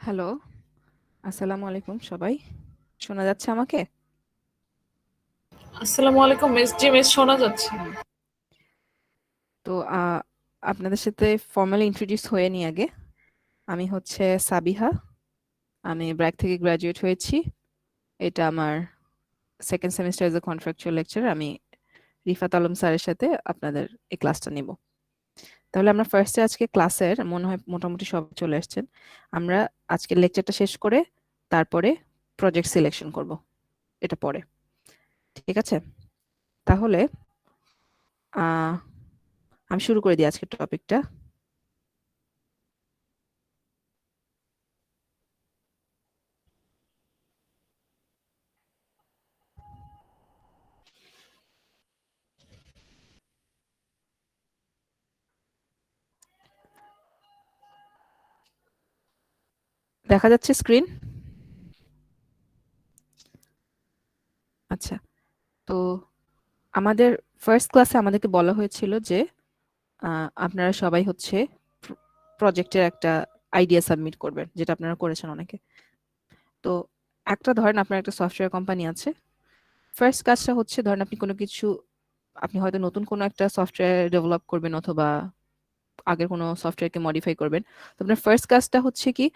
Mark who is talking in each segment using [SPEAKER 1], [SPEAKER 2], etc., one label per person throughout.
[SPEAKER 1] Hello, আসসালামু আলাইকুম সবাই। শোনা যাচ্ছে আমাকে?
[SPEAKER 2] আসসালামু আলাইকুম মিস। জি মিস, শোনা যাচ্ছে।
[SPEAKER 1] হুম। তো আপনাদের সাথে ফর্মালি ইন্ট্রোডিউস হয়ে নি আগে। আমি হচ্ছে সাবিহা। আমি ব্র্যাক থেকে গ্রাজুয়েট হয়েছি। এটা আমার second semester as a contractual lecture. আমি রিফাত আলম স্যারের সাথে আপনাদের এই ক্লাসটা নিব। তাহলে আমরা ফার্স্টে আজকে ক্লাসের মনে হয় মোটামুটি সব চলে আসছেন। আমরা আজকে লেকচারটা শেষ করে তারপরে প্রজেক্ট সিলেকশন করব, এটা পরে। ঠিক আছে? তাহলে আহ আমি শুরু করে দিই আজকের টপিকটা। দেখা যাচ্ছে স্ক্রিন? আচ্ছা। তো আমাদের ফার্স্ট ক্লাসে আমাদেরকে বলা হয়েছিল যে আপনারা সবাই হচ্ছে প্রজেক্টের একটা আইডিয়া সাবমিট করবেন, যেটা আপনারা করেছেন অনেকে। তো একটা ধরেন আপনার একটা সফটওয়্যার কোম্পানি আছে। ফার্স্ট কাজটা হচ্ছে ধরেন আপনি কোনো কিছু, আপনি হয়তো নতুন কোনো একটা সফটওয়্যার ডেভেলপ করবেন অথবা আগের কোনো সফটওয়্যারকে মডিফাই করবেন। তো আপনার ফার্স্ট কাজটা হচ্ছে কি,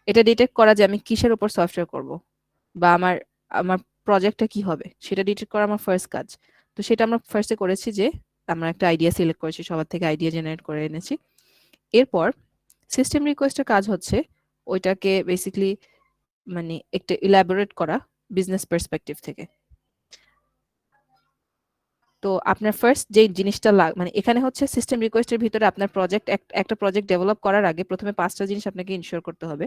[SPEAKER 1] এটা ডিটেক্ট করা যে আমি কিসের উপর সফটওয়্যার করব, বা আমার আমার প্রজেক্টটা কি হবে সেটা ডিটেক্ট করা আমার ফার্স্ট কাজ। তো সেটা আমরা ফার্স্টে করেছি যে আমরা একটা আইডিয়া সিলেক্ট করেছি, সবার থেকে আইডিয়া জেনারেট করে এনেছি। এরপর সিস্টেম রিকোয়েস্টের কাজ হচ্ছে ওইটাকে বেসিক্যালি মানে একটা ইলাবোরেট করা বিজনেস পার্সপেক্টিভ থেকে। তো আপনার ফার্স্ট যে জিনিসটা মানে এখানে হচ্ছে সিস্টেম রিকোয়েস্টের ভিতরে আপনার প্রজেক্ট, একটা প্রজেক্ট ডেভেলপ করার আগে প্রথমে 5টা জিনিস আপনাকে ইনশিওর করতে হবে।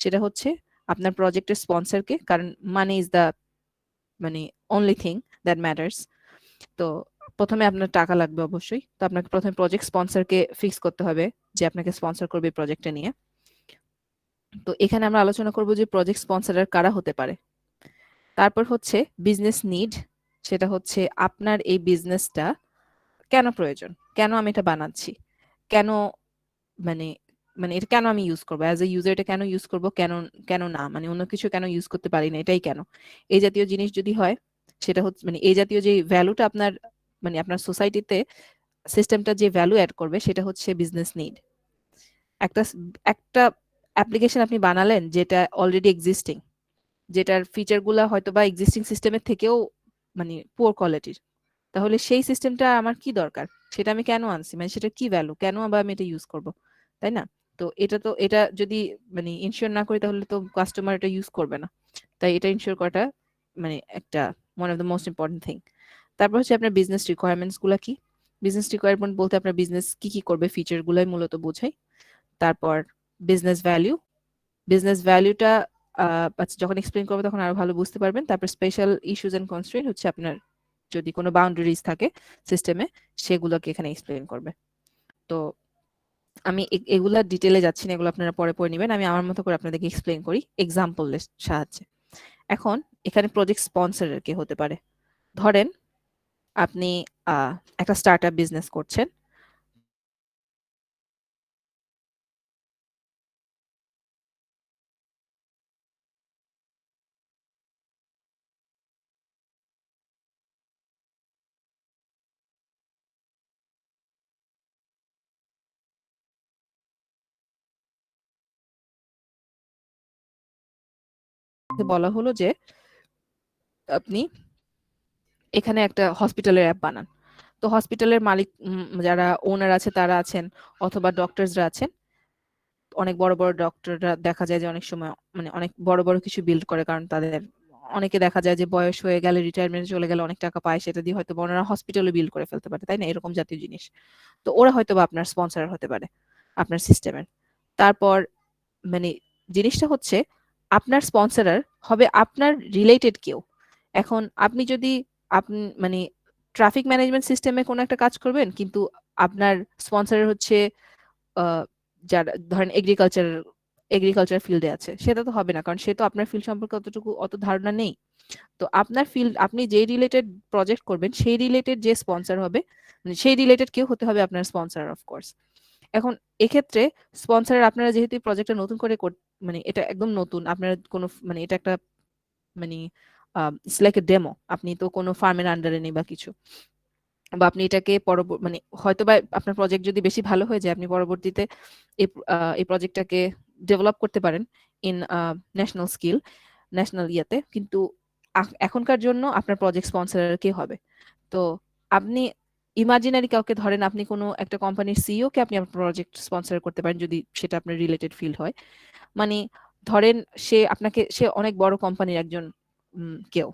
[SPEAKER 1] সেটা হচ্ছে আপনার প্রজেক্টের স্পন্সরকে, কারণ মানি ইজ দ্য মানে অনলি থিং দ্যাট ম্যাটার্স। তো প্রথমে আপনার টাকা লাগবে অবশ্যই। তো আপনাকে প্রথমে প্রজেক্ট স্পন্সরকে ফিক্স করতে হবে যে আপনাকে স্পন্সর করবে প্রজেক্টটা নিয়ে। তো এখানে আমরা আলোচনা করব যে প্রজেক্ট স্পন্সরার কারা হতে পারে। তারপর হচ্ছে বিজনেস নিড, সেটা হচ্ছে আপনার এই বিজনেসটা কেন প্রয়োজন, কেন আমি এটা বানাচ্ছি, কেন মানে মানে এটা কেন আমি ইউজ করবো অ্যাজ এ ইউজার, এটা কেন ইউজ করবো, কেন কেন না মানে অন্য কিছু কেন ইউজ করতে পারি না, এটাই কেন। এই জাতীয় জিনিস যদি হয়, সেটা হচ্ছে মানে এই জাতীয় যে ভ্যালুটা আপনার মানে আপনার সোসাইটিতে সিস্টেমটা যে ভ্যালু অ্যাড করবে সেটা হচ্ছে বিজনেস নিড। একটা একটা অ্যাপ্লিকেশন আপনি বানালেন যেটা অলরেডি এক্সিস্টিং, যেটার ফিচার গুলা হয়তো বা এক্সিস্টিং সিস্টেমের থেকেও মানে পুয়ার কোয়ালিটির, তাহলে সেই সিস্টেমটা আমার কি দরকার, সেটা আমি কেন আনছি, মানে সেটা কি ভ্যালু, কেন আবার আমি এটা ইউজ করব, তাই না? তো এটা যদি মানে ইনশিওর না করি তাহলে তো কাস্টমার এটা ইউজ করবে না। তাই এটা ইনশিওর করাটা মানে একটা one of the most important thing. তারপর হচ্ছে আপনার বিজনেস রিকোয়ারমেন্টস গুলা কি। বিজনেস রিকোয়ারমেন্ট বলতে আপনার বিজনেস কি কি করবে ফিচার গুলাই মূলত বোঝায়। তারপর বিজনেস ভ্যালু, বিজনেস ভ্যালুটা আচ্ছা যখন এক্সপ্লেন করবো তখন আরো ভালো বুঝতে পারবেন। তারপর স্পেশাল ইস্যুস এন্ড কনস্ট্রেইন্ট হচ্ছে আপনার যদি কোনো বাউন্ডারিজ থাকে সিস্টেমে, সেগুলোকে এখানে এক্সপ্লেন করবে। তো আমি এগুলা ডিটেলে যাচ্ছি না, এগুলো আপনারা পরে পড়ে নেবেন। আমি আমার মতো করে আপনাদেরকে এক্সপ্লেন করি এক্সাম্পলের সাহায্যে। এখন এখানে প্রজেক্ট স্পন্সরের কে হতে পারে। ধরেন আপনি আহ, একটা স্টার্ট আপ বিজনেস করছেন। বলা হলো যে আপনি এখানে একটা হসপিটালের অ্যাপ বানান। তো হসপিটালের মালিক যারা ওনার আছে তারা আছেন, অথবা ডক্টরসরা আছেন। অনেক বড় বড় ডক্টররা দেখা যায় যে অনেক সময় মানে অনেক বড় বড় কিছু বিল্ড করে, কারণ তাদের অনেকে দেখা যায় যে বয়স হয়ে গেলে রিটায়ারমেন্টে চলে গেলে অনেক টাকা পায়, সেটা দিয়ে হয়তো ওনারা হসপিটালে বিল্ড করে ফেলতে পারে, তাই না? এরকম জাতীয় জিনিস। তো ওরা হয়তো বা আপনার স্পন্সর হতে পারে আপনার সিস্টেমের। তারপর মানে জিনিসটা হচ্ছে আপনার স্পন্সরার হবে আপনার রিলেটেড কেউ। এখন আপনি যদি আপনি মানে ট্রাফিক ম্যানেজমেন্ট সিস্টেমে কোনো একটা কাজ করবেন, কিন্তু আপনার স্পন্সরের হচ্ছে আহ, যারা ধরেন এগ্রিকালচার ফিল্ডে আছে, সেটা তো হবে না, কারণ সে তো আপনার ফিল্ড সম্পর্কে অত ধারণা নেই। তো আপনার ফিল্ড, আপনি যে রিলেটেড প্রজেক্ট করবেন সেই রিলেটেড যে স্পন্সর হবে, মানে সেই রিলেটেড কেউ হতে হবে আপনার স্পন্সর অফ কোর্স। এখন এক্ষেত্রে স্পন্সর আপনারা যেহেতু প্রজেক্টটা নতুন করে মানে এটা একদম নতুন, আপনারা কোনো মানে এটা একটা মানে ইটস লাইক এ ডেমো, আপনি তো কোনো ফার্মের আন্ডারে নেই বা কিছু, বা আপনি এটাকে মানে হয়তো বা আপনার প্রজেক্ট যদি বেশি ভালো হয়ে যায় আপনি পরবর্তীতে এই প্রজেক্টটাকে ডেভেলপ করতে পারেন ইন ন্যাশনাল স্কিল, ন্যাশনাল ইয়েতে। কিন্তু এখনকার জন্য আপনার প্রজেক্ট স্পন্সর কে হবে? তো আপনি ইমাজিনারি কাউকে ধরেন, আপনি কোনো একটা কোম্পানির সিইও কে আপনি আপনার প্রজেক্ট স্পন্সর করতে পারেন যদি সেটা আপনার রিলেটেড ফিল্ড হয়। মানে ধরেন সে অনেক বড় কোম্পানির একজন কেউ,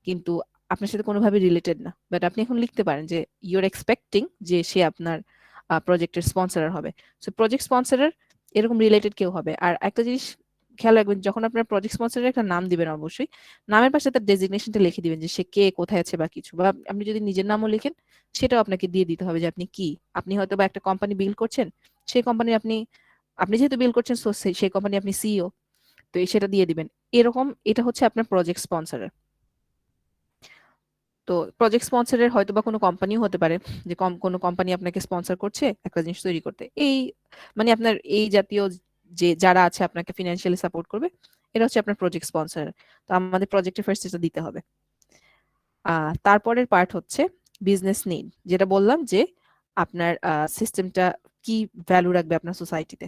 [SPEAKER 1] কিন্তু আপনার সাথে কোনোভাবে রিলেটেড না, বাট আপনি এখন লিখতে পারেন যে ইউর এক্সপেক্টিং যে সে আপনার প্রজেক্টের স্পন্সরার হবে। সো প্রজেক্ট স্পন্সরার এরকম রিলেটেড কেউ হবে। আর একটা জিনিস খেয়াল রাখবেন, যখন আপনার প্রজেক্ট স্পন্সরের একটা নাম দিবেন অবশ্যই নামের পাশে তার ডেজিগনেশনটা লিখে দিবেন যে সে কে, কোথায় আছে বা কিছু, বা আপনি যদি নিজের নামও লিখেন সেটাও আপনাকে দিয়ে দিতে হবে যে আপনি কি। আপনি হয়তো বা একটা কোম্পানি বিল্ড করছেন, সেই কোম্পানির আপনি আপনি যেহেতু বিল করছেন সো সেই কোম্পানি আপনি সিইও, তো সেটা দিয়ে দিবেন। এরকম এটা হচ্ছে আপনার প্রজেক্ট স্পন্সরের। তো প্রজেক্ট স্পন্সরের হয়তো বা কোনো কোম্পানিও হতে পারে, যে কোনো কোম্পানি আপনাকে স্পন্সর করছে একটা জিনিস তৈরি করতে, এই মানে আপনার এই জাতীয় যে যারা আছে আপনাকে ফিনান্সিয়ালি সাপোর্ট করবে, এটা হচ্ছে আপনার প্রজেক্ট স্পন্সর। তো আমাদের প্রজেক্টে ফার্স্ট এটা দিতে হবে। তারপরের পার্ট হচ্ছে বিজনেস নিড, যেটা বললাম যে আপনার সিস্টেমটা কি ভ্যালু রাখবে আপনার সোসাইটিতে।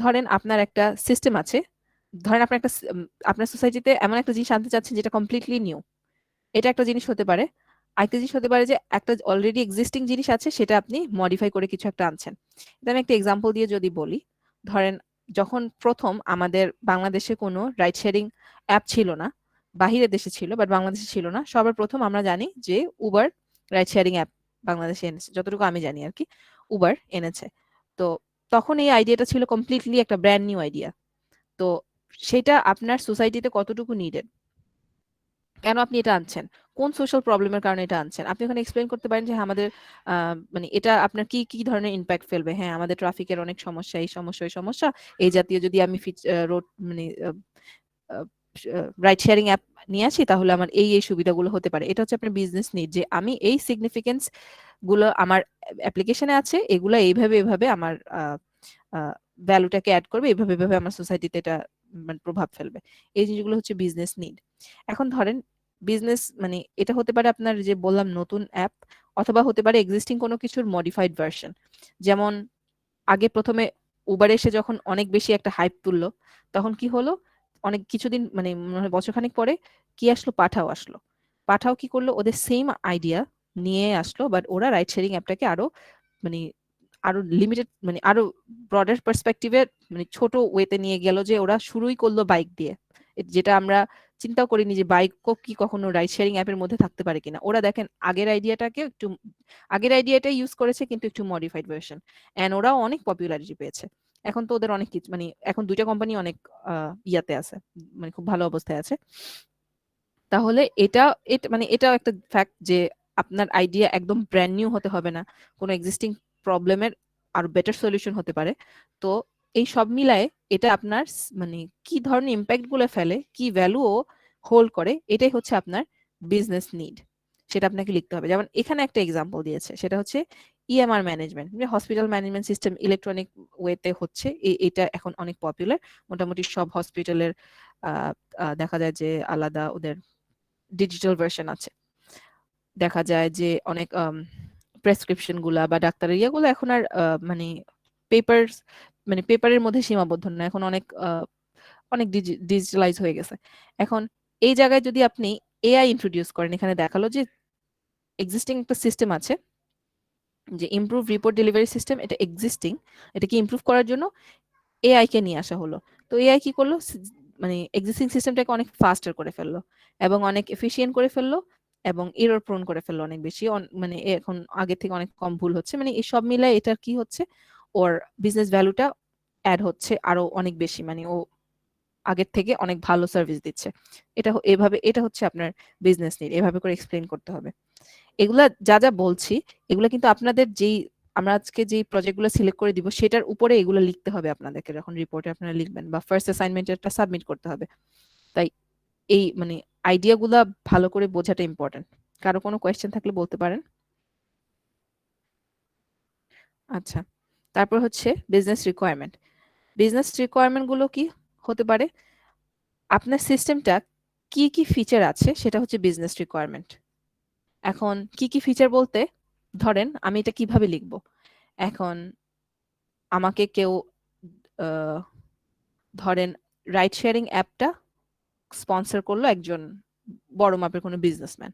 [SPEAKER 1] ধরেন আপনার একটা সিস্টেম আছে, ধরেন আপনার আপনার সোসাইটিতে এমন একটা জিনিস আনতে চাচ্ছেন যেটা কমপ্লিটলি নিউ, এটা একটা জিনিস হতে পারে। আরেকটা জিনিস হতে পারে যে একটা অলরেডি এক্সিস্টিং জিনিস আছে সেটা আপনি মডিফাই করে কিছু একটা আনছেন। এটা আমি একটা এক্সাম্পল দিয়ে যদি বলি, ধরেন যখন প্রথম আমাদের বাংলাদেশে কোনো রাইড শেয়ারিং অ্যাপ ছিল না, বাহিরের দেশে ছিল বাট বাংলাদেশে ছিল না, সবার প্রথম আমরা জানি যে উবার রাইড শেয়ারিং অ্যাপ বাংলাদেশে এনেছে, যতটুকু আমি জানি আর কি, উবার এনেছে। তো তখন এই আইডিয়াটা ছিল কমপ্লিটলি একটা ব্র্যান্ড নিউ আইডিয়া। তো সেটা আপনার সোসাইটিতে কতটুকু নিডেড, কেন আপনি এটা আনছেন, কোন সোশ্যাল প্রবলেমের কারণে এটা আনছেন, আপনি ওখানে এক্সপ্লেন করতে পারেন যে হ্যাঁ, আমাদের মানে এটা আপনার কি কি ধরনের ইম্প্যাক্ট ফেলবে, হ্যাঁ আমাদের ট্রাফিকের অনেক সমস্যা, এই সমস্যা ওই সমস্যা, এই জাতীয় যদি আমি রোড মানে রাইড শেয়ারিং অ্যাপ নিয়ে আসি তাহলে আমার এই এই সুবিধাগুলো হতে পারে। এটা হচ্ছে আপনার বিজনেস নিড, যে আমি এই সিগনিফিকেন্স গুলো আমার অ্যাপ্লিকেশনে আছে, এগুলো এইভাবে এইভাবে আমার ভ্যালুটাকে অ্যাড করবে, এইভাবে এইভাবে আমার সোসাইটিতে এটা মানে প্রভাব ফেলবে। এই জিনিসগুলো হচ্ছে বিজনেস নিড। এখন ধরেন বিজনেস মানে এটা হতে পারে আপনার যে বললাম নতুন অ্যাপ, অথবা হতে পারে এক্সিস্টিং কোনো কিছুর মডিফাইড ভার্সন। যেমন আগে প্রথমে উবার এসে যখন অনেক বেশি একটা হাইপ তুললো, তখন কি হলো, অনেক কিছুদিন মানে মনে হয় বছরখানেক পরে কি আসলো, পাঠাও আসলো। পাঠাও কি করলো, ওদের সেম আইডিয়া নিয়ে আসলো, বাট ওরা রাইড শেয়ারিং অ্যাপটাকে আরো মানে আরো লিমিটেড মানে আরো ব্রডার পার্সপেক্টিভে মানে ছোট ওয়েতে নিয়ে গেল, যে ওরা শুরুই করলো বাইক দিয়ে, যেটা আমরা চিন্তাও করিনি যে বাইকও কি কখনো রাইড শেয়ারিং অ্যাপের মধ্যে থাকতে পারে কিনা। ওরা দেখেন আগের আইডিয়াটাই ইউজ করেছে কিন্তু একটু মডিফাইড ভার্সন, এন্ড ওরাও অনেক পপুলারিটি পেয়েছে। এখন তো ওদের অনেক কিছু মানে এখন দুইটা কোম্পানি অনেক ইয়াতে আছে, মানে খুব ভালো অবস্থায় আছে। তাহলে এটা মানে এটাও একটা ফ্যাক্ট যে আপনার আইডিয়া একদম ব্র্যান্ড নিউ হতে হবে না, কোনো এক্সিস্টিং প্রবলেমের আরো বেটার সলিউশন হতে পারে। তো এই সব মিলায়ে এটা আপনার মানে কি ধরনের ইম্প্যাক্ট গুলো ফেলে, কি ভ্যালু ও হোল্ড করে, এটাই হচ্ছে আপনার বিজনেস নিড। সেটা আপনাকে লিখতে হবে। যেমন এখানে একটা এক্সাম্পল দিয়েছে, সেটা হচ্ছে EMR management, hospital management system electronic ওয়েতে হচ্ছে, এটা এখন অনেক পপুলার। মোটামুটি সব হসপিটালের দেখা যায় যে আলাদা ওদের ডিজিটাল ভার্সন আছে। দেখা যায় যে অনেক প্রেসক্রিপশন গুলা বা ডাক্তারের ইয়েগুলো এখন আর মানে পেপার মানে পেপারের মধ্যে সীমাবদ্ধ না, এখন অনেক অনেক ডিজিটালাইজ হয়ে গেছে। এখন এই জায়গায় যদি আপনি এআই ইন্ট্রোডিউস করেন, এখানে দেখালো যে এক্সিস্টিং একটা সিস্টেম আছে যে ইমপ্রুভ রিপোর্ট ডেলিভারি সিস্টেম, এটা এক্সিস্টিং, এটাকে ইমপ্রুভ করার জন্য এআই কে নিয়ে আসা হলো। তো এআই কি করলো, মানে এক্সিস্টিং সিস্টেমটাকে অনেক ফাস্টার করে ফেললো এবং অনেক এফিশিয়েন্ট করে ফেললো এবং এরর প্রোন করে ফেললো অনেক বেশি, মানে এখন আগে থেকে অনেক কম ভুল হচ্ছে, মানে এই সব মিলাই এটা কি হচ্ছে, ওর বিজনেস ভ্যালুটা অ্যাড হচ্ছে আরো অনেক বেশি, মানে ও আগের থেকে অনেক ভালো সার্ভিস দিচ্ছে। এটা হচ্ছে আপনার বিজনেস নিড, এভাবে করে এক্সপ্লেন করতে হবে। এগুলা যা যা বলছি, এগুলা কিন্তু আপনাদের যেই আমরা আজকে যে প্রজেক্টগুলো সিলেক্ট করে দিব সেটার উপরে এগুলো লিখতে হবে আপনাদেরকে, যখন রিপোর্টে আপনারা লিখবেন বা ফার্স্ট অ্যাসাইনমেন্টটা সাবমিট করতে হবে। তাই এই মানে আইডিয়াগুলা ভালো করে বোঝাটা ইম্পর্টেন্ট। কারো কোনো কোয়েশ্চেন থাকলে বলতে পারেন। আচ্ছা, তারপর হচ্ছে বিজনেস রিকোয়ারমেন্ট। বিজনেস রিকোয়ারমেন্ট গুলো কি হতে পারে? আপনার সিস্টেমটা কি কি ফিচার আছে সেটা হচ্ছে বিজনেস রিকোয়ারমেন্ট। এখন কি কি ফিচার বলতে, ধরেন আমি এটা কিভাবে লিখবো। এখন আমাকে কেউ ধরেন রাইড শেয়ারিং অ্যাপটা স্পন্সর করলো একজন বড় মাপের কোনো বিজনেসম্যান,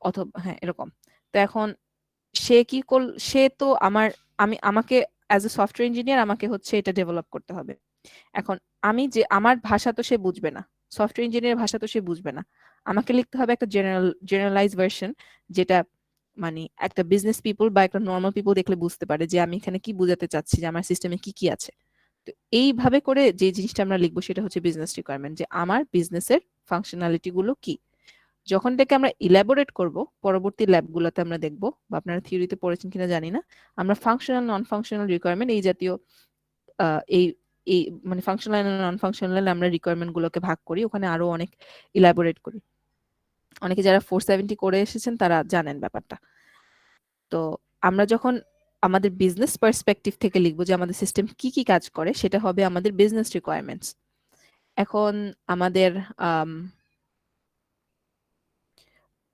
[SPEAKER 1] অথবা হ্যাঁ এরকম। তো এখন সে কি করল, সে তো আমাকে অ্যাজ এ সফটওয়্যার ইঞ্জিনিয়ার আমাকে হচ্ছে এটা ডেভেলপ করতে হবে। এখন আমি যে আমার ভাষা তো সে বুঝবে না, সফটওয়্যার ইঞ্জিনিয়ার ভাষা তো সে বুঝবে না। আমাকে লিখতে হবে একটা জেনারেলাইজ ভার্সন, যেটা মানে একটা বিজনেস পিপল বা একটা নর্মাল পিপল দেখলে বুঝতে পারে যে আমি এখানে কি বোঝাতে চাচ্ছি, যে আমার সিস্টেমে কি কি আছে। তো এইভাবে করে যে জিনিসটা আমরা লিখবো সেটা হচ্ছে বিজনেস রিকোয়ারমেন্ট, যে আমার বিজনেসের ফাংশনালিটি গুলো কি। যখন এটাকে আমরা ইলাবোরেট করব, পরবর্তী ল্যাবগুলোতে আমরা দেখব, বা আপনারা থিওরিতে পড়েছেন কিনা জানি না, আমরা ফাংশনাল নন ফাংশনাল রিকোয়ারমেন্ট এই জাতীয় এই এই মানে ফাংশনাল এন্ড নন ফাংশনাল আমরা রিকোয়ারমেন্ট গুলোকে ভাগ করি, ওখানে আরো অনেক ইলাবোরেট করি। অনেকে যারা 470 করে এসেছেন তারা জানেন ব্যাপারটা। তো আমরা যখন আমাদের বিজনেস পার্সপেক্টিভ থেকে লিখবো যে আমাদের সিস্টেম কি কি কাজ করে, সেটা হবে আমাদের বিজনেস রিকোয়ারমেন্টস। এখন আমাদের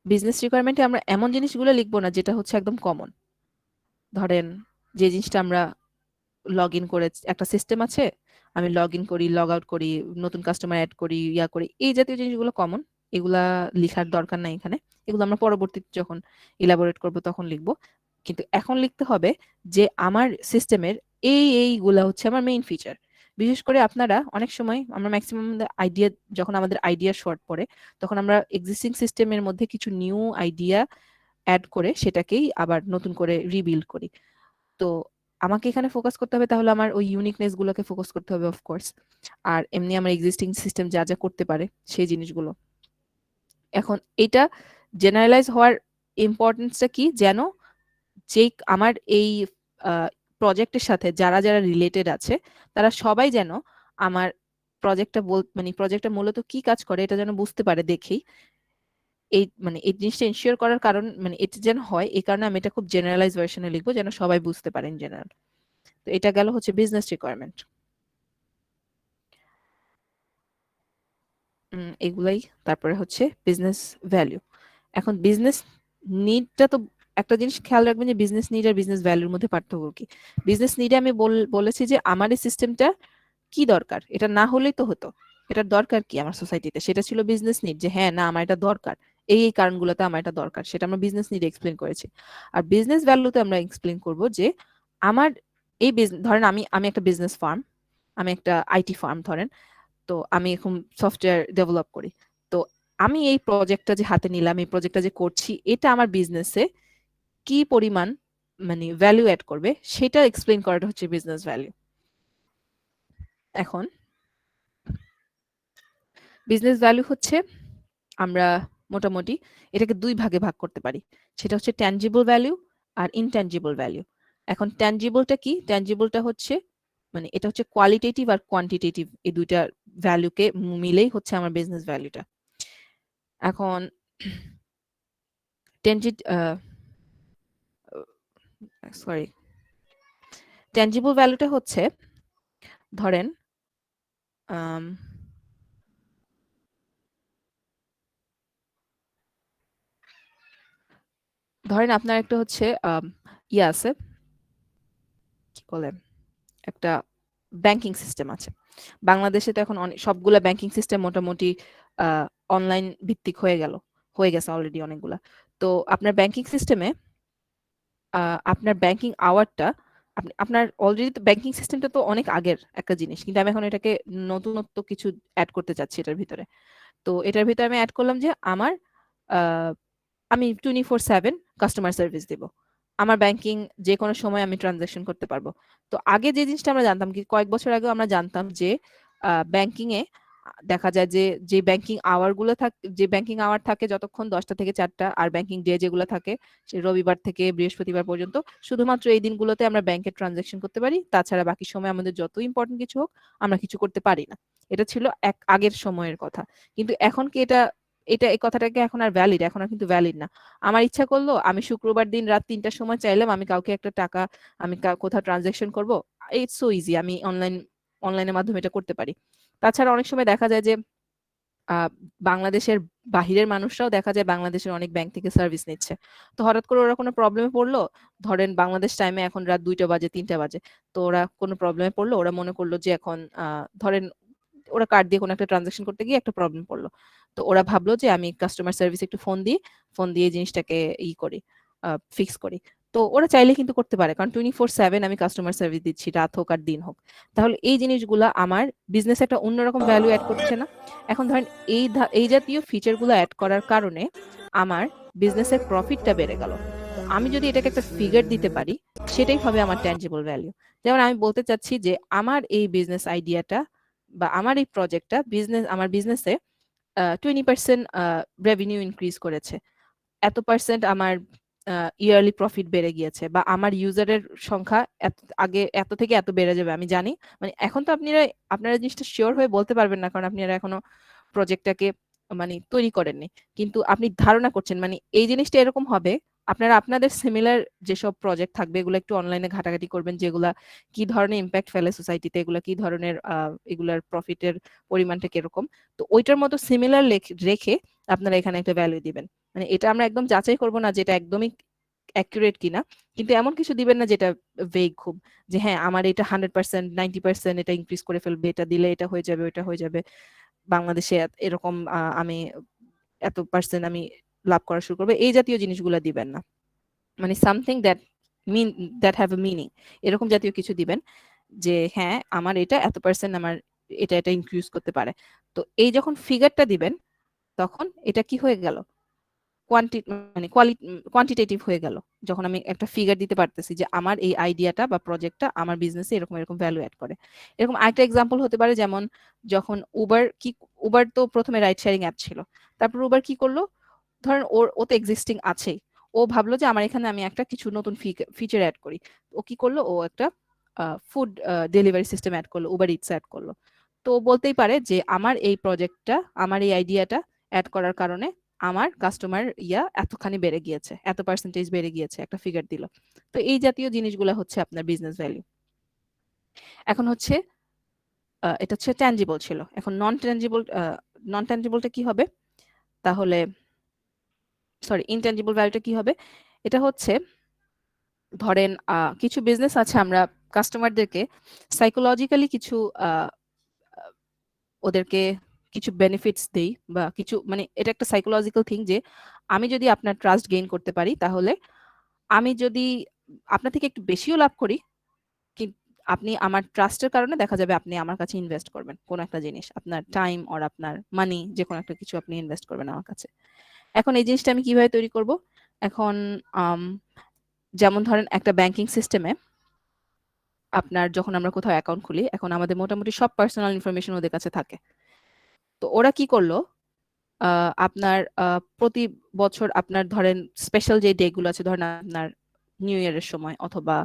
[SPEAKER 1] বিজনেস রিকোয়ারমেন্টে আমরা এমন জিনিসগুলো লিখবো না যেটা হচ্ছে একদম কমন। ধরেন যে জিনিসটা আমরা লগ ইন করে, একটা সিস্টেম আছে, আমি লগ ইন করি, লগ আউট করি, নতুন কাস্টমার অ্যাড করি, ইয়া করি, এই জাতীয় জিনিসগুলো কমন, এগুলা লিখার দরকার নাই এখানে। এগুলো আমরা পরবর্তীতে যখন ইলাবোরেট করব তখন লিখব। কিন্তু এখন লিখতে হবে যে আমার সিস্টেমের এইগুলা হচ্ছে আমার মেইন ফিচার। বিশেষ করে আপনারা অনেক সময়, আমরা ম্যাক্সিমাম আইডিয়া, যখন আমাদের আইডিয়া শর্ট পড়ে তখন আমরা এক্সিস্টিং সিস্টেমের মধ্যে কিছু নিউ আইডিয়া অ্যাড করে সেটাকেই আবার নতুন করে রিবিল্ড করি। তো আমাকে এখানে ফোকাস করতে হবে তাহলে আমার ওই ইউনিকনেস গুলোকে ফোকাস করতে হবে অফকোর্স, আর এমনি আমার এক্সিস্টিং সিস্টেম যা যা করতে পারে সেই জিনিসগুলো। এখন এটা জেনারেলাইজ হওয়ার ইম্পর্টেন্সটা কি, যেন যে আমার এই প্রজেক্টের সাথে যারা যারা রিলেটেড আছে তারা সবাই যেন আমার প্রজেক্টটা মানে প্রজেক্টটা মূলত কি কাজ করে এটা যেন বুঝতে পারে দেখেই। এই মানে এই জিনিসটা এনশিওর করার কারণ, মানে এটা যেন হয় এই কারণে আমি এটা খুব জেনারেলাইজ ভার্সনে লিখবো যেন সবাই বুঝতে পারেন জেনারেল। তো এটা গেল হচ্ছে বিজনেস রিকোয়ারমেন্ট। এগুলাই। তারপরে হচ্ছে বিজনেস ভ্যালু। এখন বিজনেস নিডটা তো, একটা জিনিস খেয়াল রাখবেন যে বিজনেস নিড আর বিজনেস ভ্যালুর মধ্যে পার্থক্য কি। বিজনেস নিডে আমি বলেছি যে আমার এই সিস্টেমটা কি দরকার, এটা না হলেই তো হতো, এটার দরকার কি আমার সোসাইটিতে, সেটা ছিল বিজনেস নিড, যে হ্যাঁ না আমার এটা দরকার, এই কারণগুলোতে আমার এটা দরকার, সেটা আমরা বিজনেস নিড এক্সপ্লেন করেছি। আর বিজনেস ভ্যালুতে আমরা এক্সপ্লেন করব যে আমার এই ধরেন আমি আমি একটা বিজনেস ফার্ম, আমি একটা আইটি ফার্ম ধরেন, তো আমি এখন সফটওয়্যার ডেভেলপ করি। তো আমি এই প্রজেক্টটা যে হাতে নিলাম, এই প্রজেক্টটা যে করছি, এটা আমার বিজনেসে কি পরিমাণ মানে ভ্যালু অ্যাড করবে সেটা এক্সপ্লেন করাটা হচ্ছে বিজনেস ভ্যালু। এখন বিজনেস ভ্যালু হচ্ছে আমরা মোটামুটি এটাকে দুই ভাগে ভাগ করতে পারি, সেটা হচ্ছে ট্যানজিবল ভ্যালু আর ইনট্যানজিবল ভ্যালু। এখন ট্যানজিবলটা কি? ট্যানজিবলটা হচ্ছে মানে এটা হচ্ছে কোয়ালিটেটিভ আর কোয়ান্টিটেটিভ, এই দুইটা ভ্যালুকে মিলেই হচ্ছে আমার বিজনেস ভ্যালুটা। এখন টেনজি সরি ট্যানজিবল ভ্যালুটা হচ্ছে ধরেন আম, ধরেন আপনার একটা হচ্ছে ইয়ে আছে, কি বলে, একটা ব্যাংকিং সিস্টেম আছে। বাংলাদেশে তো এখন অনেক সবগুলা ব্যাংকিং সিস্টেম মোটামুটি অনলাইন ভিত্তিক হয়ে গেছে অলরেডি অনেকগুলা। তো আপনার ব্যাংকিং সিস্টেমে আপনার ব্যাংকিং আওয়ারটা, আপনার অলরেডি তো ব্যাংকিং সিস্টেমটা তো অনেক আগের একটা জিনিস, কিন্তু আমি এখন এটাকে নতুনত্ব কিছু অ্যাড করতে চাচ্ছি এটার ভিতরে। তো এটার ভিতরে আমি অ্যাড করলাম যে আমার আহ, আমি 24/7 কাস্টমার সার্ভিস দিব, আমার ব্যাংকিং যে কোনো সময় আমি ট্রানজাকশন করতে পারবো। তো আগে যে জিনিসটা আমরা জানতাম, কি কয়েক বছর আগে আমরা জানতাম যে ব্যাংকিং এ দেখা যায় যে যে ব্যাংকিং আওয়ার গুলো থাকে, যে ব্যাংকিং আওয়ার থাকে যতক্ষণ 10টা থেকে 4টা, আর ব্যাংকিং ডে যেগুলো থাকে সে রবিবার থেকে বৃহস্পতিবার পর্যন্ত, শুধুমাত্র এই দিনগুলোতে আমরা ব্যাংকের ট্রানজাকশন করতে পারি, তাছাড়া বাকি সময় আমাদের যত ইম্পর্টেন্ট কিছু হোক আমরা কিছু করতে পারি না। এটা ছিল এক আগের সময়ের কথা। কিন্তু এখন কি এটা এই কথাটাকে এখন আর ভ্যালিড, এখন আর কিন্তু ভ্যালিড না। আমার ইচ্ছা করলো আমি শুক্রবার দিন রাত ৩টার সময় চাইলাম আমি কাউকে একটা টাকা আমি কোথাও ট্রানজাকশন করব, ইটস সো ইজি, আমি অনলাইনের মাধ্যমে এটা করতে পারি। তাছাড়া অনেক সময় দেখা যায় যে আহ, বাংলাদেশের বাহিরের মানুষরাও দেখা যায় বাংলাদেশের অনেক ব্যাংক থেকে সার্ভিস নিচ্ছে। তো হঠাৎ করে ওরা কোনো প্রবলেমে পড়লো, ধরেন বাংলাদেশ টাইমে এখন রাত 2টা বাজে 3টা বাজে, তো ওরা কোনো প্রবলেমে পড়লো, ওরা মনে করলো যে এখন ধরেন ওরা কার্ড দিয়ে কোনো একটা ট্রানজাকশন করতে গিয়ে একটা প্রবলেম পড়লো। তো ওরা ভাবলো যে আমি কাস্টমার সার্ভিস একটু ফোন দিয়ে এই জিনিসটাকে করি, ফিক্স করি। তো ওরা চাইলে কিন্তু করতে পারে, কারণ 24/7 আমি কাস্টমার সার্ভিস দিচ্ছি, রাত হোক আর দিন হোক। তাহলে এই জিনিসগুলা আমার বিজনেসে একটা অন্যরকম ভ্যালু অ্যাড করছে না? এখন ধরেন এই জাতীয় ফিচার গুলো অ্যাড করার কারণে আমার বিজনেসের প্রফিটটা বেড়ে গেল। তো আমি যদি এটাকে একটা ফিগার দিতে পারি, সেটাই হবে আমার ট্যানজিবল ভ্যালু। যেমন আমি বলতে চাচ্ছি যে আমার এই বিজনেস আইডিয়াটা বা আমার এই প্রজেক্টটা আমার বিজনেসে 20% রেভিনিউ ইনক্রিজ করেছে, এত% আমার ইয়ারলি প্রফিট বেড়ে গিয়েছে, বা আমার ইউজারের সংখ্যা আগে এত থেকে এত বেড়ে যাবে আমি জানি। মানে এখন তো আপনারা জিনিসটা শিওর হয়ে বলতে পারবেন না, কারণ আপনারা এখনো প্রজেক্টটাকে মানে তৈরি করেননি, কিন্তু আপনি ধারণা করছেন মানে এই জিনিসটা এরকম হবে। আপনারা আপনাদের সিমিলার যেসব প্রজেক্ট থাকবে এগুলো একটু অনলাইনে ঘাটাঘাটি করবেন, যেগুলা কি ধরনের ইম্প্যাক্ট ফেলে সোসাইটিতে, এগুলা কি ধরনের এগুলার প্রফিটের পরিমাণটা কিরকম। তো ওইটার মতো সিমিলার রেখে আপনারা এখানে একটা ভ্যালু দিবেন। মানে এটা আমরা একদম যাচাই করব না যেটা একদমই অ্যাকুরেট কিনা, কিন্তু এমন কিছু দিবেন না যেটা ভেগ খুব, যে হ্যাঁ আমার এটা 100% 90% এটা ইনক্রিজ করে ফেলবে, এটা দিলে এটা হয়ে যাবে, ওটা হয়ে যাবে, বাংলাদেশে এরকম আমি এত% আমি লাভ করা শুরু করবো, এই জাতীয় জিনিসগুলো দিবেন না। মানে something mean that have a meaning, এরকম জাতীয় কিছু দিবেন যে হ্যাঁ আমার এটা এত% আমার এটা ইনক্রিজ করতে পারে। তো এই যখন ফিগারটা দিবেন তখন এটা কি হয়ে গেল, কোয়ান্টি মানে কোয়ান্টিটেটিভ হয়ে গেল। যখন আমি একটা ফিগার দিতে পারতেছি যে আমার এই আইডিয়াটা বা প্রজেক্টটা আমার বিজনেসে এরকম এরকম ভ্যালু অ্যাড করে। এরকম আরেকটা এক্সাম্পল হতে পারে, যেমন যখন উবার তো প্রথমে রাইড শেয়ারিং অ্যাপ ছিল, তারপর উবার কি করলো, ধরেন ও তো এক্সিস্টিং আছেই, ও ভাবলো যে আমার এখানে আমি একটা কিছু নতুন ফিচার অ্যাড করি। ও কি করলো, ও একটা ফুড ডেলিভারি সিস্টেম অ্যাড করলো, উবার ইটস অ্যাড করলো। তো ও বলতেই পারে যে আমার এই প্রজেক্টটা, আমার এই আইডিয়াটা অ্যাড করার কারণে আমার কাস্টমার এতখানি বেড়ে গিয়েছে, এত% বেড়ে গিয়েছে, একটা ফিগার দিল। তো এই জাতীয় জিনিসগুলো হচ্ছে আপনার বিজনেস ভ্যালু। এখন হচ্ছে এটা হচ্ছে ট্যানজিবল ছিল, এখন নন ট্যানজিবলটা কি হবে তাহলে, সরি ইনট্যানজিবল ভ্যালুটা কি হবে? এটা হচ্ছে ধরেন কিছু বিজনেস আছে আমরা কাস্টমারদেরকে সাইকোলজিক্যালি কিছু আহ, আহ, ওদেরকে কিছু বেনিফিটস দেই, বা কিছু মানে এটা একটা সাইকোলজিক্যাল থিং যে আমি যদি আপনার ট্রাস্ট গেইন করতে পারি, তাহলে আমি যদি আপনার থেকে একটু বেশিও লাভ করি, কিন্তু আপনি আমার ট্রাস্টের কারণে দেখা যাবে আপনি আমার কাছে ইনভেস্ট করবেন কোনো একটা জিনিস, আপনার টাইম অর আপনার মানি, যে কোনো একটা কিছু আপনি ইনভেস্ট করবেন আমার কাছে। এখন এই জিনিসটা আমি কিভাবে তৈরি করব? এখন আম, যেমন ধরেন একটা ব্যাংকিং সিস্টেমে আপনার যখন আমরা কোথাও অ্যাকাউন্ট খুলি, এখন আমাদের মোটামুটি সব পার্সোনাল ইনফরমেশন ওদের কাছে থাকে। তো ওরা কি করলো, আপনার প্রতি বছর আপনার ধরেন স্পেশাল যে ডে গুলো আছে, ধরেন আপনার নিউ ইয়ারের সময়, অথবা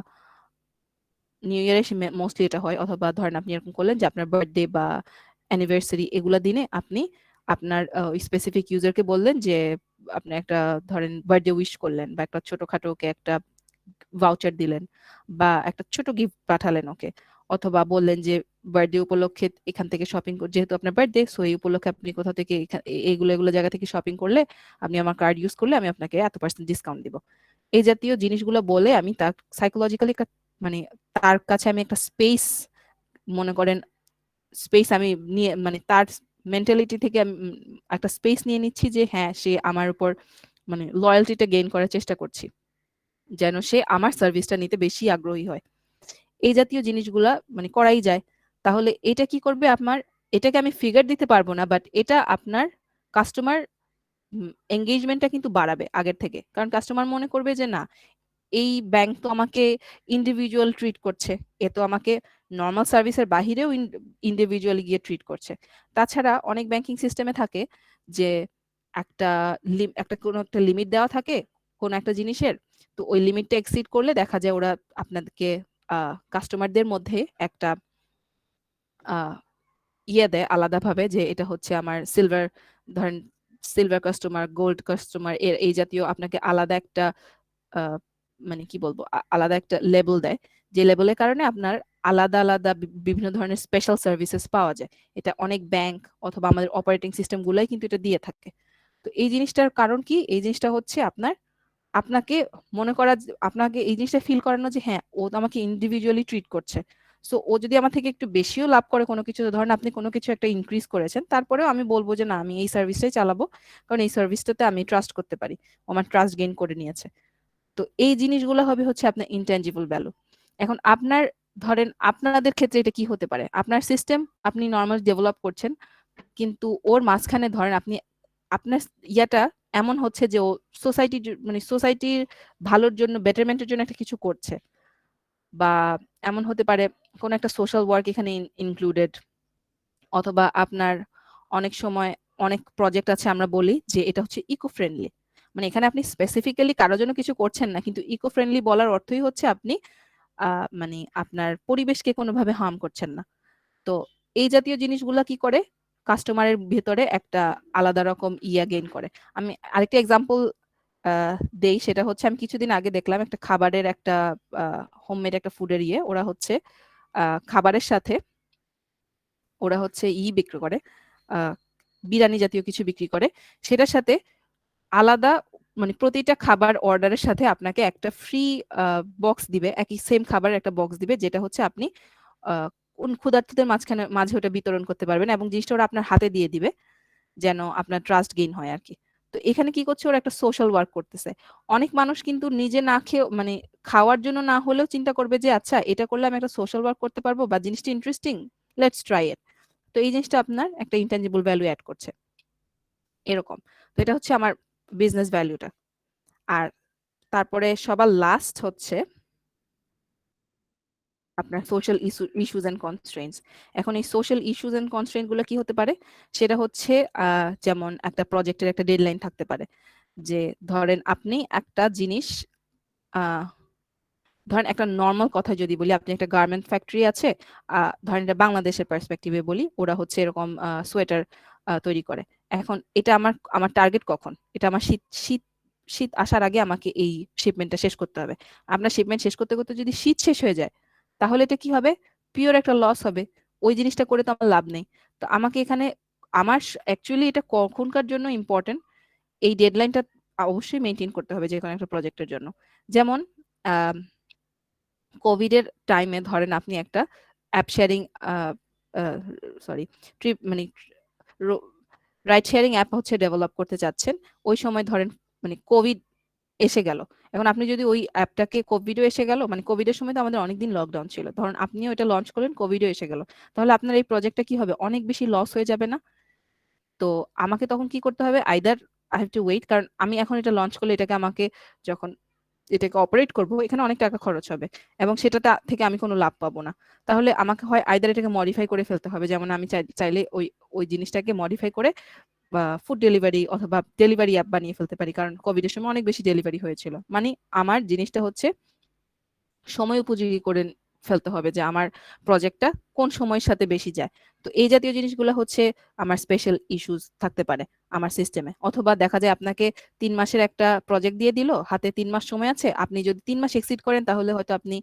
[SPEAKER 1] নিউ ইয়ারে মোস্টলি এটা হয়, অথবা ধরেন আপনি এরকম করলেন যে আপনার বার্থডে বা অ্যানিভার্সারি এগুলা দিনে আপনি আপনার স্পেসিফিক ইউজারকে বললেন যে আপনি একটা ধরেন বার্থডে উইশ করলেন, বা একটা ছোটখাটো ওকে একটা ভাউচার দিলেন, বা একটা ছোট গিফট পাঠালেন ওকে, অথবা বললেন যে বার্থডে উপলক্ষে এখান থেকে শপিং, যেহেতু আপনার বার্থডে সো এই উপলক্ষে আপনি কোথা থেকে এইগুলো এগুলো জায়গা থেকে শপিং করলে, আপনি আমার কার্ড ইউজ করলে আমি আপনাকে এত% ডিসকাউন্ট দিব। এই জাতীয় জিনিসগুলো বলে আমি তার সাইকোলজিক্যালি মানে তার কাছে আমি একটা স্পেস, মনে করেন স্পেস আমি নিয়ে, মানে তার মেন্টালিটি থেকে আমি একটা স্পেস নিয়ে নিচ্ছি যে হ্যাঁ সে আমার উপর মানে লয়্যালটিটা গেইন করার চেষ্টা করছি, যেন সে আমার সার্ভিসটা নিতে বেশি আগ্রহী হয়। এই জাতীয় জিনিসগুলা মানে করাই যায়। তাহলে এটা কি করবে আপনার, এটাকে আমি ফিগার দিতে পারবো না, বাট এটা আপনার কাস্টমার এঙ্গেজমেন্টটা কিন্তু বাড়াবে আগের থেকে, কারণ কাস্টমার মনে করবে যে না, এই ব্যাংক তো আমাকে ইন্ডিভিজুয়াল ট্রিট করছে, এ তো আমাকে নর্মাল সার্ভিসের বাহিরেও ইন্ডিভিজুয়ালি গিয়ে ট্রিট করছে। তাছাড়া অনেক ব্যাংকিং সিস্টেমে থাকে যে একটা একটা কোনো একটা লিমিট দেওয়া থাকে কোন একটা জিনিসের, তো ওই লিমিটটা এক্সিড করলে দেখা যায় ওরা আপনাদেরকে কাস্টমারদের মধ্যে একটা আহ, দেয় আলাদাভাবে, যে এটা হচ্ছে আমার সিলভার, ধরেন সিলভার কাস্টমার, গোল্ড কাস্টমার, এই জাতীয় আপনাকে আলাদা একটা আহ, মানে কি বলবো, আলাদা একটা লেবেল দেয়, যে লেবেলের কারণে আপনার আলাদা আলাদা বিভিন্ন ধরনের স্পেশাল সার্ভিসেস পাওয়া যায়। এটা অনেক ব্যাংক অথবা আমাদের অপারেটিং সিস্টেম গুলাই কিন্তু এটা দিয়ে থাকে। তো এই জিনিসটার কারণ কি, এই জিনিসটা হচ্ছে আপনার, আপনাকে মনে করা, আপনাকে এই জিনিসটা ফিল করানো যে হ্যাঁ ও তো আমাকে ইন্ডিভিজুয়ালি ট্রিট করছে। সো ও যদি আমার থেকে একটু বেশিও লাভ করে কোনো কিছু, ধরেন আপনি কোনো কিছু একটা ইনক্রিজ করেছেন, তারপরেও আমি বলবো যে না, আমি এই সার্ভিসটাই চালাবো, কারণ এই সার্ভিসটাতে আমি ট্রাস্ট করতে পারি, ও আমার ট্রাস্ট গেইন করে নিয়েছে। তো এই জিনিসগুলো হবে হচ্ছে আপনার ইনট্যাঞ্জিবল ভ্যালু। এখন আপনার, ধরেন আপনাদের ক্ষেত্রে এটা কি হতে পারে, আপনার সিস্টেম আপনি নর্মাল ডেভেলপ করছেন, কিন্তু ওর মাঝখানে ধরেন আপনি, আপনার ইয়াটা এমন হচ্ছে যে ও সোসাইটি, মানে সোসাইটির ভালোর জন্য, বেটারমেন্টের জন্য একটা কিছু করছে, বা এমন হতে পারে কোন একটা সোশ্যাল ওয়ার্ক এখানে ইনক্লুডেড, অথবা আপনার অনেক সময় অনেক প্রজেক্ট আছে আমরা বলি যে এটা হচ্ছে ইকো ফ্রেন্ডলি, মানে এখানে আপনি স্পেসিফিক্যালি কারোর জন্য কিছু করছেন না, কিন্তু ইকো ফ্রেন্ডলি বলার অর্থই হচ্ছে আপনি মানে আপনার পরিবেশকে কোনোভাবে হার্ম করছেন না। তো এই জাতীয় জিনিসগুলা কি করে, কাস্টমারের ভেতরে একটা আলাদা রকম ইয়া গেইন করে। আমি আরেকটা এক্সাম্পল দেই, সেটা হচ্ছে আমি কিছুদিন আগে দেখলাম একটা খাবারের একটা হোমমেড একটা ফুডের ইয়ে, ওরা হচ্ছে খাবারের সাথে ওরা হচ্ছে বিক্রি করে, আহ বিরিয়ানি জাতীয় কিছু বিক্রি করে, সেটার সাথে আলাদা, মানে প্রতিটা খাবার অর্ডারের সাথে আপনাকে একটা ফ্রি বক্স দিবে, একই সেম খাবারের একটা বক্স দিবে, যেটা হচ্ছে আপনি কোন ক্ষুধার্তদের মাঝে ওটা বিতরণ করতে পারবেন, এবং জিনিসটা ওরা আপনার হাতে দিয়ে দিবে, যেন আপনার ট্রাস্ট গেইন হয় আর কি। তো এখানে কি করছে, ওরা একটা সোশ্যাল ওয়ার্ক করতেছে। অনেক মানুষ কিন্তু নিজে না খেয়ে, মানে খাওয়ার জন্য না হলেও চিন্তা করবে যে আচ্ছা এটা করলে আমি একটা সোশ্যাল ওয়ার্ক করতে পারবো, বা জিনিসটা ইন্টারেস্টিং, লেটস ট্রাই ইট। তো এই জিনিসটা আপনার একটা ইনট্যাঞ্জিবল ভ্যালু অ্যাড করছে, এরকম। তো এটা হচ্ছে আমার বিজনেস ভ্যালুটা। আর তারপরে সবার লাস্ট হচ্ছে আপনার সোশ্যাল ইস্যুজ এন্ড কনস্ট্রেন্টস। এখন এই সোশ্যাল ইস্যুজ এন্ড কনস্ট্রেন্ট গুলো কি হতে পারে, সেটা হচ্ছে যেমন একটা প্রজেক্টের একটা ডেডলাইন থাকতে পারে, যে ধরেন আপনি একটা জিনিস, আহ ধরেন একটা নর্মাল কথা যদি বলি, আপনি একটা গার্মেন্ট ফ্যাক্টরি আছে, ধরেন এটা বাংলাদেশের পার্সপেক্টিভে বলি, ওরা হচ্ছে এরকম সোয়েটার তৈরি করে। এখন এটা আমার আমার টার্গেট কখন, এটা আমার শীত শীত শীত আসার আগে আমাকে এই শিপমেন্টটা শেষ করতে হবে। আপনার শিপমেন্ট শেষ করতে করতে যদি শীত শেষ হয়ে যায়, তাহলে এটা কি হবে, পিওর একটা লস হবে। ওই জিনিসটা করে তো আমার লাভ নেই। তো আমাকে এখানে, আমার অ্যাকচুয়ালি এটা কখনকার জন্য ইম্পর্টেন্ট, এই ডেডলাইনটা অবশ্যই মেনটেন করতে হবে যে কোনো একটা প্রজেক্টের জন্য। যেমন কোভিডের টাইমে ধরেন আপনি একটা অ্যাপ শেয়ারিং, সরি, ট্রিপ, মানে রাইড শেয়ারিং অ্যাপ হচ্ছে ডেভেলপ করতে চাচ্ছেন। ওই সময় ধরেন মানে কোভিড এসে গেল। এখন আপনি যদি ওই অ্যাপটাকে, কোভিডও এসে গেল, মানে কোভিডের সময় তো আমাদের অনেকদিন লকডাউন ছিল, ধরুন আপনিও এটা লঞ্চ করলেন, কোভিডও এসে গেল, তাহলে আপনার এই প্রজেক্টটা কি হবে, অনেক বেশি লস হয়ে যাবে না? তো আমাকে তখন কি করতে হবে, either I have to wait, কারণ আমি এখন এটা লঞ্চ করলে এটাকে আমাকে, যখন এটাকে অপারেট করব, এখানে অনেক টাকা খরচ হবে, এবং সেটা থেকে আমি কোনো লাভ পাবো না। তাহলে আমাকে হয় আইদার এটাকে মডিফাই করে ফেলতে হবে, যেমন আমি চাইলে ওই ওই জিনিসটাকে মডিফাই করে বা ফুড ডেলিভারি অথবা ডেলিভারি অ্যাপ বানিয়ে ফেলতে পারি, কারণ কোভিডের সময় অনেক বেশি ডেলিভারি হয়েছিল। মানে আমার জিনিসটা হচ্ছে সময় উপযোগী করে ফেলতে হবে, যে আমার প্রজেক্টটা কোন সময়ের সাথে বেশি যায়। তো এই জাতীয় জিনিসগুলো হচ্ছে আমার স্পেশাল ইস্যুস থাকতে পারে আমার সিস্টেমে। অথবা দেখা যায় আপনাকে 3 মাসের একটা প্রজেক্ট দিয়ে দিল, হাতে 3 মাস সময় আছে, আপনি যদি 3 মাস এক্সিড করেন, তাহলে হয়তো আপনি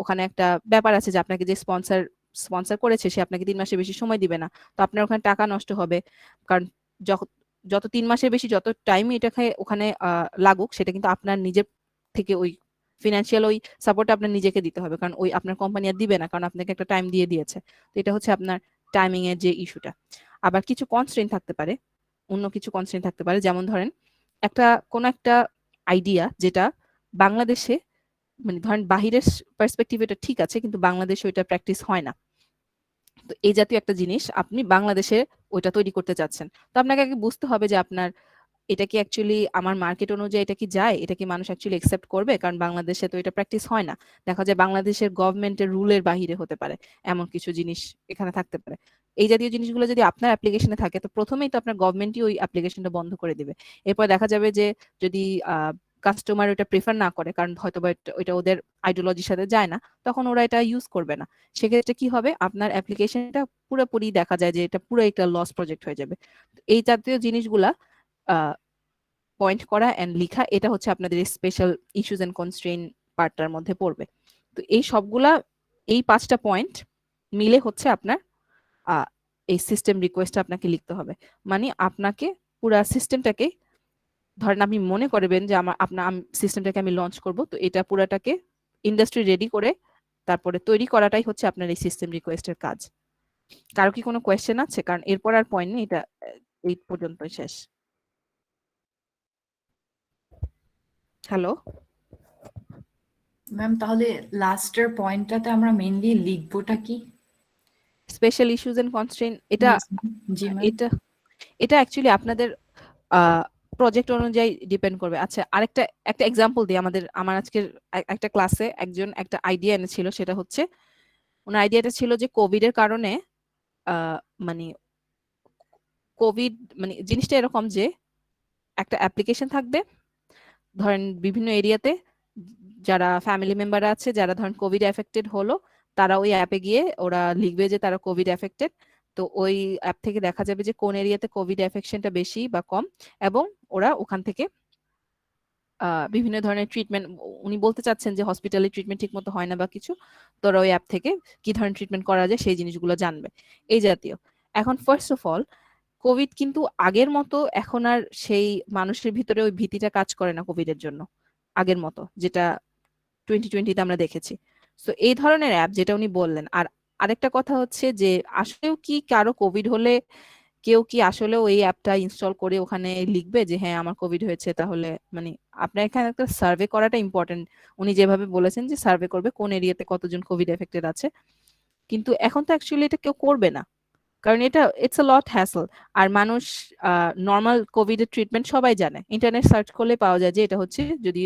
[SPEAKER 1] ওখানে একটা ব্যাপার আছে যে আপনাকে যে স্পন্সর স্পন্সর করেছে সে আপনাকে 3 মাসের বেশি সময় দিবে না। তো আপনার ওখানে টাকা নষ্ট হবে, কারণ যত যত 3 মাসের বেশি যত টাইম এটাকে ওখানে লাগুক, সেটা কিন্তু আপনার নিজের থেকে ওই ফিনান্সিয়াল ওই সাপোর্ট আপনার নিজেকে দিতে হবে, কারণ ওই আপনার কোম্পানি আর দিবে না, কারণ আপনাকে একটা টাইম দিয়ে দিয়েছে। তো এটা হচ্ছে আপনার টাইমিং এর যে ইস্যুটা। আবার কিছু কনস্ট্রেন্ট থাকতে পারে, অন্য কিছু কনস্ট্রেন্ট থাকতে পারে, যেমন ধরেন একটা কোন একটা আইডিয়া যেটা বাংলাদেশে, মানে ধরেন বাহিরের পার্সপেক্টিভ এটা ঠিক আছে, কিন্তু বাংলাদেশে ওইটা প্র্যাকটিস হয় না। তো এই জাতীয় একটা জিনিস আপনি বাংলাদেশে ওইটা তৈরি করতে চাচ্ছেন। তো আপনাকে আগে বুঝতে হবে যে আপনার এটা কি অ্যাকচুয়ালি আমার মার্কেট অনুযায়ী এটা কি যায়, এটা কি মানুষ অ্যাকচুয়ালি একসেপ্ট করবে, কারণ বাংলাদেশে তো এটা প্র্যাকটিস হয় না। দেখা যায় বাংলাদেশের গভর্নমেন্টের রুলের বাহিরে হতে পারে, এমন কিছু জিনিস এখানে থাকতে পারে। এই জাতীয় জিনিসগুলো যদি আপনার অ্যাপ্লিকেশনে থাকে, তো প্রথমেই তো আপনার গভর্নমেন্টই ওই অ্যাপ্লিকেশনটা বন্ধ করে দিবে। এরপর দেখা যাবে যে যদি কাস্টমার ওটা প্রেফার না করে, কারণ হয়তো বা ওইটা ওদের আইডিওলজির সাথে যায় না, তখন ওরা এটা ইউজ করবে না। সেক্ষেত্রে কি হবে, আপনার অ্যাপ্লিকেশনটা পুরোপুরি দেখা যায় যে এটা পুরো একটা লস প্রজেক্ট হয়ে যাবে। এই জাতীয় জিনিসগুলা পয়েন্ট করা অ্যান্ড লিখা, এটা হচ্ছে আপনাদের স্পেশাল ইস্যুস এন্ড কনস্ট্রেইন পার্টটার মধ্যে পড়বে। তো এই সবগুলা, এই 5টা পয়েন্ট মিলে হচ্ছে আপনার এই সিস্টেম রিকোয়েস্ট আপনাকে লিখতে হবে। মানে আপনাকে পুরা সিস্টেমটাকে, ধরেন আপনি মনে করবেন যে আপনার সিস্টেমটাকে আমি লঞ্চ করব, তো এটা পুরাটাকে ইন্ডাস্ট্রি রেডি করে তারপরে তৈরি করাটাই হচ্ছে আপনার এই সিস্টেম রিকোয়েস্টের কাজ। কারো কি কোনো কোয়েশ্চেন আছে? কারণ এরপর আর পয়েন্ট নেই, এটা এই পর্যন্তই শেষ। হ্যালো
[SPEAKER 3] ম্যাম, তাহলে লাস্টের পয়েন্টটাতে আমরা মেইনলি লিখবোটা কি?
[SPEAKER 1] স্পেশাল ইস্যুস এন্ড কনস্ট্রেইন, এটা
[SPEAKER 3] Yes, ma'am. জি ম্যাম।
[SPEAKER 1] এটা এটা অ্যাকচুয়ালি আপনাদের প্রজেক্ট অনুযায়ী ডিপেন্ড করবে। আচ্ছা, একটা এক্সাম্পল দিই। আমার আজকের একটা ক্লাসে একজন একটা আইডিয়া এনেছিল, সেটা হচ্ছে ওনার আইডিয়াটা ছিল যে কোভিড এর কারণে আহ, মানে কোভিড মানে জিনিসটা এরকম যে একটা অ্যাপ্লিকেশন থাকবে, ধরেন বিভিন্ন এরিয়াতে যারা ফ্যামিলি মেম্বার আছে যারা ধরেন কোভিড এফেক্টেড হলো, তারা ওই অ্যাপে গিয়ে ওরা লিখবে যে তারা কোভিড এফেক্টেড। তো ওই অ্যাপ থেকে দেখা যাবে যে কোন এরিয়াতে কোভিড এফেকশনটা বেশি বা কম, এবং ওরা ওখান থেকে বিভিন্ন ধরনের ট্রিটমেন্ট, উনি বলতে চাচ্ছেন যে হসপিটালে ট্রিটমেন্ট ঠিক মতো হয় না বা কিছু, তো ওরা ওই অ্যাপ থেকে কি ধরনের ট্রিটমেন্ট করা যায় সেই জিনিসগুলো জানবে, এই জাতীয়। এখন ফার্স্ট অফ অল, কোভিড কিন্তু আগের মতো এখন আর সেই মানুষের ভিতরে ওই ভীতিটা কাজ করে না কোভিডের জন্য, আগের মতো যেটা 2020-তে আমরা দেখেছি। তো এই ধরনের অ্যাপ যেটা উনি বললেন। আর আরেকটা কথা হচ্ছে যে আসলেও কি কারো কোভিড হলে কেউ কি আসলেও এই অ্যাপটা ইনস্টল করে ওখানে লিখবে যে হ্যাঁ আমার কোভিড হয়েছে, তাহলে মানে আপনার এখানে একটা সার্ভে করাটা ইম্পর্টেন্ট। উনি যেভাবে বলেছেন যে সার্ভে করবে কোন এরিয়াতে কতজন কোভিড এফেক্টেড আছে, কিন্তু এখন তো অ্যাকচুয়ালি এটা কেউ করবে না, কারণ এটা ইটস আ লট হ্যাসল। আর মানুষ নর্মাল কোভিড এর ট্রিটমেন্ট সবাই জানে, ইন্টারনেট সার্চ করলে পাওয়া যায় যে এটা হচ্ছে যদি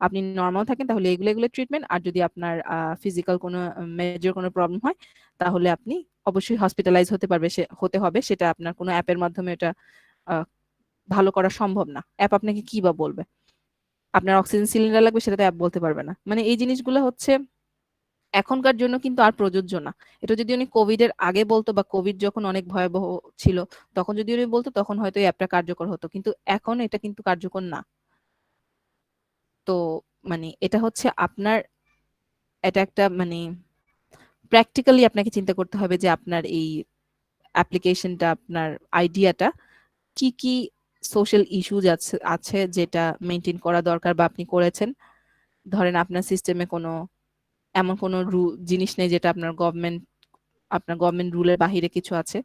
[SPEAKER 1] আপনি নর্মাল থাকেন তাহলে এগুলো এগুলো ট্রিটমেন্ট, আর যদি আপনার ফিজিক্যাল কোনো মেজর কোনো প্রবলেম হয় তাহলে আপনি অবশ্যই হসপিটালাইজ হতে হবে, সেটা আপনার কোনো অ্যাপের মাধ্যমে এটা আহ, ভালো করা সম্ভব না। অ্যাপ আপনাকে কি বা বলবে? আপনার অক্সিজেন সিলিন্ডার লাগবে, সেটা তো অ্যাপ বলতে পারবে না। মানে এই জিনিসগুলো হচ্ছে এখনকার জন্য কিন্তু আর প্রযোজ্য না। এটা যদি উনি কোভিড এর আগে বলতো বা কোভিড যখন অনেক ভয়াবহ ছিল তখন যদি উনি বলতো, তখন হয়তো এই অ্যাপটা কার্যকর হতো, কিন্তু এখন এটা কিন্তু কার্যকর না। তো মানে এটা হচ্ছে আপনার, এটা একটা মানে প্র্যাকটিক্যালি আপনাকে চিন্তা করতে হবে যে আপনার এই অ্যাপ্লিকেশনটা, আপনার আইডিয়াটা কি কি সোশ্যাল ইস্যুজ আছে আছে যেটা মেনটেন করা দরকার বা আপনি করেছেন। ধরেন আপনার সিস্টেমে কোনো এমন কোনো জিনিস নেই যেটা আপনার গভর্নমেন্ট রুলের বাহিরে কিছু আছে,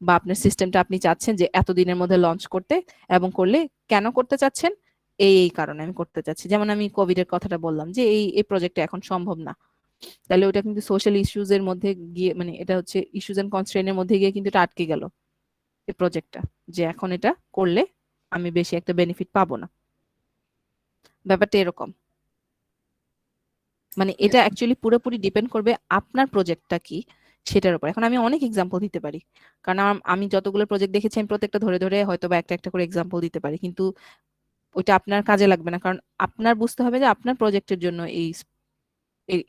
[SPEAKER 1] বা আপনার সিস্টেমটা আপনি চাচ্ছেন যে এতদিনের মধ্যে লঞ্চ করতে, এবং করলে কেন করতে চাচ্ছেন, এই এই কারণে আমি করতে চাচ্ছি। যেমন আমি কোভিড এর কথাটা বললাম যে এই এই প্রজেক্টটা এখন সম্ভব না, তাহলে ওটা কিন্তু সোশ্যাল ইস্যুজ এর মধ্যে গিয়ে, মানে এটা হচ্ছে ইস্যুজ এন্ড কনস্ট্রেইনের মধ্যে গিয়ে কিন্তু এটা আটকে গেল এই প্রজেক্টটা, যে এখন এটা করলে আমি বেশি একটা বেনিফিট পাবো না। ব্যাপারটা এরকম। মানে এটা অ্যাকচুয়ালি পুরোপুরি ডিপেন্ড করবে আপনার প্রজেক্টটা কি সেটার উপর। এখন আমি অনেক এক্সাম্পল দিতে পারি, কারণ আমি যতগুলো প্রজেক্ট দেখেছি আমি প্রত্যেকটা ধরে ধরে হয়তো বা একটা একটা করে এক্সাম্পল দিতে পারি, কিন্তু ওইটা আপনার কাজে লাগবে না, কারণ আপনার বুঝতে হবে যে আপনার প্রজেক্টের জন্য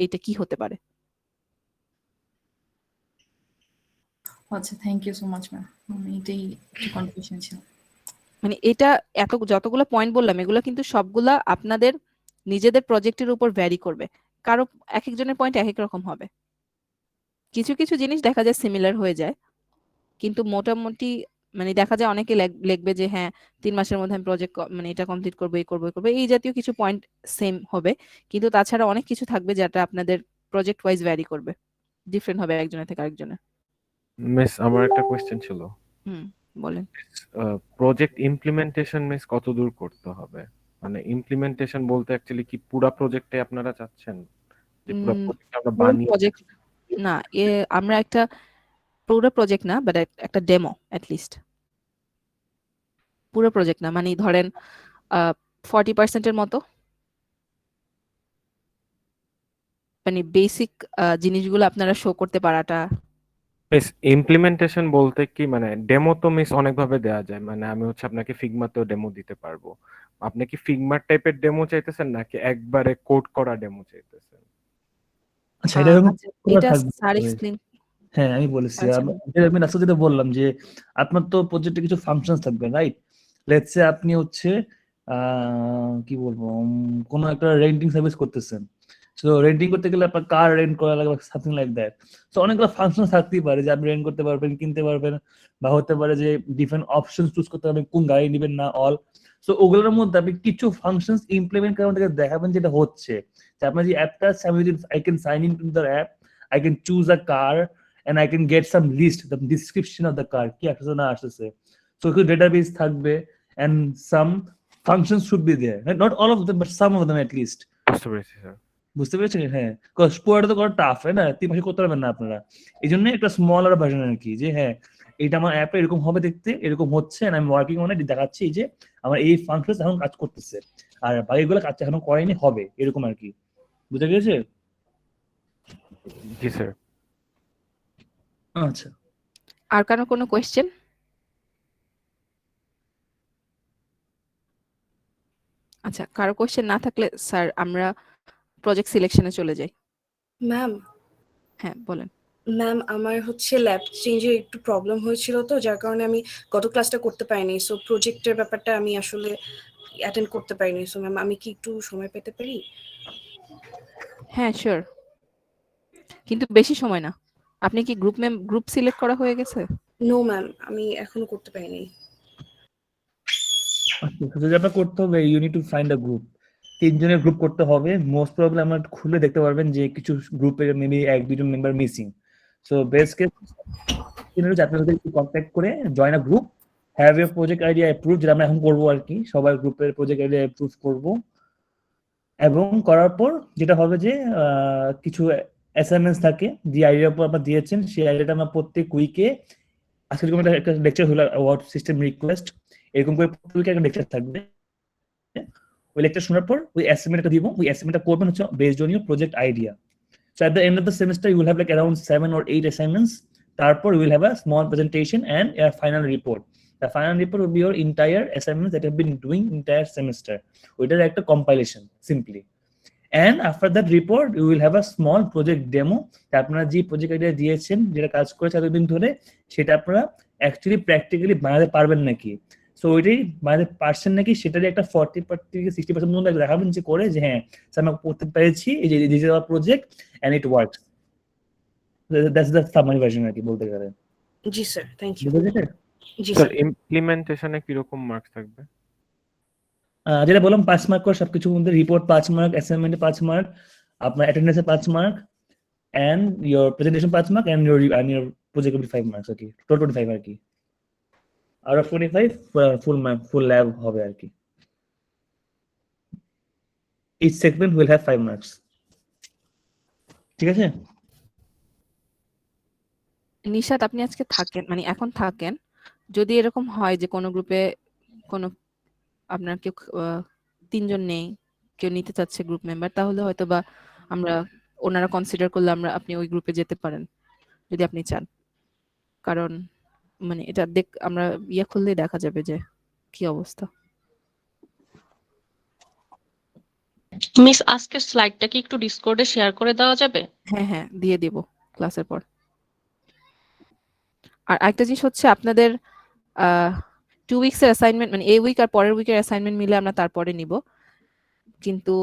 [SPEAKER 1] এইটা কি হতে পারে।
[SPEAKER 3] আচ্ছা, thank you so much ma'am. এটাই একটু কনফিউশন ছিল।
[SPEAKER 1] মানে এটা যতগুলো পয়েন্ট বললাম এগুলো কিন্তু সবগুলা আপনাদের নিজেদের প্রজেক্টের উপর ভ্যারি করবে, কারো এক একজনের পয়েন্ট এক এক রকম হবে। কিছু কিছু জিনিস দেখা যায় সিমিলার হয়ে যায়, কিন্তু মোটামুটি মানে দেখা যায় অনেকে লিখবে যে হ্যাঁ 3 মাসের মধ্যে আমি প্রজেক্ট মানে এটা কমপ্লিট করবো, এই করবো এই করবো, এই জাতীয় কিছু পয়েন্ট সেম হবে, কিন্তু তাছাড়া অনেক কিছু থাকবে যেটা আপনাদের প্রজেক্ট ওয়াইজ ভ্যারি করবে, ডিফারেন্ট হবে একজনের থেকে আরেকজনের।
[SPEAKER 4] মিস, আমার একটা কোয়েশ্চেন ছিল।
[SPEAKER 1] হুম, বলেন।
[SPEAKER 4] প্রজেক্ট ইমপ্লিমেন্টেশন মিস কত দূর করতে হবে? মানে ইমপ্লিমেন্টেশন বলতে অ্যাকচুয়ালি কি পুরা প্রজেক্টে আপনারা চাচ্ছেন যে পুরো প্রজেক্ট আমরা
[SPEAKER 1] পুরো
[SPEAKER 4] বানিয়ে?
[SPEAKER 1] প্রজেক্ট না, আমরা একটা পুরো প্রজেক্ট না, বাট একটা ডেমো লিস্ট। পুরো প্রজেক্ট না, মানে ধরেন 40%-এর মতো, মানে বেসিক জিনিসগুলো আপনারা শো করতে পারাটা,
[SPEAKER 4] মিস ইমপ্লিমেন্টেশন বলতে কি মানে ডেমো তো মিস অনেকভাবে দেওয়া যায়, মানে আমি হচ্ছে আপনাকে ফিগমাতেও ডেমো দিতে পারবো। আপনি কি ফিগমার টাইপের ডেমো চাইতেছেন নাকি একবারে কোড করা ডেমো চাইতেছেন?
[SPEAKER 5] আচ্ছা, এটা এরকম
[SPEAKER 1] আচ্ছা,
[SPEAKER 5] করা
[SPEAKER 1] এটা
[SPEAKER 5] থাকবে
[SPEAKER 1] স্যার
[SPEAKER 5] কিভাবে?
[SPEAKER 1] এক্সপ্লেন।
[SPEAKER 5] হ্যাঁ, আমি বলেছি
[SPEAKER 1] আচ্ছা,
[SPEAKER 5] আমি লাস্টে যেটা বললাম যে আপনার তো প্রজেক্টে কিছু ফাংশনস থাকবে, রাইট? লেটস সে আপনি হচ্ছে কি বলবো, কোনো একটা রেন্টিং সার্ভিস করতেছেন। সো রেন্টিং করতে গেলে আপনার কার রেন্ট করা লাগবে, সামথিং লাইক দ্যাট। সো অনেকগুলো ফাংশন থাকতেই পারে যে আপনি রেন্ট করতে পারবেন, কিনতে পারবেন, বা হতে পারে যে ডিফারেন্ট অপশন চুজ করতে পারবেন কোন গাড়ি নেবেন না অল। সো ওগুলোর মধ্যে আপনি কিছু ফাংশনস ইমপ্লিমেন্ট করে আমাদেরকে দেখাবেন যেটা হচ্ছে যে আপনার যে অ্যাপটা আছে, আমি যদি I can sign in to the app, I can choose a car and I can get some list, the description of the car, কি আসছে না আসছে। So একটু database থাকবে and some functions should be there. Not all of them, but some of them at least.
[SPEAKER 4] বুঝতে পেরেছি sir.
[SPEAKER 5] বুঝতে পেরেছেন? হ্যাঁ, পুরোটা তো করা টাফ, না 3 মাসে করতে পারবেন না আপনারা। এই জন্য একটা স্মলার ভার্সন আর কি, যে হ্যাঁ এটা আমার অ্যাপে এরকম হবে দেখতে, এরকম হচ্ছে, and I'm working on it, দেখাচ্ছি যে আমার এই ফাংশন এখন কাজ করতেছে, আর বাকিগুলো কাজ এখনো করেনি, হবে এরকম আর কি। বুঝতে পেরেছে?
[SPEAKER 4] জি স্যার।
[SPEAKER 5] আচ্ছা,
[SPEAKER 1] আর কারো কোনো কোয়েশ্চেন? আচ্ছা, কারো কোয়েশ্চেন না থাকলে স্যার আমরা প্রজেক্ট সিলেকশনে চলে যাই।
[SPEAKER 6] ম্যাম
[SPEAKER 1] হ্যাঁ, বলেন।
[SPEAKER 6] ম্যাম আমার হচ্ছে ল্যাব চেঞ্জের একটু প্রবলেম হয়েছিল, তো যার কারণে আমি গত ক্লাসটা করতে পারিনি। সো প্রজেক্টের ব্যাপারটা আমি আসলে অ্যাটেন্ড করতে পারিনি। সো ম্যাম আমি কি একটু সময় পেতে পারি?
[SPEAKER 1] হ্যাঁ, শিওর, কিন্তু বেশি সময় না। আপনি কি গ্রুপ সিলেক্ট করা হয়ে গেছে?
[SPEAKER 6] নো ম্যাম, আমি এখনো করতে পারিনি।
[SPEAKER 5] যদি আপনার করতে হবে, you need to find a group. 3 জনের গ্রুপ করতে হবে। মোস্ট প্রবলেম আমরা খুলে দেখতে পারবেন যে কিছু গ্রুপের মেবি 1-2 জন member missing. So best case আপনার সাথে একটু কন্ট্যাক্ট করে join a group, have your project idea approve, যেটা আমরা এখন করবো আর কি, সবাই গ্রুপের প্রজেক্ট আইডিয়া অ্যাপ্রুভ করবো। এবং করার পর যেটা হবে যে কিছু অ্যাসাইনমেন্টস থাকে, যে আইডিয়ার উপর আপনার দিয়েছেন, সেই আইডিয়াটা আমরা প্রত্যেক উইকে, আজকে যেরকম একটা লেকচার হলো অ্যাওয়ার্ড সিস্টেম রিকোয়েস্ট, এরকম করে প্রত্যেক উইকে একটা লেকচার থাকবে। ওই লেকচার শোনার পর ওই অ্যাসাইনমেন্টটা দিব, ওই অ্যাসাইনমেন্টটা করবেন হচ্ছে based on your project idea. So at the end of the semester, you will have like around 7 or 8 assignments. Therefore, you will have a small presentation and a final report. The final report will be your entire assignments that you have been doing entire semester. It is like a compilation, simply. And after that report, you will have a small project demo. আপনারা যে project idea দিয়েছেন, যেটা কাজ করেছে এতদিন ধরে, সেটা আপনারা অ্যাকচুয়ালি প্র্যাকটিক্যালি বানাতে পারবেন নাকি। সো ওইটাই বানাতে পারছেন নাকি, সেটারই একটা 40% থেকে 60% মতো দেখাবেন যে করে, যে হ্যাঁ স্যার আমরা করতে পেরেছি, এই যে this is our project and it works. That's the summary version আর কি বলতে গেলে।
[SPEAKER 6] জি স্যার, থ্যাংক ইউ।
[SPEAKER 5] বুঝতে পেরেছেন?
[SPEAKER 6] জি
[SPEAKER 4] স্যার
[SPEAKER 6] স্যার।
[SPEAKER 4] ইমপ্লিমেন্টেশনে কিরকম মার্কস থাকবে?
[SPEAKER 5] যেটা বললাম 5 মার্ক করে সবকিছুর মধ্যে, রিপোর্ট 5 মার্ক, অ্যাসাইনমেন্টে 5 মার্ক, আপনার অ্যাটেন্ডেন্সে 5 mark, and your presentation 5 mark, and your project will be 5 marks. Okay, total 25 আর কি। out of 25 full lab হবে আর কি। each segment will have 5 marks. ঠিক আছে?
[SPEAKER 1] নিশাত, আপনি আজকে থাকেন, মানে এখন থাকেন। যদি এরকম হয় যে কোনো গ্রুপে কোনো আপনার কেউ 3 জন নেই, কেউ নিতে চাচ্ছে গ্রুপ মেম্বার, তাহলে হয়তো বা আমরা ওনারা কনসিডার করলে আপনি ওই গ্রুপে যেতে পারেন যদি আপনি চান। কারণ মানে এটা আমরা খুললেই দেখা যাবে যে কি অবস্থা।
[SPEAKER 7] মিস আজকের স্লাইডটা কি একটু ডিসকর্ডে শেয়ার করে দেওয়া যাবে?
[SPEAKER 1] হ্যাঁ হ্যাঁ, দিয়ে দিব ক্লাসের পর। আর একটা জিনিস হচ্ছে আপনাদের 2 উইকসের অ্যাসাইনমেন্ট, মানে এই উইক আর পরের উইকের অ্যাসাইনমেন্ট মিলে আমরা তারপরে নিব, কিন্তু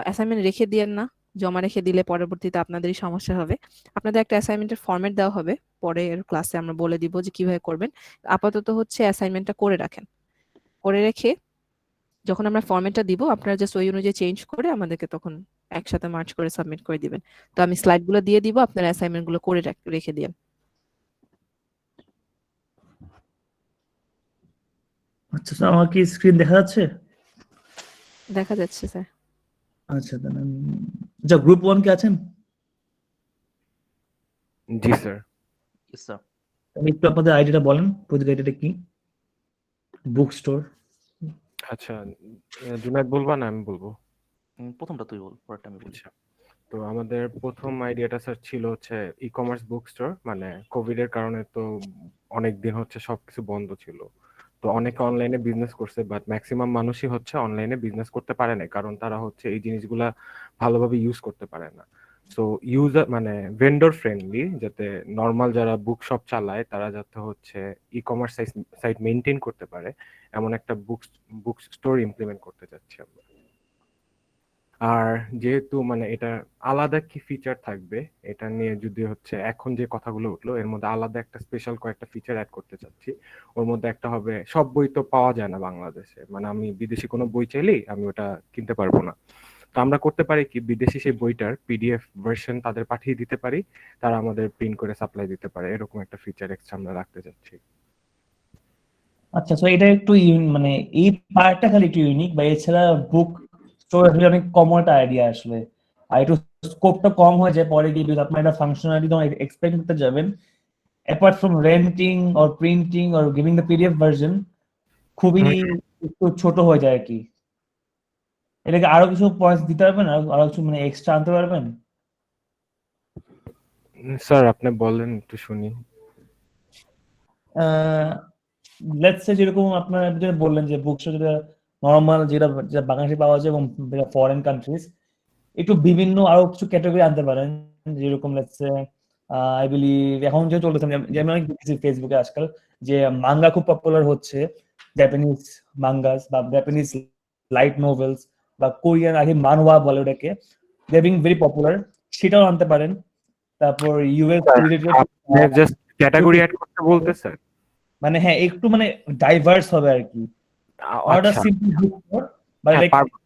[SPEAKER 1] অ্যাসাইনমেন্ট রেখে দিয়েন না। জমা রেখে দিলে পরবর্তীতে আপনাদেরই সমস্যা হবে। আপনাদের একটা অ্যাসাইনমেন্টের ফরম্যাট দেওয়া হবে, পরে এর ক্লাসে আমরা বলে দিব যে কিভাবে করবেন। আপাতত হচ্ছে অ্যাসাইনমেন্টটা করে রাখেন, করে রেখে যখন আমরা ফরম্যাটটা দিব আপনারা জাস্ট ওই অনুযায়ী চেঞ্জ করে আমাদেরকে তখন একসাথে মার্চ করে সাবমিট করে দিবেন। তো আমি স্লাইডগুলো দিয়ে দিব, আপনারা অ্যাসাইনমেন্টগুলো করে রেখে দিন।
[SPEAKER 5] আচ্ছা স্যার, আমার কি স্ক্রিন দেখা যাচ্ছে?
[SPEAKER 1] দেখা যাচ্ছে স্যার।
[SPEAKER 5] আচ্ছা, তাহলে আচ্ছা, গ্রুপ 1 কে আছেন?
[SPEAKER 4] জি স্যার।
[SPEAKER 8] Yes, sir.
[SPEAKER 5] একটু আপনাদের আইডিটা বলেন, প্রজেক্ট আইডিটা কি? Book store.
[SPEAKER 4] আচ্ছা, জুনায়েদ বলবা না আমি বলবো?
[SPEAKER 8] প্রথমটা তুই বল, পরেরটা আমি বলছি।
[SPEAKER 4] আচ্ছা, তো আমাদের প্রথম আইডিয়াটা স্যার ছিল হচ্ছে ই কমার্স বুক স্টোর, মানে কোভিড এর কারণে তো অনেক দিন হচ্ছে সবকিছু বন্ধ ছিল, তো অনেকে অনলাইনে বিজনেস করছে, বাট ম্যাক্সিমাম মানুষই হচ্ছে অনলাইনে বিজনেস করতে পারে না, কারণ তারা হচ্ছে এই জিনিসগুলা ভালোভাবে ইউজ করতে পারে না। সো ইউজার মানে ভেন্ডর ফ্রেন্ডলি, যাতে নর্মাল যারা বুক শপ চালায় তারা যাতে হচ্ছে ই কমার্স সাইট মেনটেন করতে পারে, এমন একটা বুক স্টোর ইমপ্লিমেন্ট করতে চাচ্ছি আমরা। আর যেহেতু মানে এটা আলাদা কি ফিচার থাকবে এটা নিয়ে যদি হচ্ছে এখন যে কথাগুলো উঠলো এর মধ্যে আলাদা একটা স্পেশাল কয়েকটা ফিচার অ্যাড করতে চাচ্ছি। ওর মধ্যে একটা হবে, সব বই তো পাওয়া যায় না বাংলাদেশে, মানে আমি বিদেশি কোনো বই চাইলেই আমি ওটা কিনতে পারবো না। তো আমরা করতে পারি কি, বিদেশি সেই বইটার পিডিএফ ভার্সন তাদের পাঠিয়ে দিতে পারি, তারা আমাদের প্রিন্ট করে সাপ্লাই দিতে পারে, এরকম একটা ফিচার এক্সট্রা আমরা রাখতে চাচ্ছি।
[SPEAKER 5] আচ্ছা, তো এটা একটু মানে এই পার্টটা খালি একটু ইউনিক, বা এছাড়া বুক স্টোর আসলে অনেক কমন একটা আইডিয়া আসলে, আর একটু স্কোপটা কম হয়ে যায় পরে গিয়ে যদি আপনার একটা ফাংশনালিটি যখন এক্সপ্লেন করতে যাবেন, apart from renting or printing or giving the PDF version, খুবই একটু ছোট হয়ে যায় আর কি। এটাকে আরো কিছু পয়েন্টস দিতে পারবেন, আরো কিছু মানে এক্সট্রা আনতে পারবেন?
[SPEAKER 4] স্যার আপনি বলেন একটু শুনি।
[SPEAKER 5] লেটস সে যেরকম আপনারা যেটা বললেন যে বুক স্টোর যেটা নর্মাল, যেটা যেটা বাংলাদেশে পাওয়া যায় এবং ফরেন কান্ট্রিজ, একটু বিভিন্ন আরো কিছু ক্যাটাগরি আনতে পারেন, যেরকম লেটস সে আই বিলিভ এখন যে চলতেছে, যেমন আমি দেখছি ফেসবুকে আজকাল যে মাঙ্গা খুব পপুলার হচ্ছে, জাপানিজ মাঙ্গাস বা জাপানিজ লাইট নোভেলস বা কোরিয়ান আগে মানহোয়া বলে ওটাকে, দে বিং ভেরি পপুলার, সেটাও আনতে পারেন। তারপর US related
[SPEAKER 4] just category add করতে বলতেছে?
[SPEAKER 5] মানে হ্যাঁ একটু মানে ডাইভার্স হবে আর কি, অর্ডার
[SPEAKER 4] আচ্ছা,
[SPEAKER 5] সিম্পলি বুক স্টোর বা
[SPEAKER 4] হ্যাঁ,
[SPEAKER 5] লাইক
[SPEAKER 4] পারবো।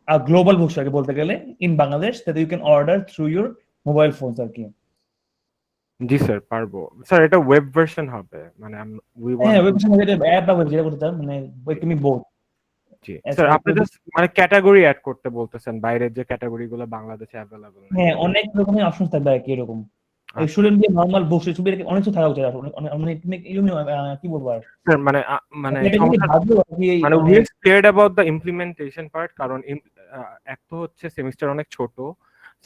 [SPEAKER 5] a global bookstore বলতে গেলে in Bangladesh that you can order through your mobile phones আর কি।
[SPEAKER 4] জি স্যার পারবো স্যার, এটা ওয়েব ভার্সন হবে, মানে উই
[SPEAKER 5] হ্যাঁ,
[SPEAKER 4] ওয়ান্ট।
[SPEAKER 5] ওয়েবসাইটে অ্যাপ বা ওয়েব যেটা করতে চান, মানে তুমি বোথ।
[SPEAKER 4] জি স্যার, আপনি জাস্ট মানে ক্যাটাগরি অ্যাড করতে বলতেছেন, বাইরের যে ক্যাটাগরি গুলো বাংলাদেশে অ্যাভেলেবল না।
[SPEAKER 5] হ্যাঁ, অনেক রকমের অপশন থাকবে আর কি এরকম। এই
[SPEAKER 4] আচ্ছা।
[SPEAKER 5] স্টুডেন্ট দিয়ে নরমাল বুকস ছবি অনেক কিছু থাকা উচিত আসলে, মানে কি বলবো আর
[SPEAKER 4] স্যার মানে মানে
[SPEAKER 5] এটা কিন্তু
[SPEAKER 4] সমস্যা,
[SPEAKER 5] ভাবলো আর কি
[SPEAKER 4] মানে
[SPEAKER 5] মানে
[SPEAKER 4] we are scared about the implementation part, কারণ এক তো হচ্ছে সেমিস্টার অনেক ছোট,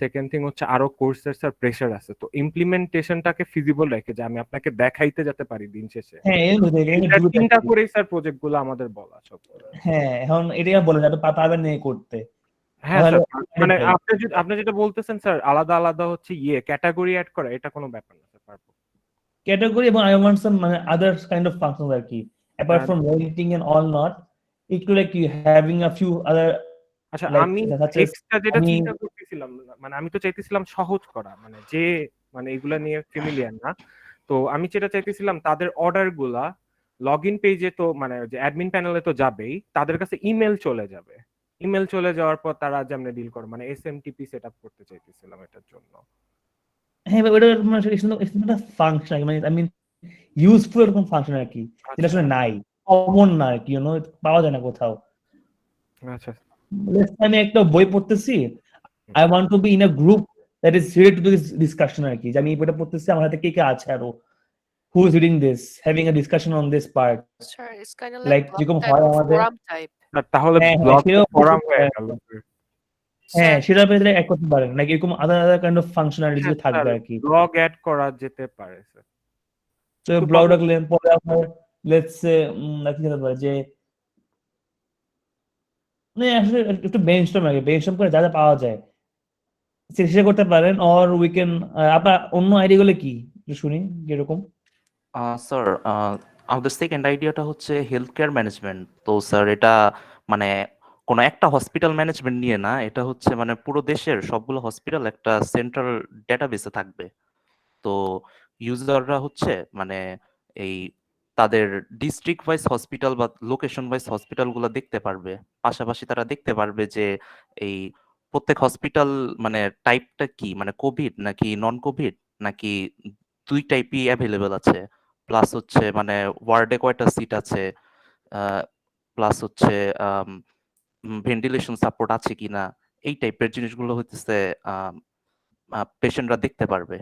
[SPEAKER 4] সেকেন্ড থিং হচ্ছে আরো কোর্সের স্যার প্রেসার আছে, তো ইমপ্লিমেন্টেশনটাকে ফিজিবল রেখে যে আমি আপনাকে দেখাইতে যেতে পারি দিন শেষে,
[SPEAKER 5] হ্যাঁ এর মধ্যে
[SPEAKER 4] এটা চিন্তা করেই স্যার প্রজেক্ট গুলো আমাদের বলা সব।
[SPEAKER 5] হ্যাঁ এখন এটাই বলে যাবে পারবেন না করতে।
[SPEAKER 4] হ্যাঁ
[SPEAKER 5] তাহলে
[SPEAKER 4] স্যার, মানে আপনি যেটা বলতেছেন স্যার আলাদা আলাদা হচ্ছে ক্যাটাগরি অ্যাড করা, এটা কোনো ব্যাপার না স্যার, পারবো।
[SPEAKER 5] ক্যাটাগরি এবং আই ওয়ান্ট সাম মানে আদার কাইন্ড অফ ফাংশনস আর কি, apart from renting and all not, একটু like you having a few other
[SPEAKER 4] আচ্ছা,
[SPEAKER 5] লাইক
[SPEAKER 4] আমি
[SPEAKER 5] such as
[SPEAKER 4] এক্সট্রা যেটা
[SPEAKER 5] আমি
[SPEAKER 4] চিন্তা করতেছিলাম, মানে আমি তো চাইতেছিলাম সহজ করা, মানে যে মানে এগুলা নিয়ে ফ্যামিলিয়ার না, তো আমি যেটা চাইতেছিলাম তাদের অর্ডার গুলা লগ ইন পেজে তো মানে যে অ্যাডমিন প্যানেলে তো যাবেই, তাদের কাছে ইমেল চলে যাবে, ইমেল চলে যাওয়ার পর তারা যেমন ডিল করে, মানে এসএমটিপি সেট আপ করতে চাইতেছিলাম এটার জন্য।
[SPEAKER 5] হ্যাঁ ওটা মানে একটা ফাংশন মানে আই মিন ইউজফুল এরকম ফাংশন আর কি, যেটা আসলে নাই, কমন না আর কি, পাওয়া যায় না কোথাও।
[SPEAKER 4] আচ্ছা
[SPEAKER 5] আমি একটা বই পড়তেছি, I want to be in a group that is related to this discussion আর কি, যে আমি এই বইটা পড়তেছি, আমার হাতে কে কে আছে আরো, who is reading this, having a discussion on this part,
[SPEAKER 8] Sure, it's kind of
[SPEAKER 5] like
[SPEAKER 8] like blog
[SPEAKER 5] যেরকম
[SPEAKER 8] type
[SPEAKER 5] হয়
[SPEAKER 8] or
[SPEAKER 5] আমাদের।
[SPEAKER 8] forum type.
[SPEAKER 4] তাহলে
[SPEAKER 5] হ্যাঁ
[SPEAKER 4] ব্লগ
[SPEAKER 5] সেটাও
[SPEAKER 4] ফোরাম হয়ে গেল।
[SPEAKER 5] হ্যাঁ
[SPEAKER 8] Sure.
[SPEAKER 5] সেটার ভেতরে এক করতে পারেন, লাইক এরকম আদার আদার কাইন্ড অফ ফাংশনালিটি যে থাকবে আর কি।
[SPEAKER 4] ব্লগ অ্যাড করা যেতে পারে স্যার।
[SPEAKER 5] তো ব্লগ রাখলেন, পরে আপনার লেটস সে কি হতে পারে যে মানে আসলে একটু ব্রেইনস্টর্ম করে যা যা পাওয়া যায় সেটা করতে পারেন। অর উইকেন্ড আপনার অন্য আইডিয়া গুলো কি একটু শুনি যেরকম।
[SPEAKER 9] স্যার আমাদের সেকেন্ড আইডিয়াটা হচ্ছে হেলথ কেয়ার ম্যানেজমেন্ট। তো স্যার এটা মানে কোনো একটা হসপিটাল ম্যানেজমেন্ট নিয়ে না, এটা হচ্ছে মানে পুরো দেশের সবগুলো হসপিটাল একটা সেন্ট্রাল ডেটাবেসে থাকবে। তো ইউজাররা হচ্ছে মানে এই তাদের ডিস্ট্রিক্ট ওয়াইজ হসপিটাল বা লোকেশন ওয়াইজ হসপিটালগুলো দেখতে পারবে, পাশাপাশি তারা দেখতে পারবে যে এই প্রত্যেক হসপিটাল মানে টাইপটা কি, মানে কোভিড নাকি নন কোভিড নাকি দুই টাইপই অ্যাভেলেবেল আছে, প্লাস হচ্ছে মানে ওয়ার্ডে কয়টা সিট আছে, প্লাস হচ্ছে ভেন্টিলেশন সাপোর্ট আছে কিনা, এই টাইপের জিনিসগুলো হইতেছে পেশেন্টরা দেখতে পারবে।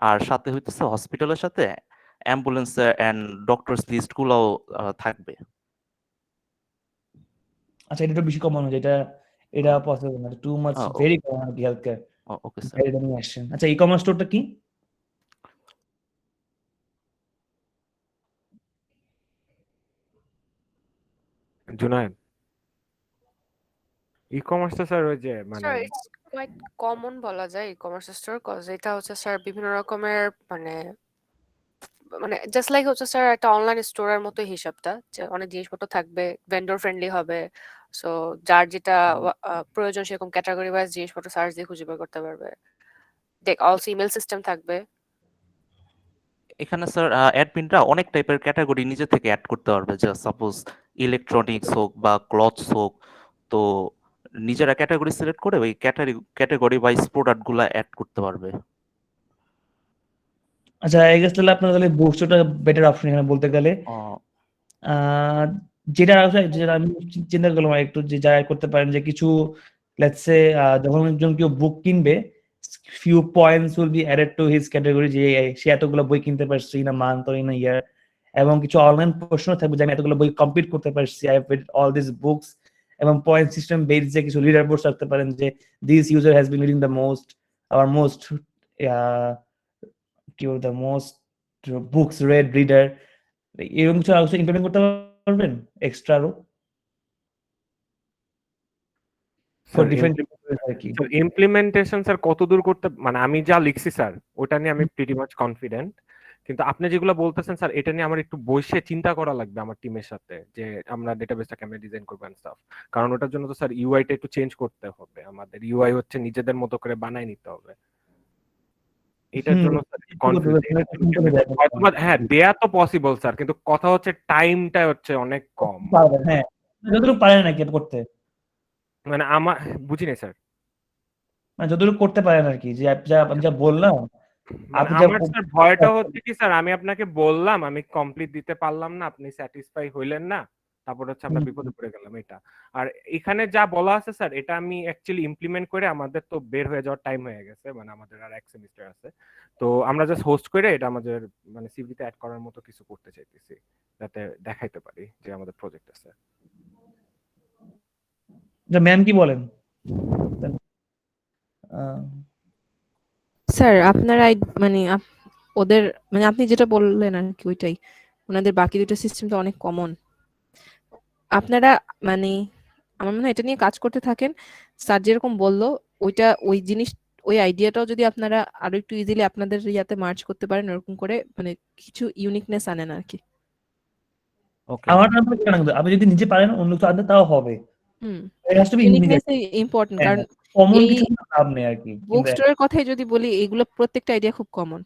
[SPEAKER 9] আর সাথে হইতেছে হসপিটালের সাথে অ্যাম্বুলেন্স এন্ড ডক্টরস লিস্ট গুলোও থাকবে।
[SPEAKER 5] আচ্ছা এটা একটু বেশি কমন হচ্ছে, এটা পসিবল না, টু মাচ ভেরি কমন আর কি হেলথ কেয়ার।
[SPEAKER 9] Okay sir.
[SPEAKER 5] বাইরে নিয়ে আসছেন। আচ্ছা, ই-কমার্স স্টোরটা কি?
[SPEAKER 4] জুনায়েদ, ই কমার্স তো স্যার ওই যে মানে
[SPEAKER 8] স্যার ইটস কোয়াইট কমন বলা যায় ই কমার্স স্টোর কজ এটা হচ্ছে স্যার বিভিন্ন রকমের মানে মানে জাস্ট লাইক হচ্ছে স্যার একটা অনলাইন স্টোরের মতো হিসাবটা যে অনেক জিনিসপত্র থাকবে ভেন্ডর ফ্রেন্ডলি হবে সো যার যেটা প্রয়োজন সেরকম ক্যাটাগরি ওয়াইজ জিনিসপত্র সার্চ দিয়ে খুঁজে বের করতে পারবে দেখ অলসো ইমেল সিস্টেম থাকবে
[SPEAKER 9] এখানে স্যার অ্যাডমিনরা অনেক টাইপের ক্যাটাগরি নিজে থেকে অ্যাড করতে পারবে, যে সাপোজ ইলেকট্রনিক্স হোক বা ক্লথস হোক, তো নিজেরা ক্যাটাগরি সিলেক্ট করে ওই ক্যাটাগরি ওয়াইজ প্রোডাক্টগুলো অ্যাড করতে পারবে।
[SPEAKER 5] আচ্ছা, আই গেস তাহলে আপনার তাহলে বুস্টটা বেটার অপশন এখানে বলতে গেলে। আহ, যেটা আমি চিন্তা করলাম একটু, যে যা করতে পারেন যে কিছু লেটস সে যখন একজন কেউ বুক কিনবে, few points will be added to his category, যে সে এতগুলো বই কিনতে পারছে in a month or in a year, এবং কিছু অনলাইন প্রশ্ন থাকবে যে আমি এতগুলো বই কমপ্লিট করতে পারছি, I have read all this books, এবং পয়েন্ট সিস্টেম বেস যে কিছু লিডার বোর্ড রাখতে পারেন যে this user has been reading the most hour most কি বলবো the most books red reader, এরকম কিছু অবশ্যই ইমপ্লিমেন্ট করতে পারবেন এক্সট্রা আরো ফর ডিফারেন্ট আর কি।
[SPEAKER 4] ইমপ্লিমেন্টেশন স্যার কতদূর করতে, মানে আমি যা লিখছি স্যার ওটা নিয়ে আমি প্রিটি মাচ কনফিডেন্ট, কিন্তু আপনি যেগুলো বলতেছেন স্যার এটা নিয়ে আমার একটু বসে চিন্তা করা লাগবে আমার টিমের সাথে, যে আমরা ডেটাবেসটা কেমনে ডিজাইন করবো এন্ড স্টাফ। কারণ ওটার জন্য তো স্যার ইউআইটা একটু চেঞ্জ করতে হবে, আমাদের ইউআই হচ্ছে নিজেদের মতো করে বানায় নিতে হবে। এটার জন্য হ্যাঁ দেয়া তো পসিবল স্যার, কিন্তু কথা হচ্ছে টাইমটা হচ্ছে অনেক কম।
[SPEAKER 5] হ্যাঁ, যতটুকু পারেন নাকি করতে,
[SPEAKER 4] মানে আমার বুঝিনি স্যার,
[SPEAKER 5] মানে যতটুকু করতে পারেন আর কি, যে আমি যা বললাম।
[SPEAKER 4] মানে আমার স্যার ভয়টা হচ্ছে কি স্যার, আমি আপনাকে বললাম আমি কমপ্লিট দিতে পারলাম না, আপনি স্যাটিসফাই হইলেন না, তারপর হচ্ছে আমরা বিপদে পড়ে গেলাম এটা। আর এখানে যা বলা আছে স্যার এটা আমি অ্যাকচুয়ালি ইমপ্লিমেন্ট করে আমাদের তো বের হয়ে যাওয়ার টাইম হয়ে গেছে, মানে আমাদের আর এক সেমিস্টার আছে, তো আমরা জাস্ট হোস্ট করে এটা আমাদের মানে সিভিতে অ্যাড করার মতো কিছু করতে চাইতেছি, যাতে দেখাইতে পারি যে আমাদের প্রজেক্ট আছে।
[SPEAKER 5] ম্যাম কি বলেন?
[SPEAKER 1] স্যার আপনার মানে ওদের মানে আপনি যেটা বললেন আর কি ওইটাই, ওনাদের বাকি দুটো সিস্টেম তো অনেক কমন। আপনারা মানে আমার মনে হয় এটা নিয়ে কাজ করতে থাকেন, স্যার যেরকম বললো ওইটা ওই জিনিস ওই আইডিয়াটাও যদি আপনারা আরো একটু ইজিলি আপনাদের ইয়াতে মার্চ করতে পারেন, এরকম করে মানে কিছু ইউনিকনেস আনেন আর কি।
[SPEAKER 5] আমার আপনি যদি নিজে পারেন অন্য কিছু আনতে তাও হবে।
[SPEAKER 1] ইউনিকনেস ইম্পর্টেন্ট, কারণ
[SPEAKER 5] কমন কিছু লাভ নেই আর কি।
[SPEAKER 1] বুক স্টোরের কথাই যদি বলি, এগুলো প্রত্যেকটা আইডিয়া খুব কমন,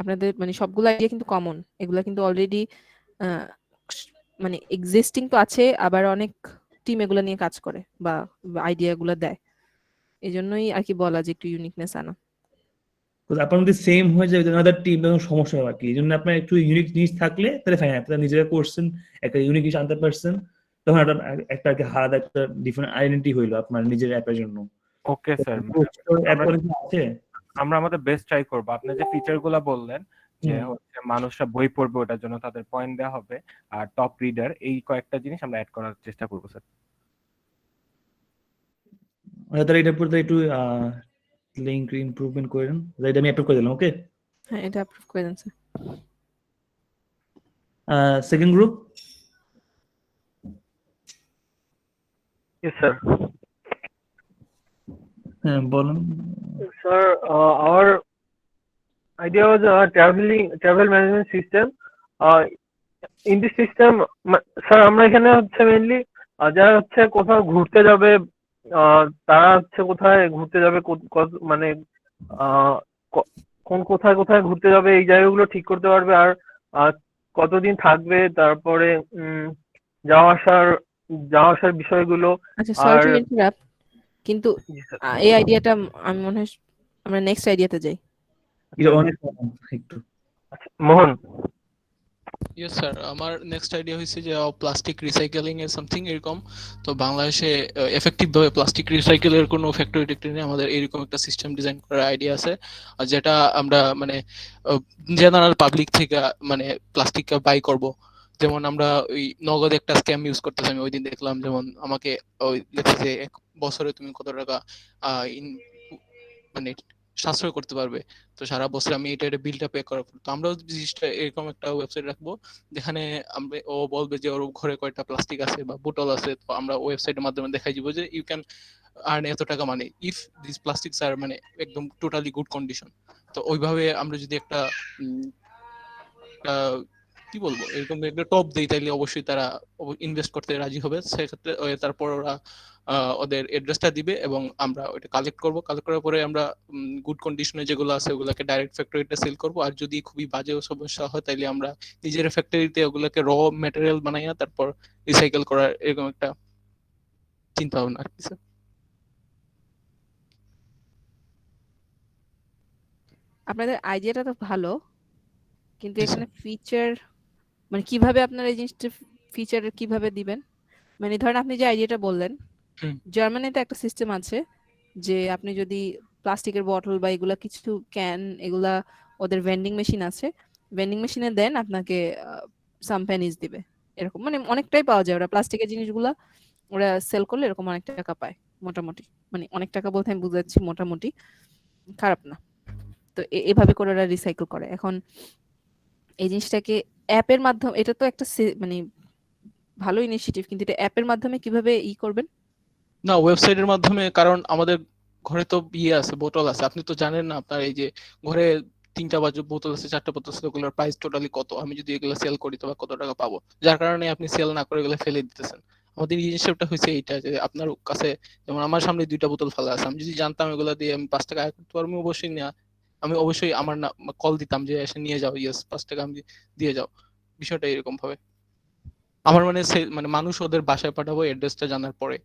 [SPEAKER 1] আপনাদের মানে সবগুলো আইডিয়া কিন্তু কমন, এগুলা কিন্তু অলরেডি মানে এক্সিস্টিং তো আছে, আবার অনেক টিম এগুলা নিয়ে কাজ করে বা আইডিয়া গুলো দেয়, এই জন্যই আর কি বলা যে একটু ইউনিকনেস আনা।
[SPEAKER 5] আপনার যদি সেম হয়ে যায় আদার টিম, তখন সমস্যা হবে আর কি। এই জন্য আপনার একটু ইউনিক জিনিস থাকলে তাহলে ফাইন, আপনারা নিজেরা করছেন একটা ইউনিক জিনিস আনতে পারছেন, তখন একটা আর কি আলাদা একটা ডিফারেন্ট আইডেন্টিটি হইলো আপনার নিজের অ্যাপের জন্য।
[SPEAKER 4] ওকে স্যার, আমরা আমাদের বেস্ট ট্রাই করব। আপনি যে ফিচার গুলা বললেন যে হচ্ছে মানুষরা বই পড়বে ওটার জন্য তাদের পয়েন্ট দেওয়া হবে, আর টপ রিডার, এই কয়েকটা জিনিস আমরা অ্যাড করার চেষ্টা করব স্যার।
[SPEAKER 5] তাহলে এটা পুরো একটু লিংক ইমপ্রুভমেন্ট করেন, এটা আমি অ্যাপ্রুভ করে দিলাম। ওকে,
[SPEAKER 1] হ্যাঁ এটা অ্যাপ্রুভ করে দেন sir.
[SPEAKER 5] Second group.
[SPEAKER 10] Yes, sir.
[SPEAKER 5] বলুন।
[SPEAKER 10] Sir, our idea was travel management system. In this system, sir, আমরা এখানে হচ্ছে মেইনলি যারা হচ্ছে কোথাও ঘুরতে যাবে, তারা হচ্ছে কোথায় ঘুরতে যাবে, মানে কোথায় কোথায় ঘুরতে যাবে এই জায়গাগুলো ঠিক করতে পারবে, আর কতদিন থাকবে, তারপরে যাওয়া আসার বিষয়গুলো।
[SPEAKER 1] আচ্ছা সরি টু ইন্টারাপ্ট, কিন্তু এই আইডিয়াটা আমি মনে হয় আমরা নেক্সট আইডিয়াতে যাই।
[SPEAKER 5] একটু
[SPEAKER 10] মোহন।
[SPEAKER 11] ইয়েস স্যার, আমার নেক্সট আইডিয়া হয়েছে যে প্লাস্টিক রিসাইকেলিং এর সামথিং এরকম। তো বাংলাদেশে এফেক্টিভ ভাবে প্লাস্টিক রিসাইকেলের কোনো ফ্যাক্টরি টেক্টরি আমাদের এরকম একটা সিস্টেম ডিজাইন করার আইডিয়া আছে, যেটা আমরা মানে জেনারেল পাবলিক থেকে মানে প্লাস্টিক বাই করব। যেমন আমরা ওই নগদ একটা স্ক্যাম ইউজ করতেছি, আমি ওই দিন দেখলাম, যেমন আমাকে ওই লেখছে যে 1 বছরে তুমি কত টাকা মানে সাশ্রয় করতে পারবে, তো সারা বছর আমি এটা বিলটা পে করার পর। তো আমরাও জিনিসটা এরকম একটা ওয়েবসাইট রাখবো যেখানে আমরা, ও বলবে যে ওর ঘরে কয়টা প্লাস্টিক আছে বা বোতল আছে, তো আমরা ওয়েবসাইটের মাধ্যমে দেখাই দিব যে ইউ ক্যান আর্ন এত টাকা মানে ইফ দিস প্লাস্টিকস আর মানে একদম টোটালি গুড কন্ডিশন। তো ওইভাবে আমরা যদি একটা কি বলবো এরকম একটা টপ দেই, তাইলে অবশ্যই তারা ইনভেস্ট করতে রাজি হবে। সেক্ষেত্রে তারপর ওরা ওদের অ্যাড্রেসটা দিবে এবং আমরা ওটা কালেক্ট করব। কালেক্ট করার পরে আমরা গুড কন্ডিশনে যেগুলো আছে ওগুলোকে ডাইরেক্ট ফ্যাক্টরিতে সেল করব। আর যদি খুবই বাজে সমস্যা হয় তাইলে আমরা নিজের ফ্যাক্টরিতে ওগুলোকে র ম্যাটেরিয়াল বানাইয়া তারপর রিসাইকেল করার এরকম একটা চিন্তা ভাবনা আর কি স্যার।
[SPEAKER 1] আপনাদের আইডিয়াটা তো ভালো, কিন্তু এখানে ফিচার মানে কিভাবে আপনারা এই জিনিসটা ফিচার কিভাবে দিবেন? মানে ধরেন আপনি যে আইডিয়াটা বললেন, জার্মানিতে একটা সিস্টেম আছে যে আপনি যদি প্লাস্টিকের বটল বা এগুলা কিছু ক্যান এগুলা ওদের ভেন্ডিং মেশিন আছে, ভেন্ডিং মেশিনে দেন আপনাকে সাম পেনিস দিবে, এরকম মানে অনেকটাই পাওয়া যায়। ওরা প্লাস্টিকের জিনিসগুলা ওরা সেল করলে এরকম অনেক টাকা পায় মোটামুটি, মানে অনেক টাকা বলতে আমি বুঝাচ্ছি মোটামুটি, খারাপ না। তো এভাবে করে ওরা রিসাইকেল করে। এখন এই জিনিসটাকে অ্যাপের মাধ্যমে, এটা তো একটা মানে ভালো ইনিশিয়েটিভ, কিন্তু এটা অ্যাপের মাধ্যমে কিভাবে করবেন?
[SPEAKER 11] না, ওয়েবসাইটের মাধ্যমে, কারণ আমাদের ঘরে তো আছে, বোতল আছে, আপনি তো জানেন না আপনার এই যে ঘরে 3টা বা বোতল আছে, 4টা বোতল আছে, ওগুলোর প্রাইস টোটালি কত, আমি যদি এগুলো সেল করি তবে কত টাকা পাবো, যার কারণে আপনি সেল না করে এগুলো ফেলে দিতেছেন। আমাদের ইনিশিয়েটিভটা হয়েছে এইটা যে আপনার কাছে, যেমন আমার সামনে 2টা বোতল ফেলা আছে, আমি যদি জানতাম এগুলো দিয়ে আমি 5 টাকা আয় করতে পারবো, আমি অবশ্যই আমার না কল দিতাম যে এসে নিয়ে যাও, ইয়েস 5 টাকা আমি দিয়ে যাও। বিষয়টা এরকম ভাবে আমার মানে মানে মানুষ ওদের বাসায় পাঠাবো অ্যাড্রেসটা জানার পরে।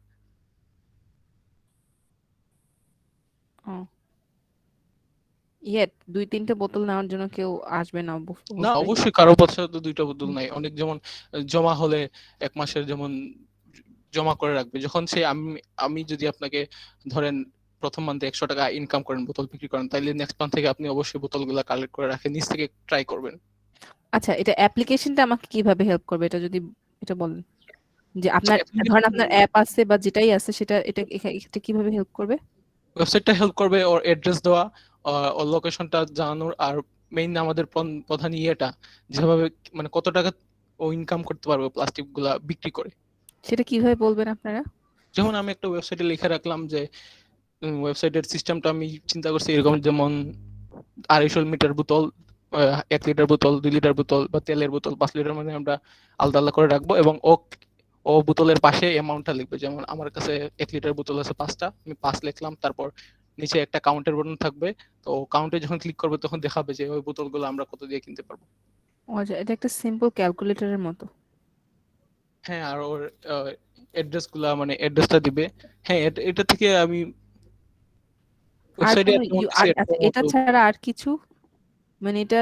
[SPEAKER 1] ইয়েট 2-3টে বোতল নেওয়ার জন্য কেউ আসবে না
[SPEAKER 11] না,
[SPEAKER 1] অবশ্যই।
[SPEAKER 11] অবশ্যই কারো পক্ষে তো 2টা বোতল নাই, অনেক যেমন জমা হলে 1 মাসের যেমন জমা করে রাখবে, যখন সে আমি যদি আপনাকে ধরেন প্রথম মান্থে 100 টাকা ইনকাম করেন, বোতল বিক্রি করেন, তাইলে নেক্সট মান্থ থেকে আপনি অবশ্যই বোতলগুলো কালেক্ট করে রাখেন, নিজ থেকে ট্রাই করবেন।
[SPEAKER 1] আচ্ছা, এটা অ্যাপ্লিকেশনটা আমাকে কিভাবে হেল্প করবে, এটা যদি এটা বলেন, যে আপনার ধরেন আপনার অ্যাপ আছে বা যেটাই আছে সেটা এটা কিভাবে হেল্প করবে?
[SPEAKER 11] ওয়েবসাইটটা হেল্প করবে ওর অ্যাড্রেস দেওয়া, ওর লোকেশনটা জানানোর, আর মেইন আমাদের প্রধান ইয়েটা যেভাবে মানে কত টাকা ও ইনকাম করতে পারবে প্লাস্টিক গুলা বিক্রি করে।
[SPEAKER 1] সেটা কিভাবে বলবেন আপনারা?
[SPEAKER 11] যেমন আমি একটা ওয়েবসাইটে লিখে রাখলাম যে ওয়েবসাইটের সিস্টেমটা আমি চিন্তা করছি এরকম, যেমন 250 মিটার বোতল, 1 লিটার বোতল, 2 লিটার বোতল বা তেলের বোতল 5 লিটার মানে আমরা আলাদা আলাদা করে রাখবো, এবং ও বোতলের পাশে অ্যামাউন্টটা লিখবে, যেমন আমার কাছে 1 লিটার বোতল আছে 5টা, আমি 5 লিখলাম, তারপর নিচে একটা কাউন্টের বাটন থাকবে, তো কাউন্টে যখন ক্লিক করবে তখন দেখাবে যে ওই বোতলগুলো আমরা কত দিয়ে কিনতে পারবো।
[SPEAKER 1] আচ্ছা, এটা একটা সিম্পল ক্যালকুলেটরের মতো।
[SPEAKER 11] হ্যাঁ, আর ওর অ্যাড্রেস গুলা মানে অ্যাড্রেসটা দিবে। হ্যাঁ, এটা থেকে আমি
[SPEAKER 1] আর
[SPEAKER 11] ওয়েবসাইটে
[SPEAKER 1] কোনো আচ্ছা, এটা ছাড়া আর কিছু, মানে এটা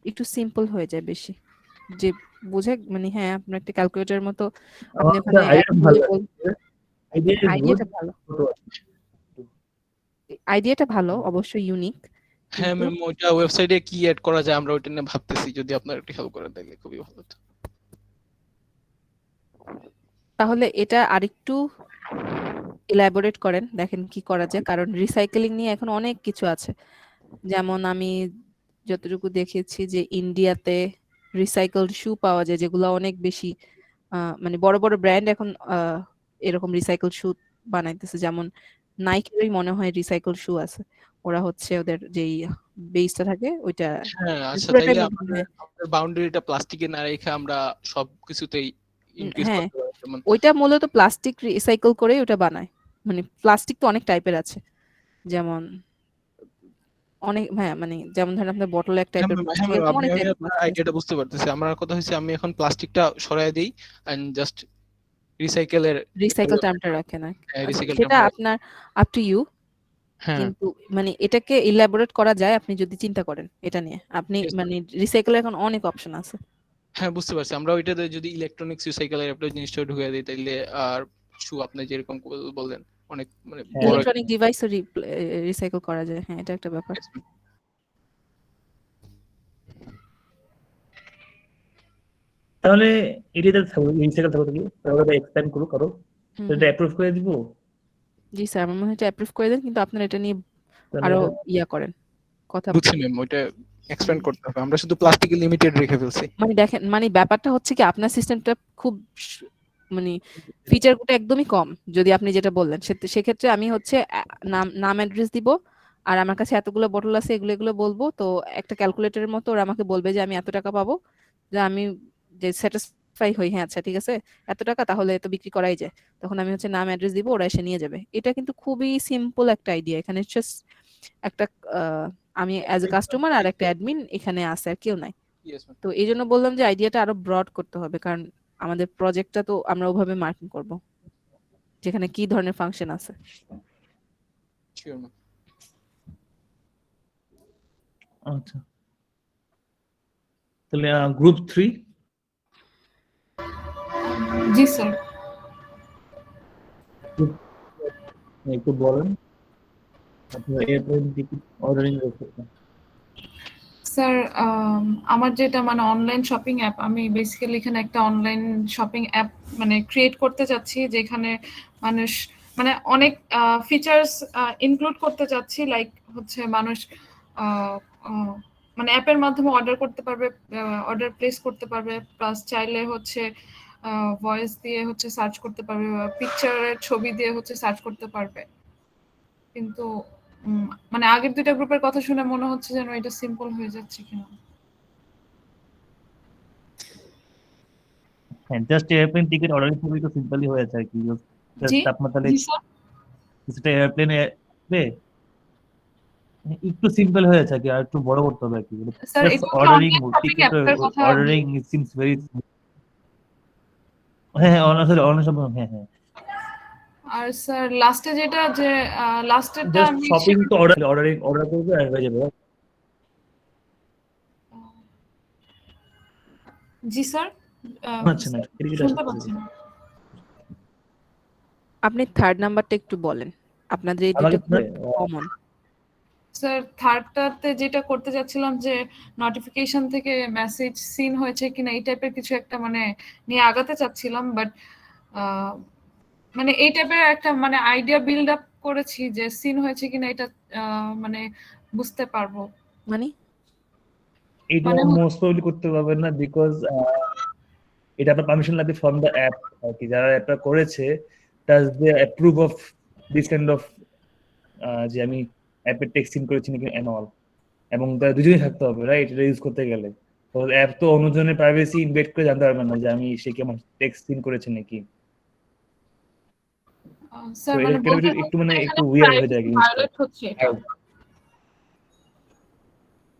[SPEAKER 1] একটু সিম্পল হয়ে যায় বেশি, যে বুঝে মানে হ্যাঁ আপনার একটা ক্যালকুলেটরের মতো আপনি ওখানে আইডিয়াটা ভালো, আইডিয়াটা ভালো, অবশ্যই ইউনিক।
[SPEAKER 11] হ্যাঁ ম্যাম, ওইটা ওয়েবসাইটে কি এড করা যায় আমরা ওইটা নিয়ে ভাবতেছি, যদি আপনারা একটু হেল্প করেন তাহলে খুবই ভালো হতো।
[SPEAKER 1] তাহলে এটা আরেকটু ইলাবোরেট করেন, দেখেন কি করা যায়, কারণ রিসাইকেলিং নিয়ে এখন অনেক কিছু আছে। যেমন আমি যতটুকু দেখেছি যে ইন্ডিয়াতে রিসাইকেলড শু পাওয়া যায়, যেগুলো অনেক বেশি মানে বড় বড় ব্র্যান্ড এখন এরকম রিসাইকেল শু বানাইতেছে। যেমন নাইকেরই মনে হয় রিসাইকেল শু আছে, ওরা হচ্ছে ওদের যেই বেসটা থাকে ওইটা
[SPEAKER 11] হ্যাঁ, আচ্ছা,
[SPEAKER 1] পুরোটাই
[SPEAKER 11] তাইলে
[SPEAKER 1] মনে হয়।
[SPEAKER 11] আমাদের বাউন্ডারিটা প্লাস্টিকে না রেখে আমরা সব কিছুতেই ইনক্রিজ
[SPEAKER 1] হ্যাঁ,
[SPEAKER 11] করতে পারি, যেমন
[SPEAKER 1] ওইটা মূলত প্লাস্টিক রিসাইকেল করে ওটা বানায়। মানে প্লাস্টিক তো অনেক টাইপের আছে, যেমন অনেক, হ্যাঁ মানে যেমন ধরেন আপনার বটল এক
[SPEAKER 11] হ্যাঁ
[SPEAKER 1] টাইপের
[SPEAKER 11] ম্যাম,
[SPEAKER 1] প্লাস্টিক,
[SPEAKER 11] আমি
[SPEAKER 1] এরকম অনেক
[SPEAKER 11] আমি
[SPEAKER 1] টাইপের
[SPEAKER 11] আপনার
[SPEAKER 1] প্লাস্টিক আছে।
[SPEAKER 11] আইডিয়াটা বুঝতে পারতেছি। আমার কথা হচ্ছে আমি এখন প্লাস্টিকটা সরায় দেই এন্ড জাস্ট রিসাইকেলের
[SPEAKER 1] রিসাইকেল টার্মটা রাখে না, আচ্ছা
[SPEAKER 11] রিসাইকেল
[SPEAKER 1] সেটা
[SPEAKER 11] টার্মটা।
[SPEAKER 1] আপনার আপ টু ইউ।
[SPEAKER 11] হ্যাঁ,
[SPEAKER 1] কিন্তু মানে এটাকে ইলাবোরেট করা যায় আপনি যদি চিন্তা করেন এটা নিয়ে, আপনি
[SPEAKER 11] yes,
[SPEAKER 1] মানে রিসাইকেলের এখন অনেক অপশন আছে।
[SPEAKER 11] হ্যাঁ বুঝতে পারছি। আমরা ওইটাতে যদি ইলেকট্রনিক্স রিসাইকেলের একটা জিনিসটা ঢুকিয়ে দিই তাইলে, আর শু আপনি যেরকম বললেন অনেক মানে বড়
[SPEAKER 1] ইলেকট্রনিক ডিভাইসও রিসাইকেল করা যায়, হ্যাঁ এটা একটা ব্যাপার।
[SPEAKER 11] একটা
[SPEAKER 5] তাহলে এটাতে থাকবে, রিসাইকেল থাকবে কি তাহলে এক্সপ্যান্ড করো করো,
[SPEAKER 1] হুম,
[SPEAKER 5] এটা
[SPEAKER 1] হুম।
[SPEAKER 5] অ্যাপ্রুভ করে দিব।
[SPEAKER 1] জি স্যার, আমার মনে হয় অ্যাপ্রুভ করে দেন, কিন্তু আপনারা এটা নিয়ে
[SPEAKER 5] তাহলে
[SPEAKER 1] আরো
[SPEAKER 5] এটা
[SPEAKER 1] ইয়া করেন, কথা
[SPEAKER 11] বুঝছি ম্যাম, ওইটা এক্সপ্যান্ড করতে হবে, আমরা শুধু প্লাস্টিকে লিমিটেড রেখে ফেলছি।
[SPEAKER 1] মানে দেখেন, মানে ব্যাপারটা হচ্ছে কি আপনার সিস্টেমটা খুব মানে ফিচারগুলো একদমই কম। যদি আপনি যেটা বললেন সেক্ষেত্রে আমি হচ্ছে নাম নাম অ্যাড্রেস দিব, আর আমার কাছে এতগুলো বটল আছে, এগুলো এগুলো বলবো, তো একটা ক্যালকুলেটরের মতো ওরা আমাকে বলবে যে আমি এত টাকা পাবো, যে আমি যে স্যাটিসফাই হই, হ্যাঁ আচ্ছা ঠিক আছে এত টাকা, তাহলে তো বিক্রি করাই যায়। তখন আমি হচ্ছে নাম অ্যাড্রেস দিব, ওরা এসে নিয়ে যাবে। এটা কিন্তু খুবই সিম্পল একটা আইডিয়া। এখানে জাস্ট একটা আমি অ্যাজ এ কাস্টমার আর একটা অ্যাডমিন এখানে আছে, আর কেউ নাই।
[SPEAKER 11] ইয়েস ম্যাম,
[SPEAKER 1] তো এই জন্য বললাম যে আইডিয়াটা আরো ব্রড করতে হবে, কারণ আমাদের প্রজেক্টটা তো আমরা ওভাবে মার্কিং করব, যেখানে কি ধরনের ফাংশন আছে।
[SPEAKER 11] Sure ma'am.
[SPEAKER 5] আচ্ছা, তাহলে গ্রুপ 3
[SPEAKER 3] জি স্যার।
[SPEAKER 5] একটু বলেন আপনার এয়ারপ্লেন টিকিট অর্ডারিং করতে।
[SPEAKER 3] স্যার আমার যেটা মানে অনলাইন শপিং অ্যাপ, আমি বেসিক্যালি এখানে একটা অনলাইন শপিং অ্যাপ মানে ক্রিয়েট করতে চাচ্ছি, যেখানে মানুষ মানে অনেক ফিচার্স ইনক্লুড করতে চাচ্ছি, লাইক হচ্ছে মানুষ আহ, আহ, মানে অ্যাপের মাধ্যমে অর্ডার করতে পারবে, অর্ডার প্লেস করতে পারবে, প্লাস চাইলে হচ্ছে ভয়েস দিয়ে হচ্ছে সার্চ করতে পারবে, বা পিকচারের ছবি দিয়ে হচ্ছে সার্চ করতে পারবে। কিন্তু মানে আগের দুইটা গ্রুপের কথা শুনে মনে হচ্ছে যেন এটা সিম্পল হয়ে যাচ্ছে কিনা।
[SPEAKER 5] হ্যাঁ, জাস্ট এয়ারপ্লেন টিকিট অর্ডারিং খুবই তো সিম্পলি হয়ে যায় কি,
[SPEAKER 3] জি
[SPEAKER 5] জাস্ট আপনার তাহলে
[SPEAKER 3] জি স্যার।
[SPEAKER 5] কিছুটা এয়ারপ্লেনে একটু সিম্পল হয়ে যায় কি, আর একটু বড় করতে হবে আর কি,
[SPEAKER 3] স্যার
[SPEAKER 5] জাস্ট
[SPEAKER 3] এটা হচ্ছে
[SPEAKER 5] অর্ডারিং
[SPEAKER 3] অনলাইন শপিং
[SPEAKER 5] টিকিট
[SPEAKER 3] অ্যাপের কথা
[SPEAKER 5] অর্ডারিং ইট সিমস ভেরি, হ্যাঁ হ্যাঁ অনলাইন সব, হ্যাঁ হ্যাঁ
[SPEAKER 3] আর স্যার লাস্টে যেটা যে লাস্টেরটা
[SPEAKER 5] জাস্ট
[SPEAKER 3] আমি
[SPEAKER 5] শপিং তো অর্ডারিং অর্ডার করবে আর হয়ে যাবে।
[SPEAKER 3] জি স্যার
[SPEAKER 5] আচ্ছা না টিকিট
[SPEAKER 3] শুনতে পাচ্ছি না।
[SPEAKER 1] আপনি থার্ড নাম্বারটা একটু বলেন, আপনাদের এই
[SPEAKER 5] আমাকে
[SPEAKER 1] দুটো কমন।
[SPEAKER 3] স্যার থার্ডটাতে যেটা করতে যাচ্ছিলাম যে নোটিফিকেশন থেকে মেসেজ সিন হয়েছে কিনা এই টাইপের কিছু একটা মানে নিয়ে আগাতে চাচ্ছিলাম, বাট মানে এই টাইপের একটা মানে আইডিয়া বিল্ড আপ করেছি যে সিন হয়েছে কিনা এটা মানে বুঝতে পারবো।
[SPEAKER 1] মানে
[SPEAKER 5] এটা
[SPEAKER 3] মানে
[SPEAKER 5] মোস্ট প্রবাবলি করতে পারবেন না, বিকজ এটা আপনার পারমিশন লাগবে ফ্রম দ্য অ্যাপ আর কি, যারা অ্যাপটা করেছে does they approve of this kind of, যে আমি অ্যাপের টেক্সট সিন করেছি নাকি এন্ড অল, এবং তারা দুজনেই থাকতে হবে রাইট এটা ইউজ করতে গেলে। তো অ্যাপ তো অন্যজনের প্রাইভেসি ইনভেট করে জানতে পারবেন না যে আমি সে কি আমার টেক্সট সিন করেছে নাকি। তো
[SPEAKER 3] স্যার
[SPEAKER 5] এটা
[SPEAKER 3] মানে বলতে
[SPEAKER 5] একটু মানে
[SPEAKER 3] চাচ্ছি
[SPEAKER 5] একটু
[SPEAKER 3] এখানে
[SPEAKER 5] উইয়ার্ড হয়ে যায়
[SPEAKER 3] প্রাইভেসি
[SPEAKER 5] জিনিসটা।
[SPEAKER 3] ভায়োলেট হচ্ছে এটা।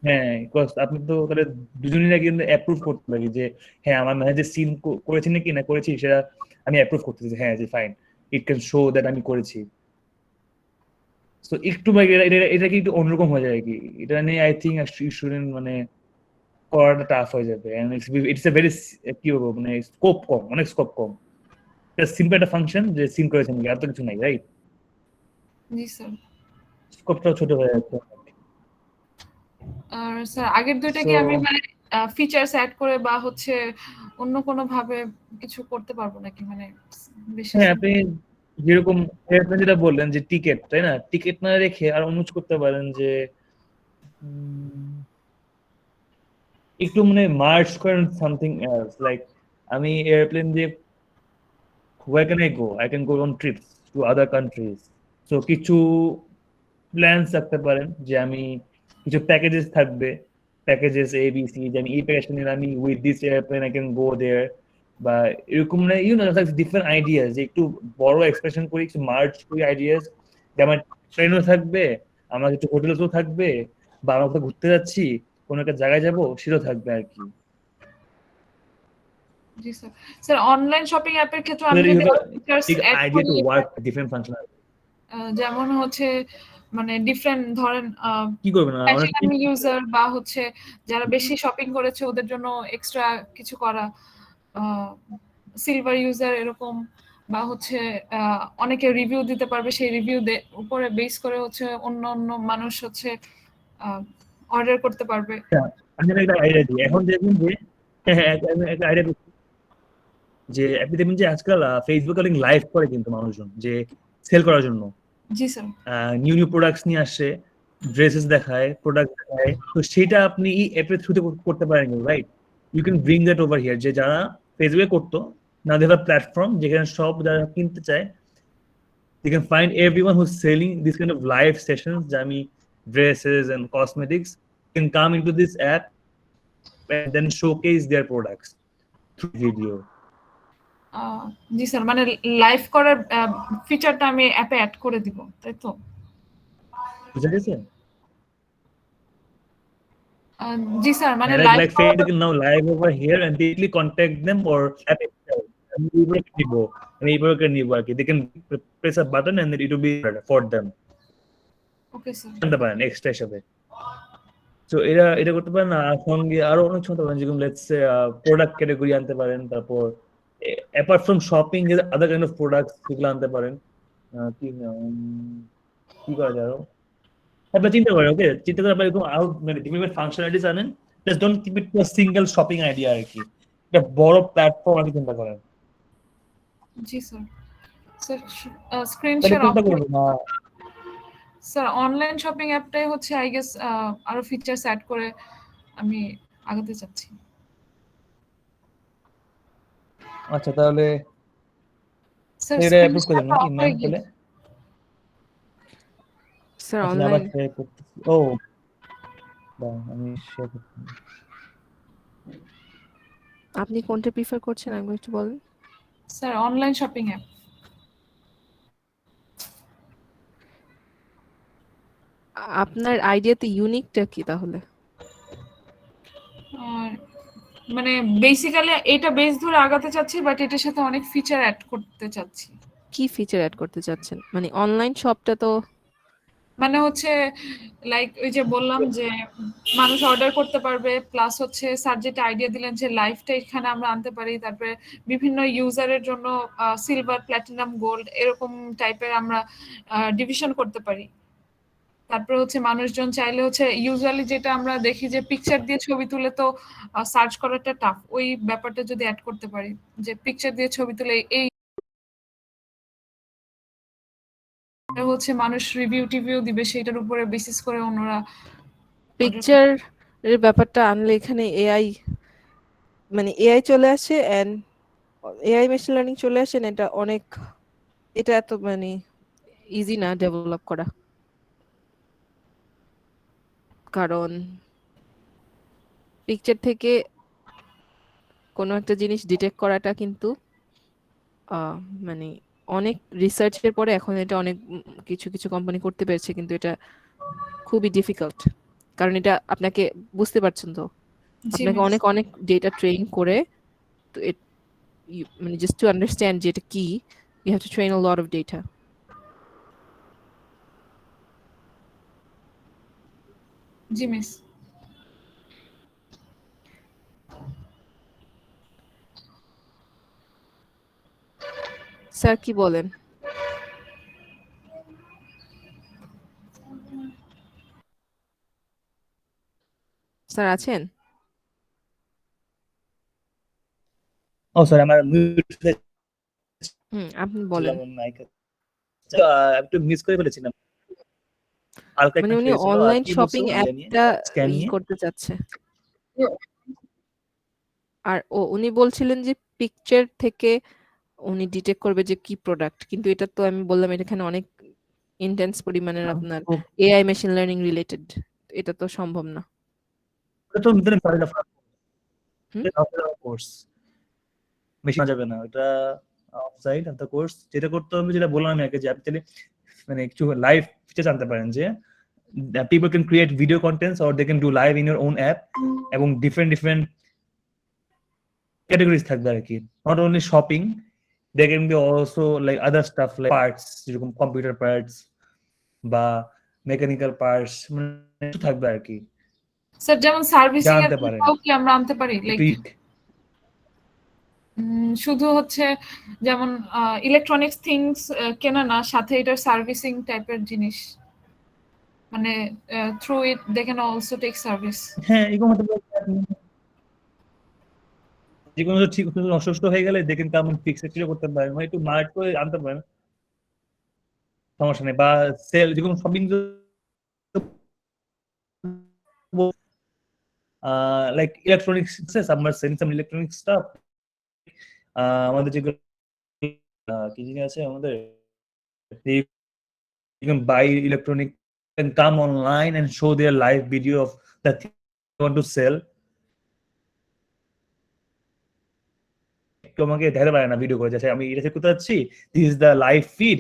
[SPEAKER 5] হ্যাঁ বিকজ আপনি তো তাহলে দুজনেই কিন্তু অ্যাপ্রুভ করতে লাগে যে হ্যাঁ আমার ম্যানেজার সিন করেছি নাকি না করেছি সেটা আমি অ্যাপ্রুভ করতেছি, হ্যাঁ যে fine it can show that আমি করেছি। তো একটু ভাই এটা কি একটু অন্যরকম হয়ে যায় কি, এটা নিয়ে আই থিঙ্ক স্টুডেন্ট মানে করাটা টাফ হয়ে যাবে, এন্ড ইটস এ ভেরি কি বলবো মানে স্কোপ কম, অনেক স্কোপ কম। সিম্পল একটা ফাংশন যে সিন করেছেন নাকি আর তো কিছু নাই রাইট,
[SPEAKER 3] জি স্যার।
[SPEAKER 5] স্কোপটাও ছোট হয়ে যাচ্ছে।
[SPEAKER 3] আর স্যার আগের দুইটা
[SPEAKER 5] সো
[SPEAKER 3] কি আমি মানে ফিচার্স অ্যাড করে বা হচ্ছে অন্য কোনো ভাবে কিছু করতে পারবো নাকি, মানে বেশি
[SPEAKER 5] হ্যাঁ আপনি যেরকম আপনি যেটা বললেন যে টিকেট তাই না, টিকেট না রেখে আর অনুজ করতে পারেন যে একটু মানে মার্চ করেন সামথিং এলস, লাইক আমি এয়ারপ্লেন দিয়ে where can I go? I can go on trips to other countries. So কিছু প্ল্যানস রাখতে পারেন যে আমি কিছু প্যাকেজেস থাকবে, প্যাকেজেস ABC, যে আমি এই প্যাকেজটা নিলে আমি with this airplane I can go there, বা এরকম মানে ইউ নো ডিফারেন্ট আইডিয়াস, যে একটু বড় এক্সপ্রেশন করি, একটু মার্চ করি আইডিয়াস, যে আমার ট্রেনও থাকবে, আমার কিছু হোটেলসও থাকবে, বা আমরা কোথাও ঘুরতে যাচ্ছি কোনো একটা জায়গায় যাবো সেটাও থাকবে আর কি।
[SPEAKER 3] জি স্যার। স্যার অনলাইন শপিং অ্যাপের ক্ষেত্রে
[SPEAKER 5] So
[SPEAKER 3] আমি
[SPEAKER 5] that you
[SPEAKER 3] যদি
[SPEAKER 5] have
[SPEAKER 3] features
[SPEAKER 5] a big
[SPEAKER 3] add
[SPEAKER 5] idea
[SPEAKER 3] করি,
[SPEAKER 5] to work different functionality.
[SPEAKER 3] যেমন হচ্ছে মানে ডিফারেন্ট ধরেন
[SPEAKER 5] কি করবেন না অনেক
[SPEAKER 3] প্লাটিনাম ইউজার বা হচ্ছে যারা বেশি শপিং করেছে ওদের জন্য এক্সট্রা কিছু করা, সিলভার ইউজার এরকম, বা হচ্ছে অনেকে রিভিউ দিতে পারবে, সেই রিভিউ উপরে বেস করে হচ্ছে অন্য অন্য মানুষ হচ্ছে অর্ডার করতে পারবে।
[SPEAKER 5] আমি একটা আইডিয়া দিই এখন দেখুন যে হ্যাঁ হ্যাঁ একটা আইডিয়া যে আপনি দেখবেন যে আজকাল ফেসবুকে অনেক লাইভ করে কিন্তু মানুষজন যে সেল করার জন্য
[SPEAKER 3] জি স্যার।
[SPEAKER 5] নিউ নিউ প্রোডাক্টস নিয়ে আসে, ড্রেসেস দেখায়, প্রোডাক্ট দেখায়। তো সেটা আপনি এই অ্যাপের থ্রুতে করতে পারেন, right? You can bring that over here, যে যারা ফেসবুকে করতো না, দে হ্যাভ আ প্ল্যাটফর্ম যেখানে সব যারা কিনতে চায়, you can find everyone who's selling this kind of live sessions, jami dresses and cosmetics, can come into this app and then showcase their products through video.
[SPEAKER 3] G sir, মানে live করার ফিচারটা আমি অ্যাপে add করে দিব, তাই তো?
[SPEAKER 5] বুঝা গেছে?
[SPEAKER 3] জি স্যার, মানে
[SPEAKER 5] Like
[SPEAKER 3] live
[SPEAKER 5] Facebook can now live over here and directly contact them or app itself. And people can they can press a button and then it will be for them.
[SPEAKER 3] Okay sir.
[SPEAKER 5] জানতে পারেন extra হিসাবে। তো এটা করতে পারেন। আর সঙ্গে আরো অনেক কিছু করতে পারেন, যেরকম লেটস সে প্রোডাক্ট ক্যাটাগরি আনতে পারেন। তারপর apart from shopping other kind of products যেগুলো আনতে পারেন। কি করা যায় আরো? আপনার চিন্তা করেন, ওকে? চিন্তা করে আপনার এরকম আরো মানে ডিফারেন্ট ফাংশনালিটিস আনেন। Just don't keep it to a single shopping idea আর কি। একটা বড় প্ল্যাটফর্ম আর কি চিন্তা করেন।
[SPEAKER 3] জি স্যার। স্যার স্ক্রিন
[SPEAKER 5] তাহলে
[SPEAKER 3] শেয়ার
[SPEAKER 5] কোনটা
[SPEAKER 3] অফ
[SPEAKER 5] করবেন?
[SPEAKER 3] স্যার অনলাইন শপিং অ্যাপটাই হচ্ছে আই গেস আরো ফিচারস অ্যাড করে আমি আগাতে চাচ্ছি।
[SPEAKER 5] আচ্ছা, তাহলে
[SPEAKER 3] স্যার
[SPEAKER 5] এটা
[SPEAKER 3] স্ক্রিন
[SPEAKER 5] অ্যাপ্রুভ করে দেন
[SPEAKER 3] শেয়ারটা
[SPEAKER 5] নাকি
[SPEAKER 3] অফ
[SPEAKER 5] ম্যাম?
[SPEAKER 3] হয়ে
[SPEAKER 5] তাহলে
[SPEAKER 3] গিয়েছে।
[SPEAKER 1] স্যার
[SPEAKER 5] আচ্ছা, আবার
[SPEAKER 1] অনলাইন
[SPEAKER 5] শেয়ার করতেছি। ও আমি শেয়ার করতে
[SPEAKER 1] আপনি কোনটা প্রিফার করছেন আমাকে একটু বলেন।
[SPEAKER 3] Sir online shopping app.
[SPEAKER 1] আপনার আইডিয়াতে ইউনিকটা কি তাহলে?
[SPEAKER 3] আর মানে বেসিক্যালি এটা বেস ধরে আগাতে চাচ্ছি, বাট এটার সাথে অনেক ফিচার অ্যাড করতে চাচ্ছি।
[SPEAKER 1] কি ফিচার অ্যাড করতে চাচ্ছেন? মানে অনলাইন শপটা তো
[SPEAKER 3] মানে হচ্ছে লাইক ওই যে বললাম যে মানুষ অর্ডার করতে পারবে, প্লাস হচ্ছে স্যার যেটা আইডিয়া দিলেন যে লাইফটা এখানে আমরা আনতে পারি, তারপরে বিভিন্ন ইউজারের জন্য সিলভার, প্ল্যাটিনাম, গোল্ড এরকম টাইপের আমরা ডিভিশন করতে পারি। তারপরে হচ্ছে মানুষজন চাইলে হচ্ছে ইউজুয়ালি যেটা আমরা দেখি যে পিকচার দিয়ে ছবি তুলে তো সার্চ করাটা টাফ, ওই ব্যাপারটা যদি অ্যাড করতে পারি যে পিকচার দিয়ে ছবি তুলে এই হচ্ছে মানুষ রিভিউ টিভিউ দিবে, সেটার উপরে বেসিস করে অন্যরা
[SPEAKER 1] পিকচার এর ব্যাপারটা আনলে এখানে এআই মানে এআই চলে আসে এন্ড এআই মেশিন লার্নিং চলে আসে, and এটা এত মানে ইজি না ডেভেলপ করা, কারণ পিকচার থেকে কোনো একটা জিনিস ডিটেক্ট করাটা কিন্তু মানে অনেক রিসার্চের পরে এখন এটা অনেক কিছু কিছু কোম্পানি করতে পেরেছে, কিন্তু এটা খুবই ডিফিকাল্ট, কারণ এটা আপনাকে বুঝতে পারছেন তো আপনাকে অনেক অনেক ডেটা ট্রেন করে, তো মানে জাস্ট টু আন্ডারস্ট্যান্ড যে এটা কি, you have to train a lot of data.
[SPEAKER 3] জি মিস।
[SPEAKER 1] স্যার কি বলেন? স্যার আছেন?
[SPEAKER 5] ও সরি, আমার মিউট
[SPEAKER 1] আপনি বলেন।
[SPEAKER 5] একটু মিস করে ফেলেছিলাম। হালকা
[SPEAKER 1] মানে
[SPEAKER 5] একটু
[SPEAKER 1] উনি
[SPEAKER 5] ছিল।
[SPEAKER 1] অনলাইন
[SPEAKER 5] কি বলছো
[SPEAKER 1] শপিং
[SPEAKER 5] ইয়ে নিয়ে,
[SPEAKER 1] অ্যাপটা
[SPEAKER 5] স্ক্যান নিয়ে?
[SPEAKER 1] করতে চাচ্ছে, আর উনি বলছিলেন যে পিকচার থেকে উনি ডিটেক্ট করবে যে কি প্রোডাক্ট, কিন্তু এটা তো আমি বললাম এখানে অনেক ইন্টেন্স পরিমাণের আপনার এআই মেশিন লার্নিং রিলেটেড, এটা তো সম্ভব না।
[SPEAKER 5] এটা তো ভিতরে কোর্স মেশিন যাবে না, এটা আউটসাইড অফ দ্য কোর্স। যেটা করতে হবে, যেটা বললাম আমি আগে, যে আপনি মানে কিছু লাইভ ফিচার জানতে পারেন, যে people can create video contents or they can do live in your own app, এবং different categories থাকবে আর কি। not only shopping, there can be also like other stuff like parts, যেরকম কম্পিউটার পার্টস বা mechanical parts, মানে থাকবে আর কি।
[SPEAKER 3] স্যার যেমন সার্ভিসিং এর
[SPEAKER 5] জানতে পারেন
[SPEAKER 3] কি আমরা আনতে পারি, লাইক শুধু হচ্ছে যেমন ইলেকট্রনিক্স থিংস কেনা না, সাথে এটার সার্ভিসিং টাইপের জিনিস, মানে through it they can also take service.
[SPEAKER 5] হ্যাঁ, এরকম হতে পারে। যে কোনো কিছু ঠিক অসুস্থ হয়ে গেলে দেখেন কেমন ফিক্স এক্সরে করতে পারেন, মানে একটু মার্কেট করে আনতে পারেন, সমস্যা নেই। বা সেল যে কোনো শপিং লাইক ইলেকট্রনিক্স, আমরা সেলিং সাম ইলেকট্রনিক স্টাফ, আমাদের যেগুলো কি জিনিস আছে আমাদের, you can buy electronic and come online and show their live video of the thing you want to sell. তোমাকে দেখাতে পারে না ভিডিও করে, যাচ্ছে আমি এটা করতে যাচ্ছি, this is the live feed,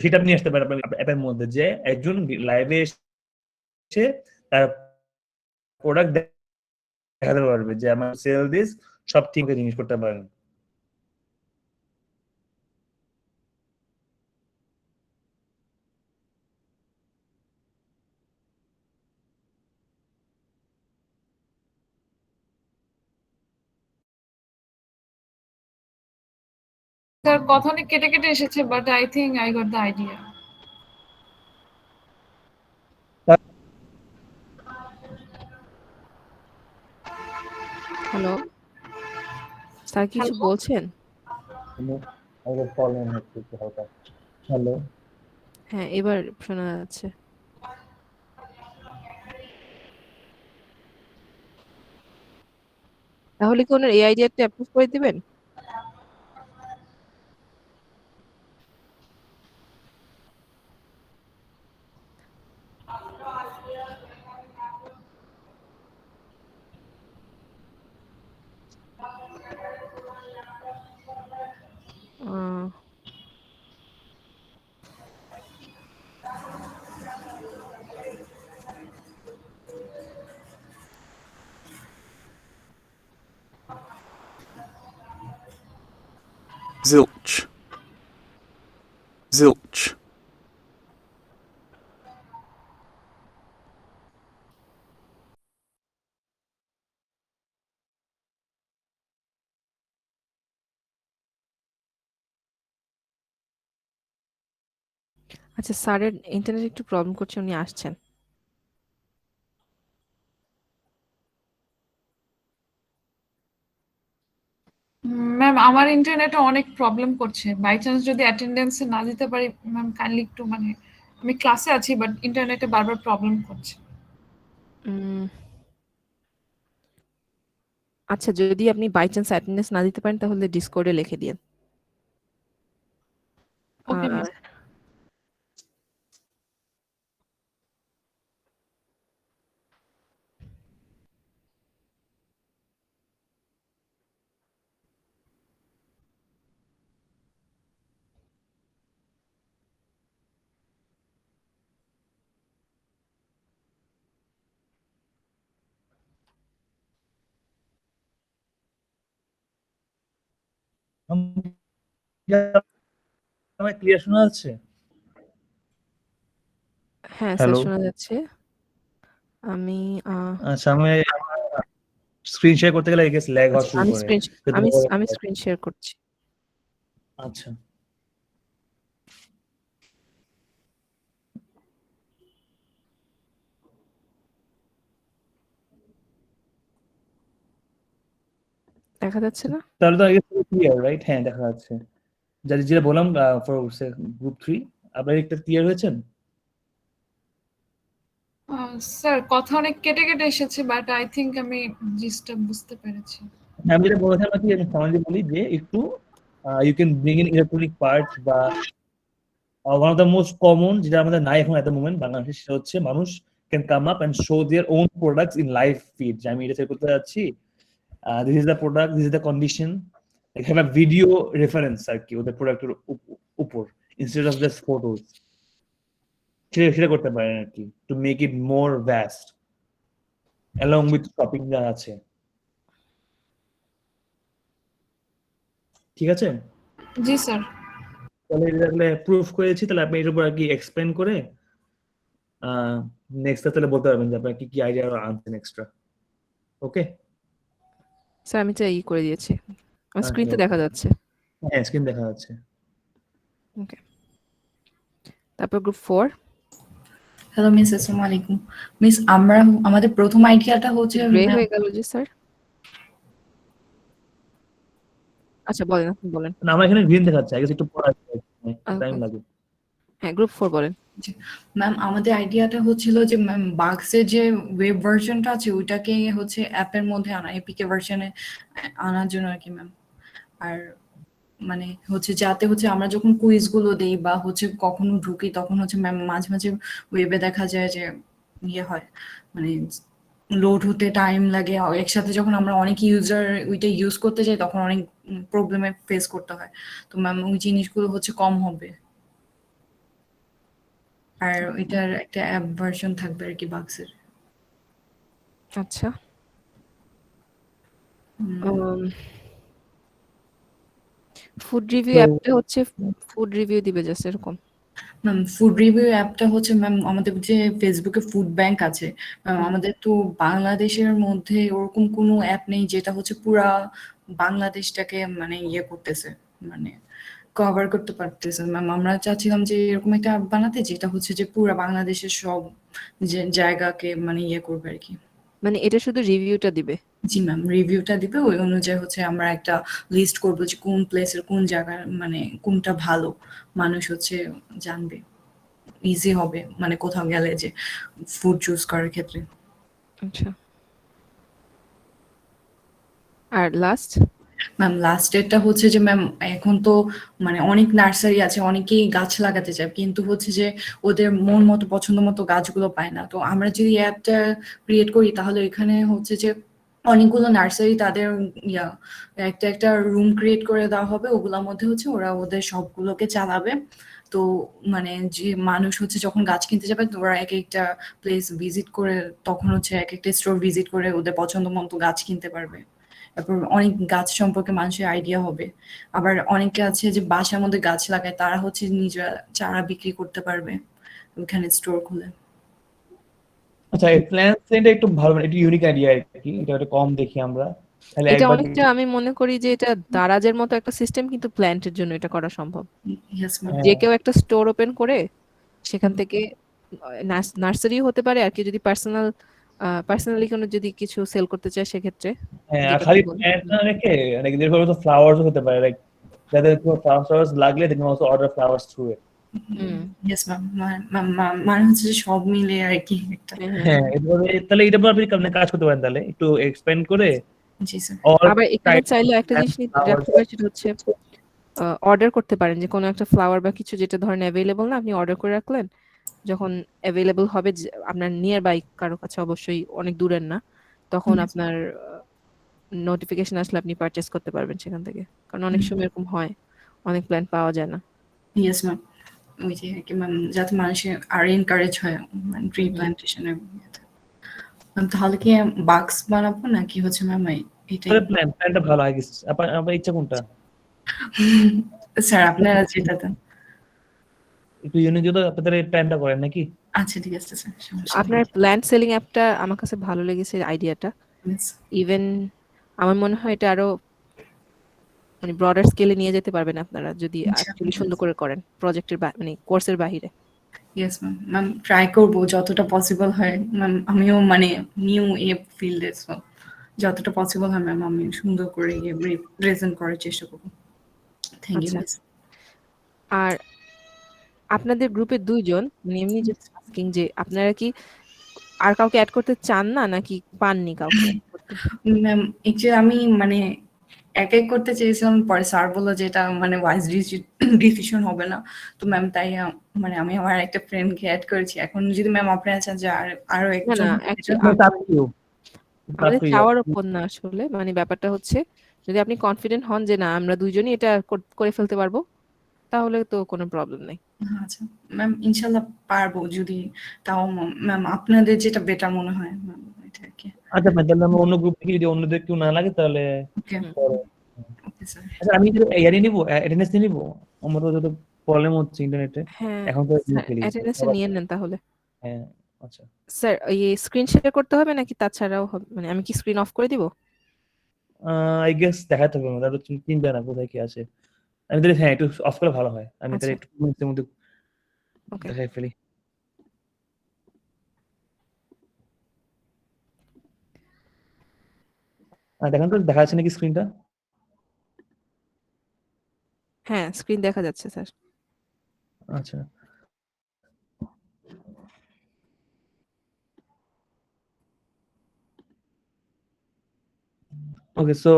[SPEAKER 5] সেটা আপনি আসতে পারেন আপনার অ্যাপের মধ্যে, যে একজন লাইভে এসে তার প্রোডাক্ট দেখাতে পারবে যে আমার সেল দিস, সব ঠিক জিনিস করতে পারেন।
[SPEAKER 3] স্যার কথা অনেক কেটে কেটে এসেছে, but I think I got the idea.
[SPEAKER 1] Hello, sir কিছু বলছেন?
[SPEAKER 5] হ্যালো,
[SPEAKER 1] হ্যাঁ, এবার শোনা যাচ্ছে। তাহলে কি ওনার এই আইডিয়াটা অ্যাপ্রুভ করে দিবেন?
[SPEAKER 12] Zilch. Zilch.
[SPEAKER 1] আচ্ছা, স্যারের ইন্টারনেট একটু প্রবলেম করছে, উনি আসছেন।
[SPEAKER 3] ম্যাম আমার ইন্টারনেটে অনেক প্রবলেম করছে, বাই চান্স যদি অ্যাটেন্ডেন্সে না দিতে পারি ম্যাম কাইন্ডলি একটু, মানে আমি ক্লাসে আছি বাট ইন্টারনেটে বারবার প্রবলেম করছে।
[SPEAKER 1] আচ্ছা, যদি আপনি বাই চান্স অ্যাটেন্ডেন্স না দিতে পারেন তাহলে ডিসকর্ডে লিখে দিন।
[SPEAKER 3] ওকে
[SPEAKER 1] আর
[SPEAKER 5] আমার ক্লিয়ার শোনা যাচ্ছে?
[SPEAKER 1] হ্যাঁ স্যার,
[SPEAKER 5] হ্যালো,
[SPEAKER 1] শোনা যাচ্ছে। আমি
[SPEAKER 5] আচ্ছা, আমি স্ক্রিন শেয়ার করতে গেলে আই গেস ল্যাগ হওয়া
[SPEAKER 1] আচ্ছা,
[SPEAKER 5] শুরু
[SPEAKER 1] আমি
[SPEAKER 5] করে।
[SPEAKER 1] স্ক্রিন
[SPEAKER 5] যদি
[SPEAKER 1] আমি
[SPEAKER 5] বলেন-
[SPEAKER 1] আমি স্ক্রিন শেয়ার করছি।
[SPEAKER 5] আচ্ছা,
[SPEAKER 1] দেখা যাচ্ছে না?
[SPEAKER 5] তাহলে তো আই গেস ক্লিয়ার, রাইট? হ্যাঁ, দেখা যাচ্ছে। যেটা বললাম ফর গ্রুপ 3, আপনারা একটা ক্লিয়ার হয়েছেন?
[SPEAKER 3] স্যার কথা অনেক কেটে কেটে এসেছে, বাট আই থিঙ্ক আমি জিনিসটা বুঝতে পেরেছি।
[SPEAKER 5] আমি যেটা বলেছিলাম কি, আমি সমাজে বলি যে একটু you can bring in electronic parts, বা one of the most common যেটা আমাদের নাই এখন এট দ্য মোমেন্ট বাংলাদেশে, সেটা হচ্ছে মানুষ can come up and show their own products in live feed, যে আমি এটা সেল করতে যাচ্ছি, this is the product, this is the condition, have a video reference আর কি ওদের প্রোডাক্টের উপর, ইনস্টেড অফ জাস্ট ফটোজ। সেটা করতে পারেন আর কি, to make it more vast along with shopping যা আছে। ঠিক আছে,
[SPEAKER 3] জি স্যার।
[SPEAKER 5] তাহলে এটা তাহলে প্রুফ করেছি, তাহলে আপনি এর উপর আর কি এক্সপ্লেন করে নেক্সট তাহলে বলতে পারবেন যে আপনার কি কি আইডিয়া আনছেন এক্সট্রা। ওকে
[SPEAKER 1] স্যার, আমি তো ই করে দিয়েছি, আমার স্ক্রিন তো দেখা যাচ্ছে।
[SPEAKER 5] হ্যাঁ, স্ক্রিন দেখা যাচ্ছে।
[SPEAKER 1] ওকে, তারপর গ্রুপ 4।
[SPEAKER 13] হ্যালো মিস, আসসালামু আলাইকুম মিস। আমাদের প্রথম আইডিয়াটা হচ্ছে
[SPEAKER 1] গ্রে হয়ে গেল যে স্যার। আচ্ছা বলেন, আপনি বলেন।
[SPEAKER 5] না, আমার এখানে গ্রিন দেখাচ্ছে, আই গেস একটু পড়া টাইম
[SPEAKER 1] Okay.
[SPEAKER 5] লাগবে।
[SPEAKER 1] হ্যাঁ, গ্রুপ 4 বলেন।
[SPEAKER 13] ম্যাম আমাদের আইডিয়াটা হচ্ছিল যে ম্যাম বাক্সের যে ওয়েব ভার্সনটা আছে ওইটাকে হচ্ছে অ্যাপের মধ্যে আনা, এপিকে ভার্সনে আনার জন্য আর কি ম্যাম। আর মানে হচ্ছে যাতে হচ্ছে আমরা যখন কুইজ গুলো দেই বা হচ্ছে কখনো ঢুকি তখন হচ্ছে ম্যাম মাঝে মাঝে ওয়েবে দেখা যায় যে ইয়ে হয়, মানে লোড হতে টাইম লাগে। একসাথে যখন আমরা অনেক ইউজার ওইটা ইউজ করতে যাই তখন অনেক প্রবলেমে ফেস করতে হয়। তো ম্যাম ওই জিনিসগুলো হচ্ছে কম হবে। আর এটার একটা অ্যাপ ভার্সন থাকবে আর কি বাক্সের।
[SPEAKER 1] আচ্ছা। ফুড রিভিউ
[SPEAKER 5] তো
[SPEAKER 1] অ্যাপটা হচ্ছে ফুড রিভিউ দিবে জাস্ট এরকম।
[SPEAKER 13] ম্যাম ফুড রিভিউ অ্যাপটা হচ্ছে ম্যাম আমাদের যে ফেসবুকে ফুড ব্যাংক আছে ম্যাম, আমাদের তো বাংলাদেশের মধ্যে ওরকম কোনো অ্যাপ নেই যেটা হচ্ছে পুরা বাংলাদেশটাকে মানে ইয়ে করতেছে, মানে কভার করতে পারতেছে। ম্যাম আমরা চাচ্ছিলাম যে এরকম একটা অ্যাপ বানাতে যেটা হচ্ছে যে পুরা বাংলাদেশের সব যে জায়গাকে মানে ইয়ে করবে আর কি।
[SPEAKER 1] মানে এটা শুধু রিভিউটা দিবে?
[SPEAKER 13] জি ম্যাম, রিভিউটা দিবে, ওই অনুযায়ী হচ্ছে আমরা একটা লিস্ট করবো যে কোন প্লেসের কোন জায়গার মানে কোনটা ভালো, মানুষ হচ্ছে জানবে, ইজি হবে মানে কোথাও গেলে যে ফুড চুজ করার ক্ষেত্রে।
[SPEAKER 1] আচ্ছা। আর লাস্ট?
[SPEAKER 13] ম্যাম লাস্টেরটা হচ্ছে যে ম্যাম এখন তো মানে অনেক নার্সারি আছে, অনেকেই গাছ লাগাতে চায় কিন্তু হচ্ছে যে ওদের মন মতো পছন্দ মতো গাছগুলো পায় না। তো আমরা যদি অ্যাপটা ক্রিয়েট করি তাহলে এখানে হচ্ছে যে অনেকগুলো নার্সারি তাদের ইয়া একটা একটা রুম ক্রিয়েট করে দেওয়া হবে, ওগুলোর মধ্যে হচ্ছে ওরা ওদের সবগুলোকে চালাবে। তো মানে যে মানুষ হচ্ছে যখন গাছ কিনতে যাবে তো ওরা এক একটা প্লেস ভিজিট করে তখন হচ্ছে এক একটা স্টোর ভিজিট করে ওদের পছন্দ মতো গাছ কিনতে পারবে। তারপর অনেক গাছ সম্পর্কে মানুষের আইডিয়া হবে। আবার অনেকে আছে যে বাসার মধ্যে গাছ লাগায়, তারা হচ্ছে নিজেরা চারা বিক্রি করতে পারবে ওখানে স্টোর খুলে।
[SPEAKER 5] আচ্ছা, এই প্ল্যান সেন্টার একটু ভালো, মানে একটু ইউনিক আইডিয়া আর কি, এটা একটু কম দেখি আমরা, তাহলে
[SPEAKER 1] এটা
[SPEAKER 5] একবার
[SPEAKER 1] অনেকটা আমি মনে করি যে এটা দারাজের মতো একটা সিস্টেম, কিন্তু প্ল্যান্টের জন্য এটা করা সম্ভব।
[SPEAKER 13] Yes ma'am.
[SPEAKER 1] যে কেউ একটা স্টোর ওপেন করে সেখান থেকে নার্সারি হতে পারে, আর কি যদি পার্সোনালি কোনো যদি কিছু সেল করতে চায় সেক্ষেত্রে
[SPEAKER 5] হ্যাঁ, আর
[SPEAKER 1] যেটা
[SPEAKER 5] খালি
[SPEAKER 1] আপনি বললেন।
[SPEAKER 5] প্ল্যান্ট না রেখে অনেক যেভাবে তো ফ্লাওয়ার্স হতে পারে, লাইক যাদের কোনো ফ্লাওয়ার্স লাগলে they can also order flowers through it.
[SPEAKER 13] Yes ma'am, মানে হচ্ছে যে সব মিলে আর কি একটা।
[SPEAKER 5] হ্যাঁ, এভাবে তাহলে এটা আপনি আপনি কাজ করতে পারেন, তাহলে একটু এক্সপ্যান্ড করে
[SPEAKER 13] জি স্যার।
[SPEAKER 5] or
[SPEAKER 1] আবার এখানে
[SPEAKER 5] try to
[SPEAKER 1] চাইলে একটা
[SPEAKER 5] plant
[SPEAKER 1] জিনিস
[SPEAKER 5] flowers.
[SPEAKER 1] রাখতে পারেন, সেটা হচ্ছে অর্ডার করতে পারেন যে কোনো একটা ফ্লাওয়ার বা কিছু যেটা ধরেন অ্যাভেলেবল না, আপনি অর্ডার করে রাখলেন, যখন অ্যাভেলেবল হবে আপনার নিয়ার বাই কারো কাছে, অবশ্যই অনেক দূরের না, তখন আপনার নোটিফিকেশন আসলে আপনি পারচেজ করতে পারবেন সেখান থেকে। কারণ অনেক সময় এরকম হয়, অনেক প্ল্যান পাওয়া যায় না।
[SPEAKER 13] ইয়েস ম্যাম, ওই যে আর কি ম্যাম, যাতে মানুষের আর এনকারেজ হয় মানে ট্রি প্ল্যান্টেশনের। ম্যাম তাহলে কি বাক্স বানাবো নাকি হচ্ছে ম্যাম এটাই?
[SPEAKER 5] তাহলে প্ল্যানটা ভালো হয় গেছে। আপনার ইচ্ছা কোনটা?
[SPEAKER 13] স্যার আপনারা যেটা দেন।
[SPEAKER 5] একটু ইউনিক যদি আপনাদের এই প্ল্যানটা করেন নাকি?
[SPEAKER 13] আচ্ছা ঠিক আছে স্যার, সমস্যা
[SPEAKER 1] আপনার
[SPEAKER 13] নেই।
[SPEAKER 1] প্ল্যান সেলিং অ্যাপটা আমার কাছে ভালো লেগেছে আইডিয়াটা।
[SPEAKER 13] Yes.
[SPEAKER 1] ইভেন আমার মনে হয় এটা আরো মানে ব্রডার স্কেলে নিয়ে যেতে পারবেন আপনারা যদি অ্যাকচুয়ালি সুন্দর করে করেন প্রজেক্টের মানে কোর্সের বাহিরে।
[SPEAKER 13] ইয়েস ম্যাম, ম্যাম ট্রাই করবো যতটা পসিবল হয় ম্যাম। আমিও মানে নিউ ফিল্ডে, সো যতটা পসিবল হয় ম্যাম আমি সুন্দর করে প্রেজেন্ট করার চেষ্টা করবো। থ্যাংক ইউ
[SPEAKER 1] আচ্ছা।
[SPEAKER 13] মিস।
[SPEAKER 1] আর আপনাদের গ্রুপে 2 জন, মানে এমনি জাস্ট আস্কিং যে আপনারা কি আর কাউকে অ্যাড করতে চান না নাকি পাননি কাউকে add করতে?
[SPEAKER 13] ম্যাম অ্যাকচুয়ালি আমি মানে এক করতে চেয়েছিলাম, পরে স্যার বললো যে এটা মানে ওয়াইজ ডিসিশন হবে না। তো ম্যাম তাই মানে আমি আমার একটা ফ্রেন্ডকে অ্যাড করেছি। এখন যদি ম্যাম আপনারা চান যে আরো
[SPEAKER 1] না
[SPEAKER 13] একজন,
[SPEAKER 1] না, আমাদের চাওয়ার উপর না আসলে, মানে ব্যাপারটা হচ্ছে যদি আপনি কনফিডেন্ট হন যে না আমরা 2 জনই এটা করে ফেলতে পারবো, তাহলে তো কোনো প্রবলেম নাই।
[SPEAKER 13] আচ্ছা ম্যাম ইনশাল্লাহ পারবো, যদি তাও ম্যাম আপনাদের যেটা বেটার মনে হয় ম্যাম এটা আর কি।
[SPEAKER 5] আচ্ছা ম্যাম, তাহলে আমরা অন্য গ্রুপ থেকে যদি অন্যদের কেউ না লাগে তাহলে
[SPEAKER 13] ওকে
[SPEAKER 5] পরে।
[SPEAKER 13] Okay sir.
[SPEAKER 5] আচ্ছা, আমি ইয়ারি নিবো, অ্যাটেন্ডেন্স নিয়ে নিবো, আমার তো যত প্রবলেম হচ্ছে ইন্টারনেটে
[SPEAKER 1] হ্যাঁ
[SPEAKER 5] এখন তো
[SPEAKER 1] স্যার,
[SPEAKER 5] খেলি।
[SPEAKER 1] অ্যাটেন্ডেন্সটা নিয়ে নেন তাহলে।
[SPEAKER 5] হ্যাঁ আচ্ছা।
[SPEAKER 1] স্যার এই স্ক্রিন শেয়ার করতে হবে নাকি তাছাড়াও হবে, মানে আমি কি স্ক্রিন অফ করে দিব?
[SPEAKER 5] আই গেস দেখাতে হবে, তাহলে তুমি চিনবে না কোথায় কি আছে। আমি তাহলে হ্যাঁ একটু অফ করে ভালো হয়, আমি তাহলে
[SPEAKER 1] আচ্ছা
[SPEAKER 5] একটু মিনিটের মধ্যে
[SPEAKER 1] ওকে।
[SPEAKER 5] দেখাই ফেলি। দেখান তো, দেখা যাচ্ছে নাকি স্ক্রিনটা?
[SPEAKER 1] হ্যাঁ, স্ক্রিন দেখা যাচ্ছে স্যার।
[SPEAKER 5] আচ্ছা, okay. So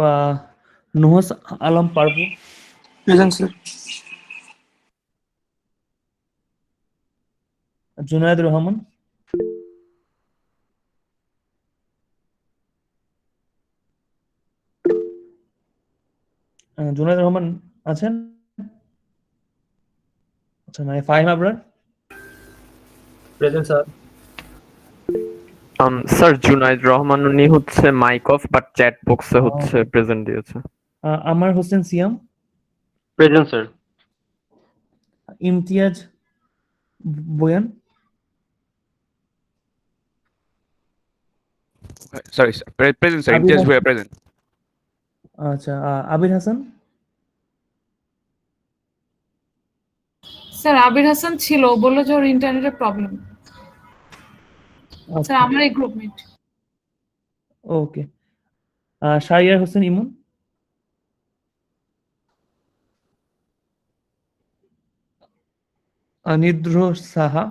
[SPEAKER 5] Nuhas Alam Parvu,
[SPEAKER 12] present sir.
[SPEAKER 5] Junaid Rahman, Junaid Rahman আছেন? আচ্ছা, নাই। Fahim Abrar,
[SPEAKER 12] present sir.
[SPEAKER 14] Sir Junaid Rahman উনি হচ্ছে মাইক অফ বাট চ্যাট বক্সে হচ্ছে প্রেজেন্ট দিয়েছে।
[SPEAKER 5] আমার হোসেন সিয়াম,
[SPEAKER 12] প্রেজেন্ট স্যার।
[SPEAKER 5] ইমতিয়াজ বয়ান,
[SPEAKER 15] Sorry, sir. Present, sir.
[SPEAKER 5] আবির
[SPEAKER 15] Imtiaz
[SPEAKER 5] হাসান,
[SPEAKER 15] Bhuya, present.
[SPEAKER 5] আচ্ছা, আবির হাসান,
[SPEAKER 3] স্যার আবির হাসান ছিল, বললো যে ওর ইন্টারনেটের প্রবলেম। স্যার আমার এই গ্রুপমেট।
[SPEAKER 5] ওকে। Shahriar Hossain Emon, নিদ্র Saha,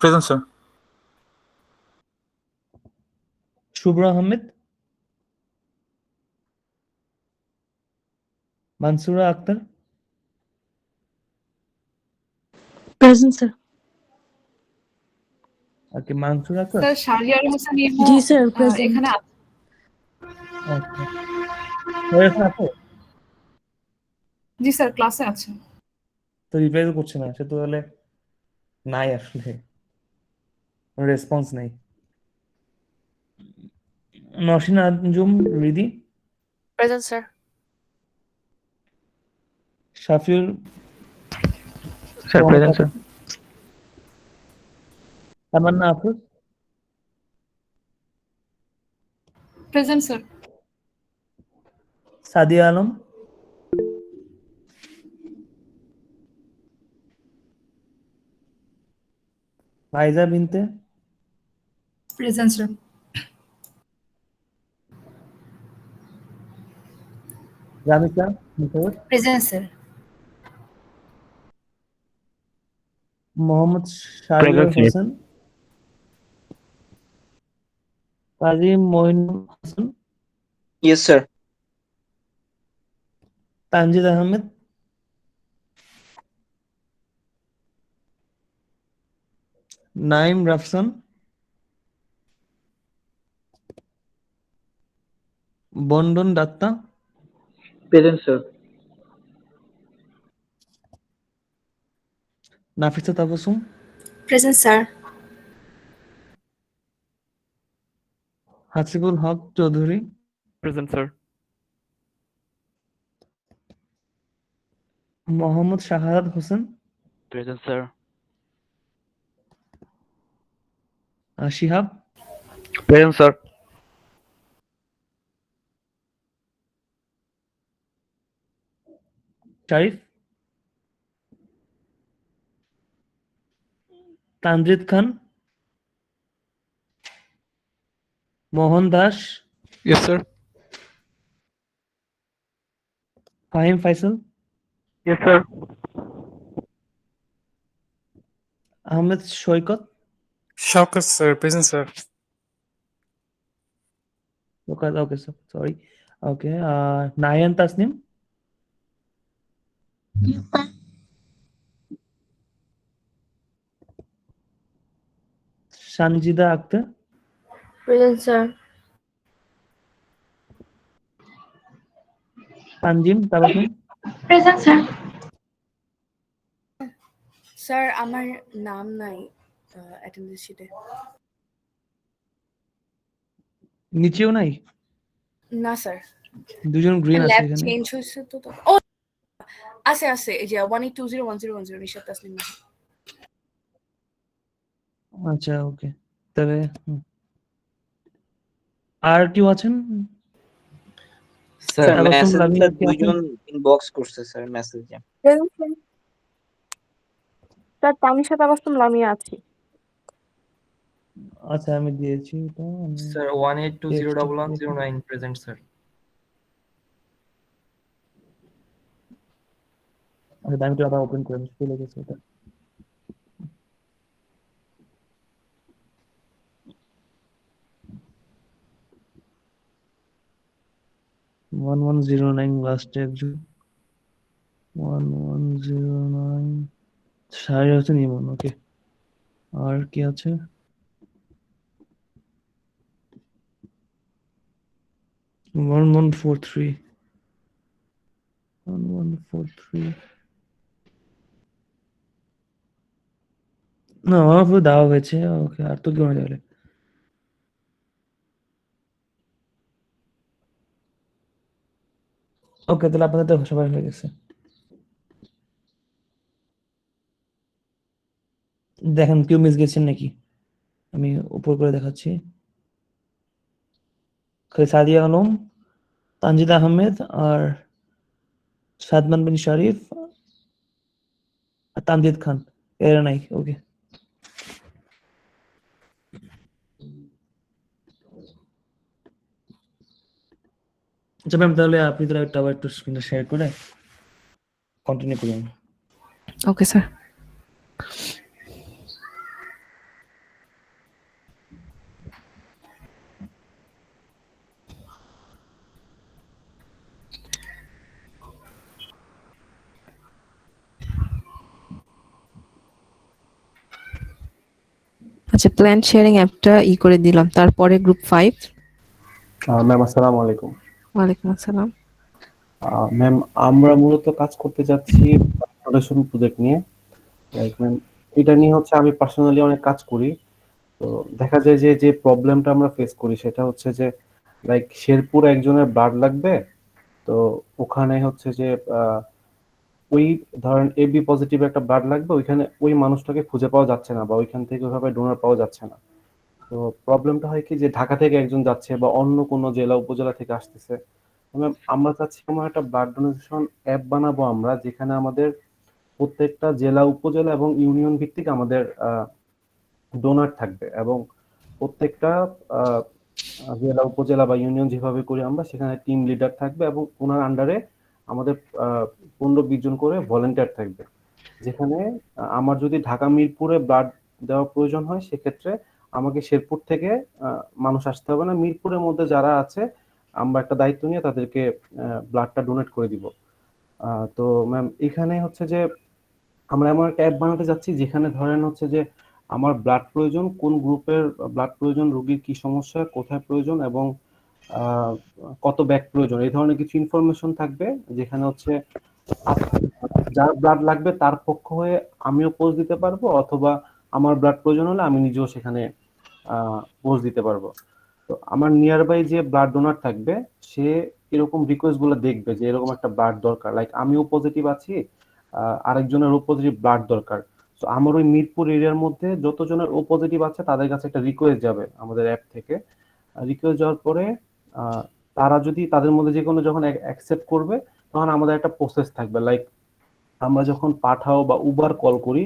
[SPEAKER 12] present sir.
[SPEAKER 5] শুভ্র আহমেদ, মানসুরা আক্তার,
[SPEAKER 7] প্রেজেন্ট স্যার।
[SPEAKER 5] ওকে। মানসুরা আক্তার,
[SPEAKER 3] স্যার শাহরিয়ার হোসেন ইমো
[SPEAKER 7] জি স্যার, প্রেজেন্ট।
[SPEAKER 3] এখানে আছে।
[SPEAKER 5] আচ্ছা, শাহরিয়ার হোসেন আছে?
[SPEAKER 3] জি স্যার ক্লাসে আছে।
[SPEAKER 5] তো রিপ্লাই তো করছে না, সে তো তাহলে নাই, আসলে রেসপন্স নেই। Nosin Anjum Ridi,
[SPEAKER 8] present sir.
[SPEAKER 5] Shafiul,
[SPEAKER 12] sir present sir.
[SPEAKER 5] Tamanna Afroz,
[SPEAKER 3] present sir.
[SPEAKER 5] Sadia Alam, Faiza Binte,
[SPEAKER 13] present sir.
[SPEAKER 5] Ramika Mukhor,
[SPEAKER 13] present sir.
[SPEAKER 5] Mohammad Shahriar
[SPEAKER 14] Present, sir.
[SPEAKER 5] Hossain, Kazi Moinul Hasan,
[SPEAKER 12] yes sir.
[SPEAKER 5] Tanjid Ahmed, Naim Rafsan, Bondon Dutta,
[SPEAKER 12] present sir.
[SPEAKER 5] Nafisa Tabassum,
[SPEAKER 13] present sir.
[SPEAKER 5] Hasibul Haque Chowdhury,
[SPEAKER 14] Present, sir.
[SPEAKER 5] Mohammad Shahadat Hossain,
[SPEAKER 9] present sir.
[SPEAKER 5] Shihab,
[SPEAKER 14] Present, sir.
[SPEAKER 5] Sharif, Tanjid Khan, Mohan Das,
[SPEAKER 11] yes sir.
[SPEAKER 5] Fahim Faisal,
[SPEAKER 10] yes sir.
[SPEAKER 5] Ahmed Saikat,
[SPEAKER 12] Shawkat sir. Present sir.
[SPEAKER 5] Okay sorry, okay. Nayan Tasnim, Sanjida Akter,
[SPEAKER 7] present sir.
[SPEAKER 5] Tanjim Tabassum,
[SPEAKER 7] present sir.
[SPEAKER 6] Sir আমার নাম নাই attendance শিটে।
[SPEAKER 5] নিচেও নাই?
[SPEAKER 6] না sir,
[SPEAKER 5] দুজন green আছে
[SPEAKER 6] lab
[SPEAKER 5] এখানে।
[SPEAKER 6] চেঞ্জ হয়েছে তো। ও আছে এই যে 182011010 নিশাত তাসনিম মাহি।
[SPEAKER 5] আচ্ছা, ওকে। তবে আর কেউ আছেন?
[SPEAKER 12] স্যার
[SPEAKER 5] তাবাসসুম
[SPEAKER 12] মেসেজ
[SPEAKER 5] লামিয়া কি আছেন?
[SPEAKER 12] দুইজন ইনবক্স করছে স্যার মেসেজে।
[SPEAKER 7] স্যার তানিশা তাবাসসুম লামিয়া আছে।
[SPEAKER 5] আচ্ছা, আমি দিয়েছি এটা।
[SPEAKER 12] Sir 182011109 present sir.
[SPEAKER 5] আচ্ছা আমি তো আবার ওপেন করে চলে গেছে এটা। 1109 লাস্টে একজন 1109 শাহরি হোসেন ইমন। ওকে, আর কি আছে? 1143 1143 না আমার পুরো দেওয়া হয়েছে। ওকে, আর তো কেউ না তাহলে। ওকে, তাহলে আপনাদের তো সবাই হয়ে গেছে। দেখেন কেউ মিস গেছেন নাকি? আমি উপর করে দেখাচ্ছি। খালি সাদিয়া আলম, তানজিদ আহমেদ আর সাদমান বিন শরীফ আর তামজিদ খান, এরা নাই। ওকে, আচ্ছা ম্যাম, তাহলে আপনি তাহলে আবার একটু স্ক্রিনটা শেয়ার করে কন্টিনিউ করুন।
[SPEAKER 1] Okay sir. আচ্ছা, প্ল্যান শেয়ারিং অ্যাপটা করে দিলাম। তারপরে গ্রুপ 5।
[SPEAKER 16] ম্যাম আসসালামু আলাইকুম।
[SPEAKER 1] ওয়ালাইকুম আসসালাম।
[SPEAKER 16] ম্যাম আমরা মূলত কাজ করতে যাচ্ছি ফাউন্ডেশন প্রজেক্ট নিয়ে। লাইক ম্যাম এটা নিয়ে হচ্ছে আমি পার্সোনালি অনেক কাজ করি। তো দেখা যায় যে যে প্রবলেমটা আমরা ফেস করি সেটা হচ্ছে যে লাইক শেরপুর একজনের ব্লাড লাগবে। তো ওখানে হচ্ছে যে ওই ধরেন এবি পজিটিভ একটা ব্লাড লাগবে, ওইখানে ওই মানুষটাকে খুঁজে পাওয়া যাচ্ছে না বা ওইখান থেকে ওইভাবে ডোনার পাওয়া যাচ্ছে না। তো প্রবলেমটা হয় কি যে ঢাকা থেকে একজন যাচ্ছে বা অন্য কোনো জেলা উপজেলা থেকে আসতেছে। আমরা চাচ্ছি আমার একটা ব্লাড ডোনেশন অ্যাপ বানাবো আমরা, যেখানে আমাদের প্রত্যেকটা জেলা উপজেলা এবং ইউনিয়ন ভিত্তিক আমাদের ডোনার থাকবে এবং প্রত্যেকটা জেলা উপজেলা বা ইউনিয়ন যেভাবে করি আমরা সেখানে টিম লিডার থাকবে এবং ওনার আন্ডারে আমাদের 15-20 জন করে ভলেন্টিয়ার থাকবে। যেখানে আমার যদি ঢাকা মিরপুরে ব্লাড দেওয়া প্রয়োজন হয় সেক্ষেত্রে আমাকে শেরপুর থেকে মানুষ আসতে হবে না, মিরপুরের মধ্যে যারা আছে আমরা একটা দায়িত্ব নিয়ে তাদেরকে ব্লাডটা ডোনেট করে দিব। তো ম্যাম এখানে হচ্ছে যে আমরা এমন একটা অ্যাপ বানাতে যাচ্ছি যেখানে ধরেন হচ্ছে যে আমার ব্লাড প্রয়োজন, কোন গ্রুপের ব্লাড প্রয়োজন, রোগীর কি সমস্যা, কোথায় প্রয়োজন এবং কত ব্যাগ প্রয়োজন, এই ধরনের কিছু ইনফরমেশন থাকবে। যেখানে হচ্ছে যার ব্লাড লাগবে তার পক্ষ হয়ে আমিও পোস্ট দিতে পারবো, অথবা আমার ব্লাড প্রয়োজন হলে আমি নিজেও সেখানে পোস্ট দিতে পারবো। তো আমার নিয়ার বাই যে ব্লাড ডোনার থাকবে সে এরকম রিকোয়েস্ট গুলো দেখবে যে এরকম একটা ব্লাড দরকার, লাইক আমিও পজিটিভ আছি, আরেকজনের ও পজিটিভ ব্লাড দরকার। তো আমার ওই মিরপুর এরিয়ার মধ্যে যতজনের ও পজিটিভ আছে তাদের কাছে একটা রিকোয়েস্ট যাবে আমাদের অ্যাপ থেকে। রিকোয়েস্ট যাওয়ার পরে তারা যদি তাদের মধ্যে যে কোনো যখন অ্যাকসেপ্ট করবে তখন আমাদের একটা প্রসেস থাকবে। লাইক আমরা যখন পাঠাও বা উবার কল করি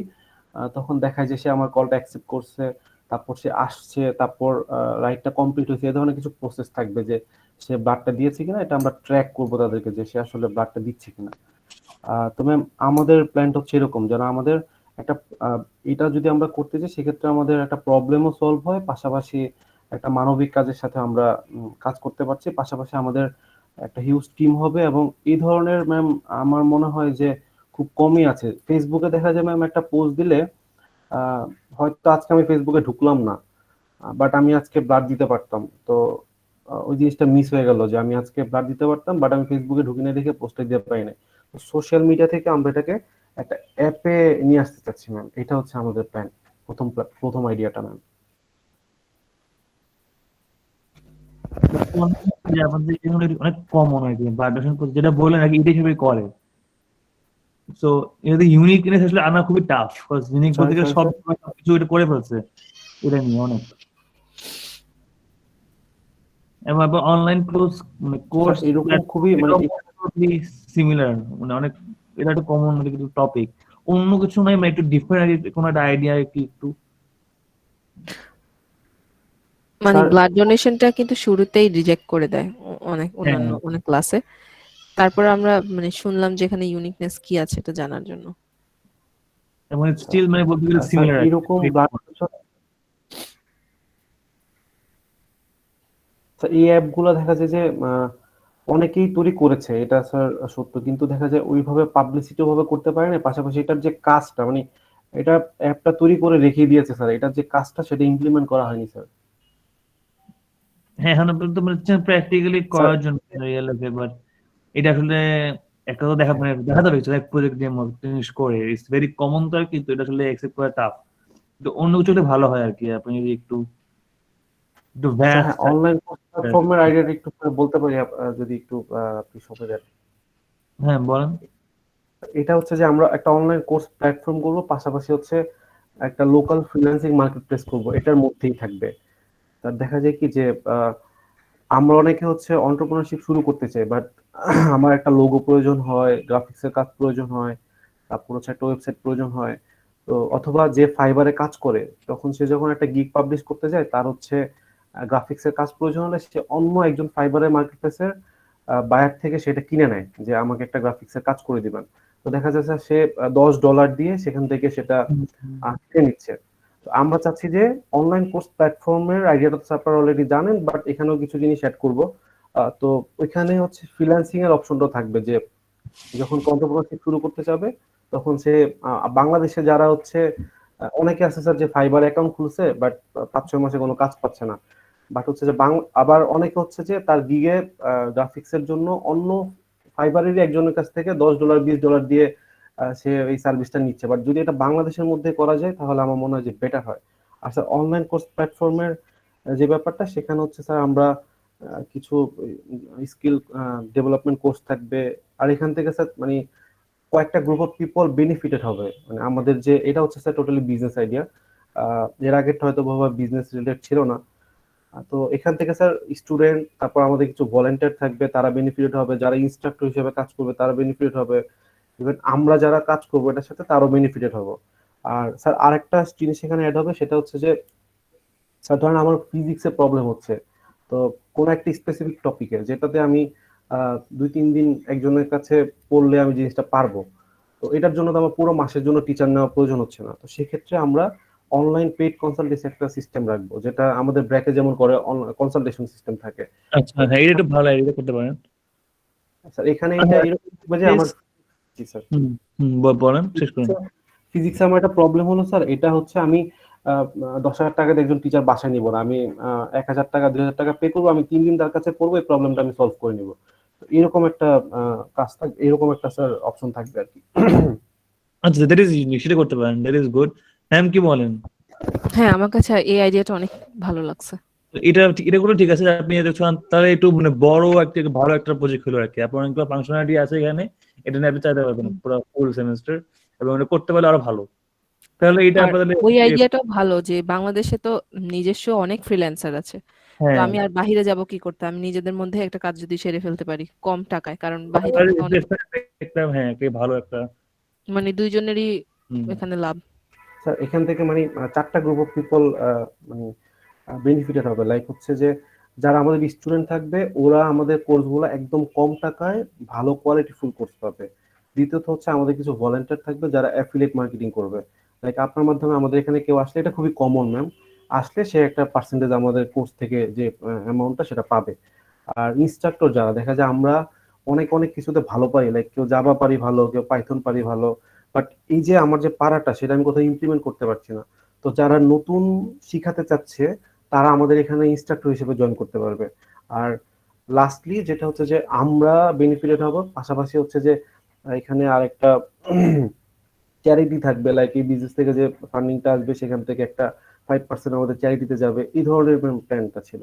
[SPEAKER 16] তখন দেখায় যে সে আমার কলটা অ্যাকসেপ্ট করছে, তারপর সে আসছে, তারপর রাইডটা কমপ্লিট হয়েছে, এই ধরনের কিছু প্রসেস থাকবে যে সে ব্লাডটা দিয়েছে কিনা এটা আমরা ট্র্যাক করবো তাদেরকে যে সে আসলে ব্লাডটা দিচ্ছে কিনা। তো ম্যাম আমাদের প্ল্যানটা হচ্ছে এরকম যেন আমাদের একটা এটা যদি আমরা করতে চাই সেক্ষেত্রে আমাদের একটা প্রবলেমও সলভ হয়, পাশাপাশি একটা মানবিক কাজের সাথে আমরা কাজ করতে পারছি, পাশাপাশি আমাদের একটা হিউজ টিম হবে। এবং এই ধরনের ম্যাম আমার মনে হয় যে খুব কমই আছে। ফেসবুকে দেখা যায় ম্যাম একটা পোস্ট দিলে হয়তো আজকে আমি ফেসবুকে ঢুকলাম না, বাট আমি আজকে ব্লাড দিতে পারতাম। তো ওই জিনিসটা মিস হয়ে গেল যে আমি আজকে ব্লাড দিতে পারতাম বাট আমি ফেসবুকে ঢুকে না দেখে পোস্টে দিতে পারি না। সোশ্যাল মিডিয়া থেকে আমরা এটাকে একটা অ্যাপে নিয়ে আসতে চাচ্ছি ম্যাম, এটা হচ্ছে আমাদের প্ল্যান, প্রথম আইডিয়াটা ম্যাম।
[SPEAKER 5] আমাদের এগুলো অনেক কমন আর কি, ব্লাড ডোনেশন যেটা বললেন আর কি এটা হিসেবে করে। সো এটা ইউনিকনেস আসলে আনা খুবই টাফ, বিকজ ইউনিক বলতে গেলে সব কিছু এটা করে ফেলছে এটা নিয়ে অনেক। এবং অনলাইন কোর্স
[SPEAKER 16] এরকম খুবই
[SPEAKER 5] সিমিলার, মানে অনেক এটা একটা কমন কিছু টপিক, অন্য কিছু নাই, মানে একটু ডিফারেন্ট কোনো একটা আইডিয়া একটু
[SPEAKER 1] মানে ব্লাড ডোনেশনটা কিন্তু শুরুতেই রিজেক্ট করে দেয় অনেক অন্যান্য অনেক ক্লাসে। তারপর আমরা মানে শুনলাম যে এখানে ইউনিকনেস কি আছে এটা জানার জন্য।
[SPEAKER 5] মানে স্টিল মানে বলতে গেলে
[SPEAKER 16] স্যার
[SPEAKER 5] সিমিলার
[SPEAKER 16] এরকম এই অ্যাপগুলো দেখা যায় যে অনেকেই তৈরি করেছে, এটা স্যার সত্য, কিন্তু দেখা যায় ওইভাবে পাবলিসিটি ভাবে করতে পারে না। পাশাপাশি এটার যে কাজটা মানে এটা অ্যাপটা তৈরি করে রেখে দিয়েছে স্যার, এটার যে কাজটা সেটা ইমপ্লিমেন্ট করা হয়নি স্যার।
[SPEAKER 5] হ্যাঁ, এখন পর্যন্ত মানে প্র্যাকটিক্যালি করার জন্য রিয়েল লাইফে, বাট এটা আসলে একটা তো দেখা মানে দেখা যাবে এক প্রজেক্ট দিয়ে জিনিস করে ইটস ভেরি কমন তো আর কি, তো এটা আসলে অ্যাকসেপ্ট করা টাফ। তো অন্য কিছু হলে ভালো হয় আর কি, আপনি যদি একটু ভ্যাস্ট
[SPEAKER 16] অনলাইন প্ল্যাটফর্মের আইডিয়াটা একটু বলতে পারি যদি একটু আপনি সময় দেন।
[SPEAKER 5] হ্যাঁ বলেন।
[SPEAKER 16] এটা হচ্ছে যে আমরা একটা অনলাইন কোর্স প্ল্যাটফর্ম করব, পাশাপাশি হচ্ছে একটা লোকাল ফ্রিল্যান্সিং মার্কেট প্লেস করবো, এটার মধ্যেই থাকবে। তার দেখা যায় কি যে আমরা অনেকে হচ্ছে এন্টারপ্রেনারশিপ শুরু করতে চাই, বাট আমার একটা লোগো প্রয়োজন হয়, গ্রাফিক্সের কাজ প্রয়োজন হয়, তারপর হচ্ছে একটা ওয়েবসাইট প্রয়োজন হয়। তো অথবা যে ফাইবারে কাজ করে তখন সে যখন একটা গিগ পাবলিশ করতে যায় তার হচ্ছে গ্রাফিক্সের কাজ প্রয়োজন হলে সে অন্য একজন ফাইবারের মার্কেটপ্লেসের বায়ার থেকে সেটা কিনে নেয় যে আমাকে একটা গ্রাফিক্সের কাজ করে দিবেন। তো দেখা যাচ্ছে সে $10 দিয়ে সেখান থেকে সেটা কিনে নিচ্ছে। তো আমরা চাচ্ছি যে অনলাইন কোর্স প্ল্যাটফর্মের আইডিয়াটা তো আপনারা অলরেডি জানেন, বাট এখানেও কিছু জিনিস অ্যাড করব। তো ওইখানে হচ্ছে ফ্রিল্যান্সিং এর অপশনটা থাকবে, যে যখন এন্টারপ্রেনারশিপ শুরু করতে যাবে তখন সে বাংলাদেশে যারা হচ্ছে অনেকে আছে স্যার যে ফাইবার অ্যাকাউন্ট খুলছে বাট 5-6 মাসে কোনো কাজ পাচ্ছে না, বাট হচ্ছে যে আবার অনেকে হচ্ছে যে তার গিগে গ্রাফিক্সের জন্য অন্য ফাইবারেরই একজনের কাছ থেকে $10 $20 দিয়ে সে এই সার্ভিসটা নিচ্ছে। বাট যদি এটা বাংলাদেশের মধ্যে করা যায় তাহলে আমার মনে হয় যে বেটার হয়। আর স্যার অনলাইন কোর্স প্ল্যাটফর্মের যে ব্যাপারটা সেখানে হচ্ছে স্যার আমরা কিছু স্কিল ডেভেলপমেন্ট কোর্স থাকবে। আর এখান থেকে স্যার মানে কয়েকটা গ্রুপ অফ পিপল বেনিফিটেড হবে। মানে আমাদের যে এটা হচ্ছে স্যার টোটালি বিজনেস আইডিয়া, এর আগে হয়তো ভাবে বিজনেস রিলেটেড ছিল না। তো এখান থেকে স্যার স্টুডেন্ট, তারপর আমাদের কিছু ভলেন্টিয়ার থাকবে, তারা বেনিফিটেড হবে, যারা ইনস্ট্রাক্টর হিসেবে কাজ করবে তারা বেনিফিটেড হবে, ইভেন আমরা যারা কাজ করবো এটার সাথে তারও বেনিফিটেড হবো। আর স্যার আরেকটা জিনিস এখানে অ্যাড হবে, সেটা হচ্ছে যে স্যার ধরেন আমার ফিজিক্সে প্রবলেম হচ্ছে, তো কোনো একটা স্পেসিফিক টপিকে যেটাতে আমি 2-3 দিন একজনের কাছে পড়লে আমি জিনিসটা পারবো, তো এটার জন্য তো আমার পুরো মাসের জন্য টিচার নেওয়ার প্রয়োজন হচ্ছে না। তো সেক্ষেত্রে আমরা অনলাইন পেইড কনসালটেন্সি একটা সিস্টেম রাখবো, যেটা আমাদের ব্র্যাকে যেমন করে কনসালটেশন সিস্টেম থাকে।
[SPEAKER 5] আচ্ছা হ্যাঁ, এটা একটু ভালো আইডিয়া করতে পারেন
[SPEAKER 16] স্যার এখানে এটা এরকম হবে যে আমার জি স্যার
[SPEAKER 5] বলেন, শেষ করুন।
[SPEAKER 16] ফিজিক্সে আমার একটা প্রবলেম হলো স্যার, এটা হচ্ছে আমি 10,000 টাকা দিয়ে একজন টিচার বাসায় নিব না, আমি 1,000 টাকা 2,000 টাকা পে করবো, আমি 3 দিন তার কাছে পড়বো, এই প্রবলেমটা আমি সলভ করে নিব। তো এরকম একটা কাজ থাকবে, এরকম একটা স্যার অপশন থাকবে আর কি।
[SPEAKER 5] আচ্ছা দ্যাট ইজ সেটা করতে পারেন, দ্যাট ইজ গুড। ম্যাম কি বলেন?
[SPEAKER 1] হ্যাঁ, আমার কাছে এই আইডিয়াটা অনেক ভালো লাগছে।
[SPEAKER 5] এটা করে ঠিক আছে, আপনি দেখছেন তাহলে একটু মানে বড় একটা ভালো একটা প্রজেক্ট হলো আর কি, আপনার অনেকগুলো ফাংশনালিটি আছে এখানে, এটা নিয়ে আপনি চাইতে পারবেন পুরো ফুল সেমিস্টার, এবং এটা করতে পারলে আরো ভালো। তাহলে এটা
[SPEAKER 1] আর
[SPEAKER 5] আপনাদের
[SPEAKER 1] ওই আইডিয়াটাও ভালো যে বাংলাদেশে তো নিজস্ব অনেক ফ্রিল্যান্সার আছে, তো
[SPEAKER 5] হ্যাঁ
[SPEAKER 1] আমি আর বাহিরে যাব কি করতে, আমি নিজেদের মধ্যে একটা কাজ যদি সেরে ফেলতে পারি কম টাকায়, কারণ বাহিরে তো অনেক
[SPEAKER 5] হ্যাঁ ভালো একটা
[SPEAKER 1] মানে দুইজনেরই এখানে লাভ।
[SPEAKER 16] স্যার এখান থেকে মানে 4টা গ্রুপ অফ পিপল মানে বেনিফিটেড হবে, লাইক হচ্ছে যে যারা আমাদের স্টুডেন্ট থাকবে ওরা আমাদের কোর্সগুলো একদম কম টাকায় ভালো কোয়ালিটি ফুল কোর্স পাবে। দ্বিতীয়ত হচ্ছে আমাদের কিছু ভলেন্টিয়ার থাকবে যারা অ্যাফিলিয়েট মার্কেটিং করবে, লাইক আপনার মাধ্যমে আমাদের এখানে কেউ আসলে, এটা খুবই কমন ম্যাম, আসলে সে একটা পার্সেন্টেজ আমাদের কোর্স থেকে যে অ্যামাউন্টটা সেটা পাবে। আর ইনস্ট্রাক্টর যারা, দেখা যায় আমরা অনেক অনেক কিছুতে ভালো পারি, লাইক কেউ জাভা পারি ভালো, কেউ পাইথন পারি ভালো, বাট এই যে আমার যে পারাটা সেটা আমি কোথাও ইমপ্লিমেন্ট করতে পারছি না। তো যারা নতুন শিখাতে চাচ্ছে তারা আমাদের এখানে ইনস্ট্রাক্টর হিসেবে জয়েন করতে পারবে। আর লাস্টলি যেটা হচ্ছে যে আমরা বেনিফিটেড হব, পাশাপাশি হচ্ছে যে এখানে আরেকটা চ্যারিটি থাকবে, লাইক এই বিজনেস থেকে যে ফান্ডিংটা আসবে সেখান থেকে একটা 5% আমাদের চ্যারিটিতে যাবে, এই ধরনের প্ল্যানটা ছিল।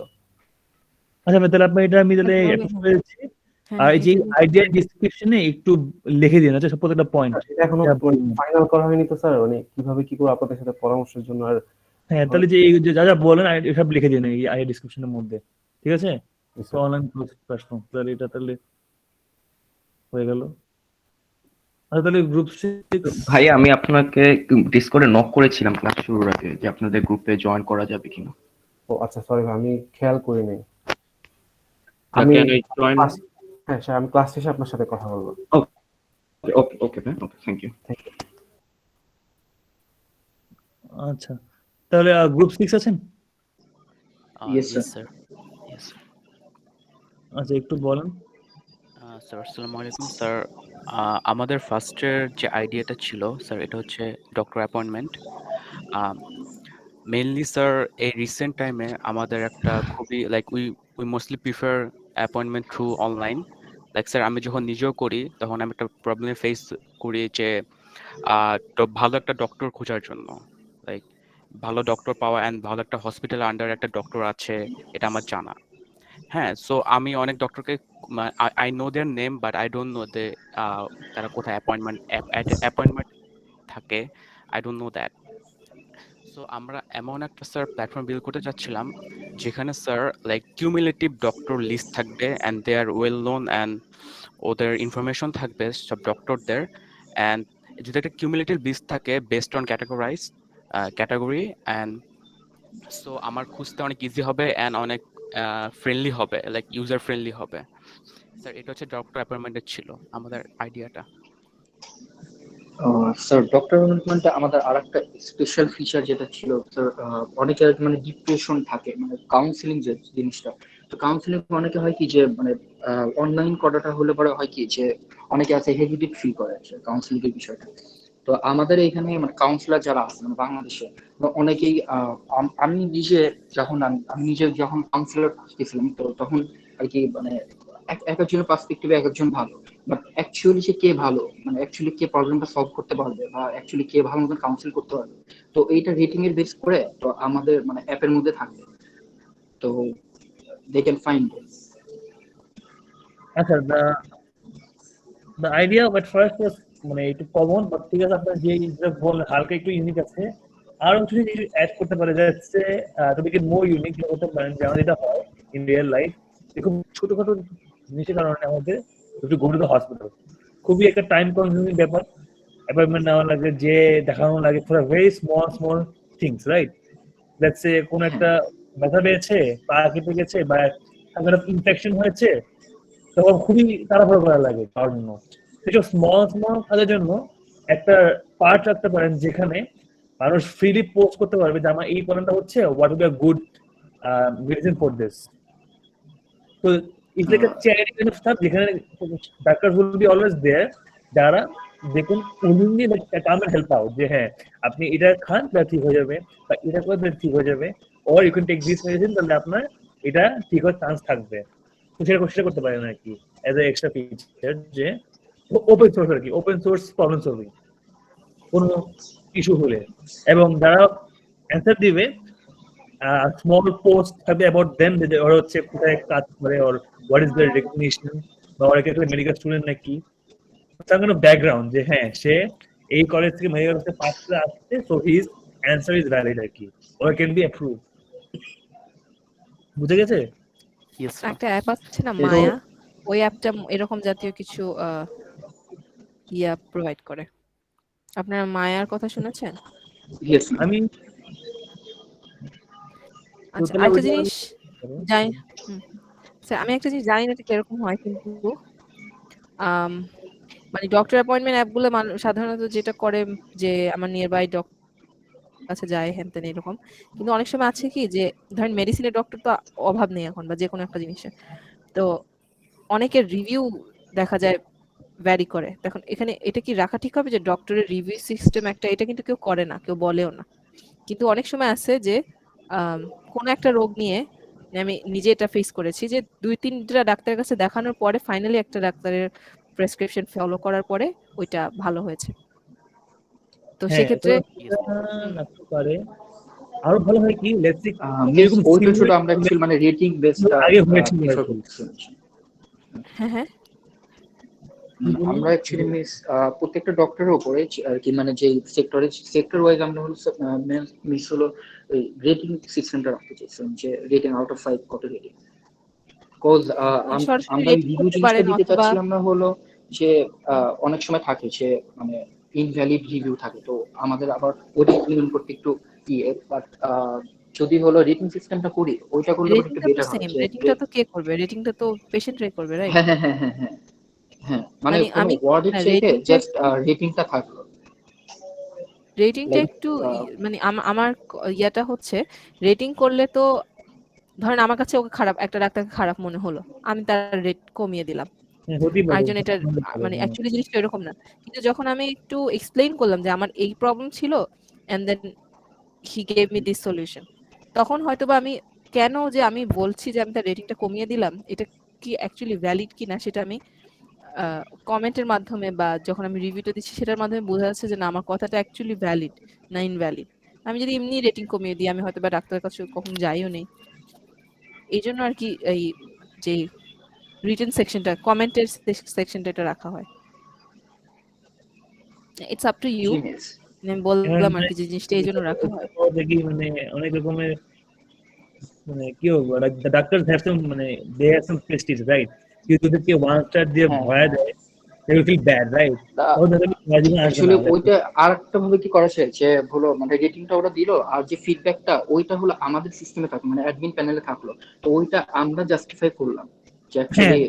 [SPEAKER 5] আচ্ছা তাহলে আপনি এটা আমি তাহলে পেয়েছি। আর এই যে আইডিয়া ডেসক্রিপশনে একটু লিখে দিন, আচ্ছা প্রত্যেকটা পয়েন্ট।
[SPEAKER 16] এখনো ফাইনাল করা হয়নি তো স্যার, মানে কিভাবে কি করে আপনাদের সাথে পরামর্শের জন্য। আর
[SPEAKER 5] হ্যাঁ তাহলে যে যা যা বলেন সব লিখে দিন এই আইডিয়া ডেসক্রিপশনের মধ্যে, ঠিক আছে? অনলাইন প্ল্যাটফর্ম তাহলে এটা তাহলে হয়ে গেল। আচ্ছা তাহলে গ্রুপ 6
[SPEAKER 17] ভাই আমি আপনাকে ডিসকর্ডে নক করেছিলাম ক্লাস শুরুর আগে যে আপনাদের গ্রুপে জয়েন করা যাবে কিনা।
[SPEAKER 16] ও আচ্ছা সরি ভাই, আমি খেয়াল করি নাই।
[SPEAKER 17] আমি
[SPEAKER 16] হ্যাঁ স্যার, আমি ক্লাস শেষে আপনার সাথে কথা বলবো।
[SPEAKER 17] Okay okay ma'am, okay, thank you.
[SPEAKER 5] আচ্ছা, তাহলে গ্রুপ 6 আছেন?
[SPEAKER 12] Yes, sir.
[SPEAKER 18] Yes, sir. Yes, sir.
[SPEAKER 5] আচ্ছা, একটু বলেন।
[SPEAKER 18] স্যার আসসালামু আলাইকুম স্যার। আমাদের ফার্স্টের যে আইডিয়াটা ছিল স্যার, এটা হচ্ছে ডক্টর অ্যাপয়েন্টমেন্ট। মেইনলি স্যার এই রিসেন্ট টাইমে আমাদের একটা খুবই like we mostly prefer appointment through online. Like sir আমি যখন নিজেও করি তখন আমি একটা প্রবলেম ফেস করি যে তো ভালো একটা ডক্টর খোঁজার জন্য, লাইক ভালো ডক্টর পাওয়া অ্যান্ড ভালো একটা হসপিটাল আন্ডার একটা ডক্টর আছে এটা আমার জানা। হ্যাঁ, সো আমি অনেক ডক্টরকে I know their name but I don't know they তারা কোথায় অ্যাপয়েন্টমেন্ট থাকে, I don't know that. So আমরা এমন একটা স্যার প্ল্যাটফর্ম বিল্ড করতে চাচ্ছিলাম যেখানে sir like cumulative doctor list থাকবে and they are well known and ওদের ইনফরমেশন থাকবে সব ডক্টরদের, অ্যান্ড যদি একটা কিউমুলেটিভ লিস্ট থাকে based on category and so আমার খুঁজতে অনেক ইজি হবে অ্যান্ড অনেক ফ্রেন্ডলি হবে, লাইক ইউজার ফ্রেন্ডলি হবে। স্যার এটা হচ্ছে ডক্টর অ্যাপয়েন্টমেন্টের ছিল আমাদের আইডিয়াটা।
[SPEAKER 12] স্যার ডক্টর অ্যাপয়েন্টমেন্টে আমাদের আরেকটা স্পেশাল ফিচার যেটা ছিল স্যার, অনেকের মানে ডিপ্রেশন থাকে, মানে কাউন্সিলিং যে জিনিসটা, তো কাউন্সিলিং অনেকে হয় কি যে মানে অনলাইন করাটা হলে পরে হয় কি যে অনেকে আছে হেজিটেট ফিল করে কাউন্সিলিং এর বিষয়টা। তো আমাদের এখানে মানে কাউন্সিলর যারা আছে মানে বাংলাদেশে অনেকেই আমি নিজে যখন কাউন্সিলর খুঁজতেছিলাম তো তখন আর কি মানে এক একজনের পার্সপেক্টিভে এক একজন ভালো, বাট অ্যাকচুয়ালি সে কে ভালো, মানে অ্যাকচুয়ালি কে প্রবলেমটা সলভ করতে পারবে বা অ্যাকচুয়ালি কে ভালো মতন কাউন্সিল করতে পারবে, তো এইটা রেটিং এর বেস করে তো আমাদের মানে অ্যাপের মধ্যে থাকবে, তো দে ক্যান ফাইন্ড।
[SPEAKER 5] আচ্ছা, the idea at first was মানে একটু কমন, বাট ঠিক আছে, আপনার যে বললেন হালকা একটু ইউনিক আছে, আর কিছু যদি অ্যাড করতে পারে যাচ্ছে to make it more unique হতে পারেন, যেমন এটা হয় ইন রিয়েল লাইফ, খুব ছোটখাটো জিনিসের কারণে আমাদের একটু গো টু দ্য হসপিটাল, খুবই একটা টাইম কনজিউমিং ব্যাপার, অ্যাপয়েন্টমেন্ট নেওয়া লাগে, যে দেখানো লাগে for very small things, right? Let's say কোন একটা ব্যথা পেয়েছে, পা কেটে গেছে বা একটা ইনফেকশন হয়েছে, তখন খুবই তাড়াহুড়ো করা লাগে তার জন্য। সেসব স্মল কাজের জন্য একটা পার্ট রাখতে পারেন যেখানে মানুষ ফ্রিলি পোস্ট করতে পারবে যে আমার এই প্রবলেমটা হচ্ছে, what will be a good medicine for this. তো it's like a charity kind of stuff, যেখানে ডাক্তার উইল বি অলওয়েজ দেয়ার, যারা দেখুন willingly come and help out, যে হ্যাঁ আপনি এটা খান তাহলে ঠিক হয়ে যাবে, বা এটা করে ঠিক হয়ে যাবে, or you can take this medicine, তাহলে আপনার এটা ঠিক হওয়ার চান্স থাকবে। সেটা করতে পারেন আর কি অ্যাজ এ এক্সট্রা ফিচার, যে ওপেন সোর্স আর কি, ওপেন সোর্স প্রবলেম সলভিং কোনো ইস্যু হলে, এবং যারা অ্যান্সার দিবে স্মল পোস্ট থাকবে অ্যাবাউট দেম, যে ওরা হচ্ছে কোথায় কাজ করে, ওর হোয়াট ইজ দেয়ার রেকগনিশন, বা ওরা কি মেডিকেল স্টুডেন্ট নাকি, তার কোনো ব্যাকগ্রাউন্ড, যে হ্যাঁ সে এই কলেজ থেকে মেডিকেল পাস করে আসছে, so his answer is valid আর কি, ওর ক্যান বি অ্যাপ্রুভ। বুঝে গেছে?
[SPEAKER 1] একটা অ্যাপ আছে না মায়া, ওই অ্যাপটা এরকম জাতীয় কিছু ইয়া প্রোভাইড করে। আপনারা মায়ার কথা শুনেছেন?
[SPEAKER 5] আমি
[SPEAKER 1] আচ্ছা, আরেকটা জিনিস জানি, স্যার আমি একটা জিনিস জানি না এটা কিরকম হয়, কিন্তু মানে ডক্টর অ্যাপয়েন্টমেন্ট অ্যাপগুলো সাধারণত যেটা করে যে আমার নিয়ার বাই ডক্টর কাছে যায় হ্যান এরকম, কিন্তু অনেক সময় আছে কি যে ধরেন মেডিসিনের ডক্টর তো অভাব নেই এখন, বা যে কোনো একটা জিনিসের, তো অনেকের রিভিউ দেখা যায় ভ্যারি করে। দেখুন এখানে এটা কি রাখা ঠিক হবে যে ডক্টরের রিভিউ সিস্টেম একটা, এটা কিন্তু কেউ করে না, কেউ বলেও না, কিন্তু অনেক সময় আছে যে কোনো একটা রোগ নিয়ে, আমি নিজে এটা ফেস করেছি যে 2-3টা ডাক্তারের কাছে দেখানোর পরে ফাইনালি একটা ডাক্তারের প্রেসক্রিপশন ফলো করার পরে ওইটা ভালো হয়েছে। তো সেক্ষেত্রে
[SPEAKER 5] আরো ভালো হয় কি, লেটস সি
[SPEAKER 12] ওইটা ছোট আমরা অ্যাকচুয়ালি মানে রেটিং বেসড
[SPEAKER 5] আগে হয়েছিল।
[SPEAKER 1] হ্যাঁ
[SPEAKER 12] আমরা অ্যাকচুয়ালি প্রত্যেকটা ডক্টরের উপরে আর কি মানে যে সেক্টর ওয়াইজ আমরা হলো মিস হলো রেটিং সিস্টেমটা রাখতে চাইছিলাম, যে রেটিং আউট অফ 5 কত রেটিং, কজ আমরা রিভিউ জিনিসটা দিতে চাচ্ছিলাম না হলো যে অনেক সময় থাকে যে মানে ইনভ্যালিড রিভিউ থাকে, তো আমাদের আবার ওটা ইমপ্লিমেন্ট করতে একটু বাট যদি হলো রেটিং সিস্টেমটা করি, ওইটা করলে পরে একটু
[SPEAKER 1] রেটিংটা তো
[SPEAKER 12] বেটার হয়
[SPEAKER 1] সেম,
[SPEAKER 12] যে
[SPEAKER 1] রেটিংটা তো কে করবে? রেটিংটা তো পেশেন্টরাই করবে, রাইট?
[SPEAKER 12] হ্যাঁ হ্যাঁ হ্যাঁ হ্যাঁ হ্যাঁ হ্যাঁ, মানে
[SPEAKER 1] মানে
[SPEAKER 12] কোনো
[SPEAKER 1] আমি
[SPEAKER 12] ওয়ার্ডের চাইতে
[SPEAKER 1] রেটিংটা
[SPEAKER 12] জাস্ট রেটিংটা থাকলো
[SPEAKER 1] রেটিংটা
[SPEAKER 12] লাইক
[SPEAKER 1] একটু মানে আমার ইয়াটা হচ্ছে রেটিং করলে তো ধরেন আমার কাছে ওকে খারাপ, একটা ডাক্তারকে খারাপ মনে হলো, আমি তার রেট কমিয়ে দিলাম।
[SPEAKER 5] হতেই পারে
[SPEAKER 1] আরেকজন এটার মানে অ্যাকচুয়ালি জিনিসটা এরকম না, কিন্তু যখন আমি একটু এক্সপ্লেইন করলাম যে আমার এই প্রবলেম ছিল and then he gave me this solution, তখন হয়তোবা আমি কেন যে আমি বলছি যে আমি তার রেটিংটা কমিয়ে দিলাম, এটা কি অ্যাকচুয়ালি ভ্যালিড কিনা সেটা আমি কমেন্টের মাধ্যমে বা যখন আমি রিভিউটা দিচ্ছি সেটার মাধ্যমে বোঝা যাচ্ছে যে না আমার কথাটা অ্যাকচুয়ালি ভ্যালিড না ইনভ্যালিড। আমি যদি এমনি রেটিং কমিয়ে দিই, আমি হয়তো বা ডাক্তারের কাছে কখনো যাইও নেই। এই জন্য আর কি এই যে রিটেন সেকশনটা, কমেন্টের সেকশনটা এটা রাখা হয়। It's up to you.
[SPEAKER 12] জি মিস।
[SPEAKER 1] আমি বললাম আর কি যে জিনিসটা এই জন্য রাখা হয়।
[SPEAKER 5] দেখি মানে অনেক রকমের মানে কি বলবো, ডাক্তার হ্যাভ সাম মানে they have some prestige, right? কেউ যদি ওয়ান স্টার দিয়ে
[SPEAKER 12] হ্যাঁ
[SPEAKER 5] ভয় দেয়, they will feel bad, right? আসবে
[SPEAKER 12] অ্যাকচুয়ালি
[SPEAKER 5] না।
[SPEAKER 12] ওইটা আর একটা ভাবে কি করা যায় যে হলো মানে রেটিংটা ওরা দিল আর যে ফিডব্যাকটা ওইটা হলো আমাদের সিস্টেমে থাকলো, মানে অ্যাডমিন প্যানেলে থাকলো, তো ওইটা আমরা জাস্টিফাই করলাম যে
[SPEAKER 5] হ্যাঁ
[SPEAKER 12] actually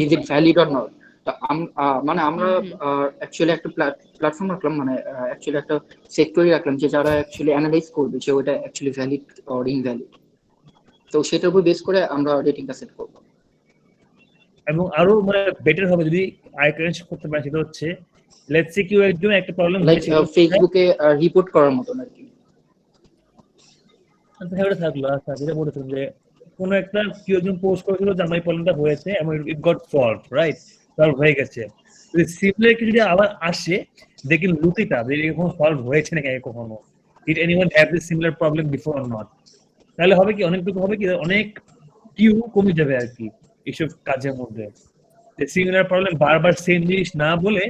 [SPEAKER 12] is it valid or not. তো মানে আমরা অ্যাকচুয়ালি একটা প্ল্যাটফর্ম রাখলাম, মানে অ্যাকচুয়ালি একটা সেক্টরই রাখলাম যে যারা অ্যাকচুয়ালি অ্যানালাইজ করবে যে ওইটা অ্যাকচুয়ালি ভ্যালিড অর ইনভ্যালিড, তো সেটার উপর বেস করে আমরা রেটিংটা সেট করবো।
[SPEAKER 5] এবং আরো মানে বেটার হবে যদি আইকন করতে পারে, সেটা হচ্ছে লেটস সে কেউ একজন একটা প্রবলেম
[SPEAKER 12] লাইক
[SPEAKER 5] হয়েছিল
[SPEAKER 12] ফেসবুকে রিপোর্ট করার মতন আর কি।
[SPEAKER 5] আচ্ছা থাকলো, আচ্ছা যেটা বলেছেন যে কোনো একটা কেউ একজন পোস্ট করেছিল যে আমার এই প্রবলেমটা হয়েছে এবং it got solve, right? Solve হয়ে গেছে। যদি সিমিলার কিছু যদি আবার আসে, they can look it up, যে কখনো সলভ হয়েছে নাকি আগে কখনো, did anyone have this similar problem before or not. তাহলে হবে কি, অনেকটুকু হবে কি, অনেক কিউ কমে যাবে আর কি এইসব কাজের মধ্যে। সিমিলার প্রবলেম বারবার সেম জিনিস না বলে,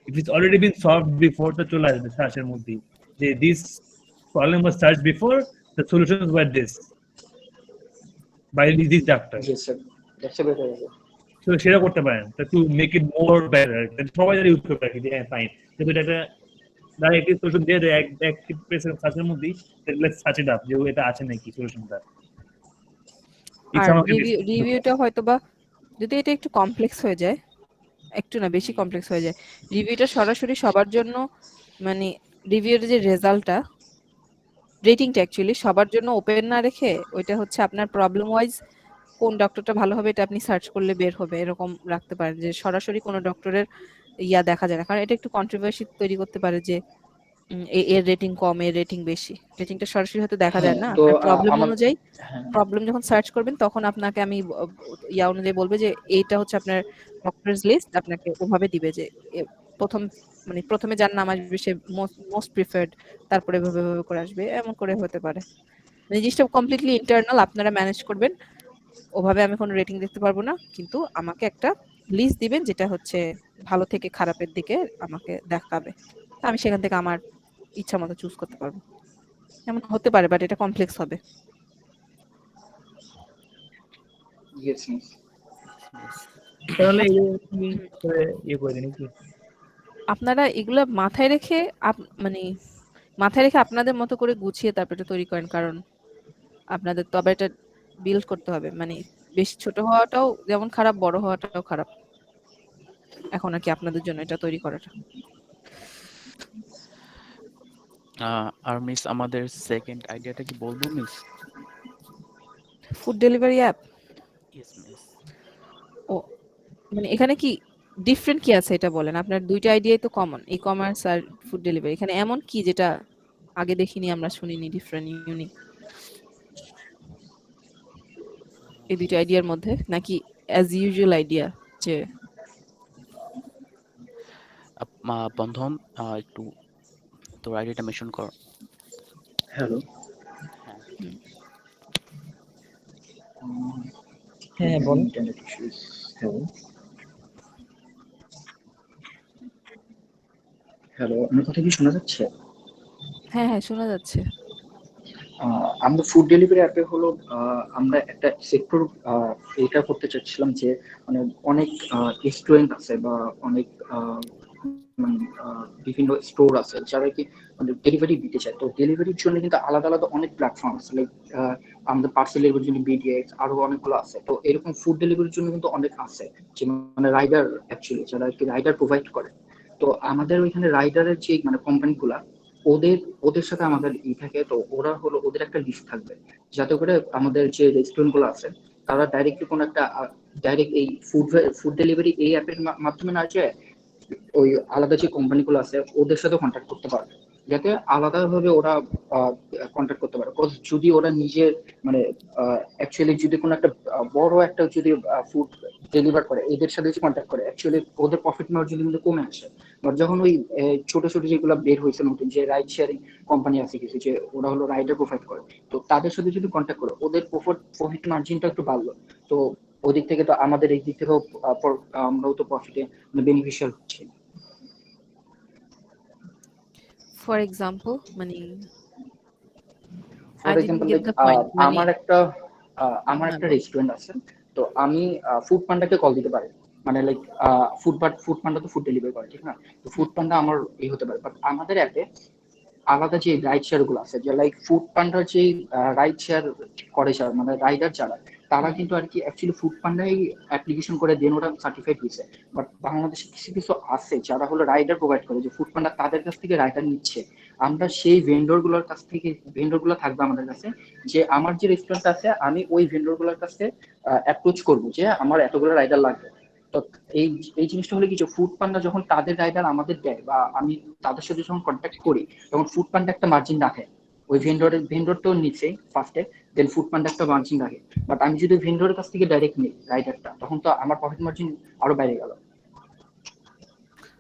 [SPEAKER 5] it is already bin solved before, তো চলে আসবে সার্চের মধ্যে যে this problem was search before, the solutions were this by this doctor.
[SPEAKER 12] Yes sir, that's a better idea.
[SPEAKER 5] So সেটা করতে পারেন to make it more better, সবাই যদি ইউজ করতে পারে যে হ্যাঁ ফাইন, কিন্তু এটা ডাইরেক্টলি সলিউশন দিয়ে দেয় এক পেসের সার্চের মধ্যে, লেটস সার্চ ইট আপ যে এটা আছে নাকি সলিউশনটা।
[SPEAKER 1] আর রিভিউটা হয়তোবা যদি এটা একটু কমপ্লেক্স হয়ে যায়, একটু না বেশি কমপ্লেক্স হয়ে যায়, রিভিউটা সরাসরি সবার জন্য মানে রিভিউর যে রেজাল্টটা, রেটিংটা অ্যাকচুয়ালি সবার জন্য ওপেন না রেখে ওইটা হচ্ছে আপনার প্রবলেম ওয়াইজ কোন ডক্টরটা ভালো হবে এটা আপনি সার্চ করলে বের হবে, এরকম রাখতে পারেন যে সরাসরি কোনো ডক্টরের ইয়া দেখা যায় না, কারণ এটা একটু কন্ট্রোভার্সি তৈরি করতে পারে যে এর রেটিং কম এর রেটিং বেশি, রেটিংটা সরাসরি হয়তো দেখা যায় না।
[SPEAKER 12] তো
[SPEAKER 1] আপনার প্রবলেম অনুযায়ী প্রবলেম যখন সার্চ করবেন তখন আপনাকে আমি ইয়া অনুযায়ী বলবে যে এইটা হচ্ছে আপনার ডক্টরস লিস্ট, আপনাকে ওভাবে দিবে যে প্রথম মানে প্রথমে যার নাম আসবে সে মোস্ট প্রিফার্ড, তারপরে এভাবে করে আসবে, এমন করে হতে পারে। জিনিসটা কমপ্লিটলি ইন্টারনাল, আপনারা ম্যানেজ করবেন, ওভাবে আমি কোনো রেটিং দেখতে পারবো না, কিন্তু আমাকে একটা লিস্ট দিবেন যেটা হচ্ছে ভালো থেকে খারাপের দিকে আমাকে দেখাবে, আমি সেখান থেকে আমার ইচ্ছা মতো চুজ করতে পারবো। এমন হতে পারে, বাট এটা কমপ্লেক্স হবে।
[SPEAKER 12] Yes miss.
[SPEAKER 5] তাহলে ইয়ে করে দিন কি
[SPEAKER 1] আপনারা এগুলা মাথায় রেখে মানে মাথায় রেখে আপনাদের মতো করে গুছিয়ে তারপর এটা তৈরি করেন, কারণ আপনাদের তো আবার এটা বিল্ড করতে হবে, মানে বেশি ছোট হওয়াটাও যেমন খারাপ, বড় হওয়াটাও খারাপ। এখন আর কি আপনাদের জন্য এটা তৈরি করাটা।
[SPEAKER 18] আর মিস আমাদের সেকেন্ড আইডিয়াটা কি বলবো miss?
[SPEAKER 1] Food delivery app.
[SPEAKER 18] Yes miss.
[SPEAKER 1] ও মানে এখানে কি ডিফারেন্ট কি আছে এটা বলেন, আপনার দুইটা আইডিয়াই তো কমন, ই কমার্স আর ফুড ডেলিভারি, এখানে এমন কি যেটা আগে দেখিনি আমরা, শুনিনি, ডিফারেন্ট ইউনিক এই দুইটা আইডিয়ার মধ্যে, নাকি অ্যাজ ইউজুয়াল আইডিয়া? যে
[SPEAKER 18] বন্ধন একটু তোর আইডিয়াটা মেনশন কর।
[SPEAKER 12] হ্যালো
[SPEAKER 5] হ্যাঁ বল।
[SPEAKER 12] হ্যালো, আমার কথা কি শোনা যাচ্ছে?
[SPEAKER 1] হ্যাঁ হ্যাঁ শোনা যাচ্ছে।
[SPEAKER 12] আমরা ফুড ডেলিভারি অ্যাপে হলো আমরা একটা সেক্টর এটা করতে চাচ্ছিলাম যে মানে অনেক রেস্টুরেন্ট আছে বা অনেক মানে বিভিন্ন স্টোর আছে যারা কি মানে ডেলিভারি দিতে চায়। তো ডেলিভারির জন্য কিন্তু আলাদা আলাদা অনেক প্ল্যাটফর্ম আছে, লাইক আমাদের পার্সেল ডেলিভারির জন্য বিডিএক্স, আরো অনেকগুলো আছে। তো এরকম ফুড ডেলিভারির জন্য কিন্তু অনেক আছে, যে মানে রাইডার অ্যাকচুয়ালি যারা কি রাইডার প্রোভাইড করে। তো আমাদের ওইখানে রাইডারের যে মানে কোম্পানিগুলা, ওদের ওদের সাথে আমাদের থাকে। তো ওরা হলো ওদের একটা লিস্ট থাকবে, যাতে করে আমাদের যে রেস্টুরেন্ট গুলো আছে তারা ডাইরেক্টলি কোনো একটা ডাইরেক্ট এই ফুড ডেলিভারি এই অ্যাপের মাধ্যমে না যায়, ওই আলাদা যে কোম্পানিগুলো আছে ওদের সাথে কন্ট্যাক্ট করতে পারবে, যাতে আলাদাভাবে ওরা কন্ট্যাক্ট করতে পারে। বিকজ যদি ওরা নিজের মানে অ্যাকচুয়ালি যদি কোনো একটা বড় একটা যদি ফুড ডেলিভার করে, এদের সাথে যদি কন্ট্যাক্ট করে, অ্যাকচুয়ালি ওদের প্রফিট মার্জিন কিন্তু কমে আসে। বাট যখন ওই ছোট ছোট যেগুলো বের হয়েছে নতুন যে রাইড শেয়ারিং কোম্পানি আছে কিছু, যে ওরা হলো রাইডার প্রোভাইড করে, তো তাদের সাথে যদি কন্ট্যাক্ট করে ওদের প্রফিট মার্জিনটা একটু বাড়লো, তো ওদিক থেকে তো আমাদের এই দিক থেকেও আমরাও তো প্রফিটে বেনিফিশিয়াল হচ্ছি।
[SPEAKER 1] ফর এক্সাম্পল মানে
[SPEAKER 12] for
[SPEAKER 1] I didn't
[SPEAKER 12] example
[SPEAKER 1] get the point. মানে
[SPEAKER 12] আমার একটা
[SPEAKER 1] বলো।
[SPEAKER 12] রেস্টুরেন্ট আছে, তো আমি ফুড পান্ডাকে কল দিতে পারি, মানে লাইক ফুড পান্ডা তো ফুড ডেলিভারি করে, ঠিক না? তো ফুড পান্ডা আমার হতে পারে। বাট আমাদের অ্যাপে আলাদা যে রাইড শেয়ার গুলো আছে, যে লাইক ফুড পান্ডার যে রাইড শেয়ার করে যারা মানে রাইডার যারা, তারা কিন্তু আর কি অ্যাকচুয়ালি ফুড পান্ডাই অ্যাপ্লিকেশন করে দেন ওরা সার্টিফাইড হয়েছে। বাট বাংলাদেশে কিছু কিছু আছে যারা হলো রাইডার প্রোভাইড করে, যে ফুড পান্ডা তাদের কাছ থেকে রাইডার নিচ্ছে। আমরা সেই ভেন্ডর গুলোর কাছ থেকে, ভেন্ডর গুলো থাকবে আমাদের কাছে, যে আমার যে রেস্টুরেন্ট আছে আমি ওই ভেন্ডর গুলোর কাছে অ্যাপ্রোচ করবো যে আমার এতগুলো রাইডার লাগবে। তো এই এই জিনিসটা হলে কি, যে ফুড পান্ডা যখন তাদের রাইডার আমাদের দেয় বা আমি তাদের সাথে যখন কন্ট্যাক্ট করি, তখন ফুড পান্ডা একটা মার্জিন রাখে ওই ভেন্ডর তো নিচে ফার্স্টে, দেন ফুড পান্ডা একটা মার্জিন রাখে। বাট আমি যদি ভেন্ডরের কাছ থেকে ডাইরেক্ট নিই রাইডারটা, তখন তো আমার প্রফিট মার্জিন আরো বাইরে গেল।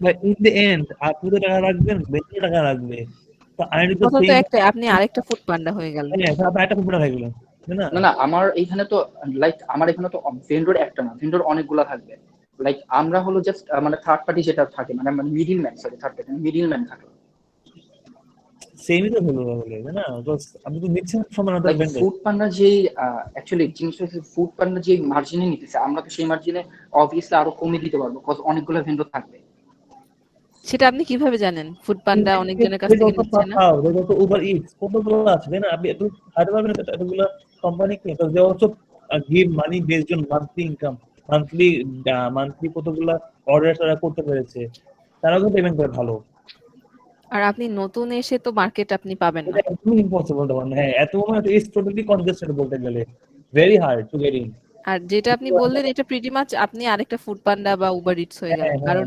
[SPEAKER 5] বাট ইন দ্য এন্ড আপনি তো টাকা রাখবেন, বেশি টাকা রাখবে। তো আই নিড দ্য
[SPEAKER 1] কথা তো
[SPEAKER 5] সেম।
[SPEAKER 1] একটা, আপনি আরেকটা ফুড পান্ডা হয়ে গেল।
[SPEAKER 5] হ্যাঁ, আপনি একটা ফুড হয়ে গেলেন, তাই না?
[SPEAKER 12] না না, আমার এইখানে তো লাইক আমার এখানে তো ভেন্ডর একটা না, ভেন্ডর অনেকগুলা থাকবে। লাইক আমরা হলো জাস্ট মানে থার্ড পার্টি যেটা থাকে, মানে middle man, sorry third party middle man থাকে।
[SPEAKER 5] সেমই তো হলো তাহলে, তাই না? বিকজ আপনি তো নিচ্ছেন সমান আদার ভেন্ডর।
[SPEAKER 12] ফুড পান্ডা যে অ্যাকচুয়ালি জিনিসটা হচ্ছে, ফুড পান্ডা যে মার্জিনে নিতেছে, আমরা তো সেই মার্জিনে অবভিয়াসলি আরো কমে দিতে পারবো, বিকজ অনেকগুলো ভেন্ডর থাকবে।
[SPEAKER 1] সেটা আপনি কিভাবে জানেন ফুড পান্ডা অনেকজনের কাছ থেকে নিচ্ছে না?
[SPEAKER 5] তো উবার ইটস কতগুলো আছে, তাই না? আপনি এত হাতে পারবেন এতগুলো কোম্পানিকে। তো they also give money based on monthly income, monthly কতগুলো অর্ডার তারা করতে পেরেছে, তারাও কিন্তু পেমেন্ট করে ভালো।
[SPEAKER 1] আর আপনি নতুন এসে তো মার্কেট আপনি পাবেন না।
[SPEAKER 5] এটা একদমই ইম্পসিবল তখন। হ্যাঁ, এত মানে ইটস টোটালি কনজেস্টেড বলতে গেলে, very hard to get in.
[SPEAKER 1] আর যেটা আপনি বললেন এটা প্রিটি মাচ আপনি আরেকটা ফুড পান্ডা বা উবার ইটস হয়ে গেল, কারণ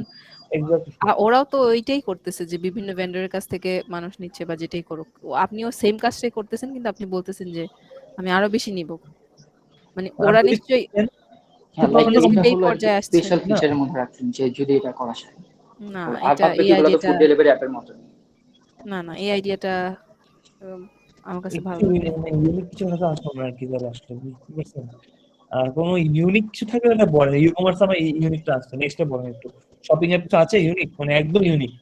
[SPEAKER 1] ওরাও তো ওইটাই করতেছে যে বিভিন্ন ভেন্ডরের কাছ থেকে মানুষ নিচ্ছে বা যেটাই করুক, আপনিও সেম কাজটাই করতেছেন, কিন্তু আপনি বলতেছেন যে আমি আরো বেশি নিব। মানে ওরা নিশ্চয়ই এই পর্যায়ে আসছে।
[SPEAKER 12] স্পেশাল ফিচারের মধ্যে রাখছেন যে যদি এটা করা যায়
[SPEAKER 1] না,
[SPEAKER 12] আর
[SPEAKER 1] এটা এই
[SPEAKER 12] বাকিগুলো তো
[SPEAKER 1] আইডিয়াটা
[SPEAKER 12] ফুড ডেলিভারি অ্যাপের মতো।
[SPEAKER 1] না এই আইডিয়াটা আমার কাছে ভালো লাগে।
[SPEAKER 5] ইউনিক কিছু হয়তো আসবে না কি করে আসলে, বুঝতে পারছেন? আর কোনো ইউনিক কিছু থাকলে এটা বলেন। ই-কমার্স আমার ইউনিকটা আসছে, নেক্সটটা বলেন একটু। শপিং এর কিছু আছে ইউনিক, মানে একদম ইউনিক,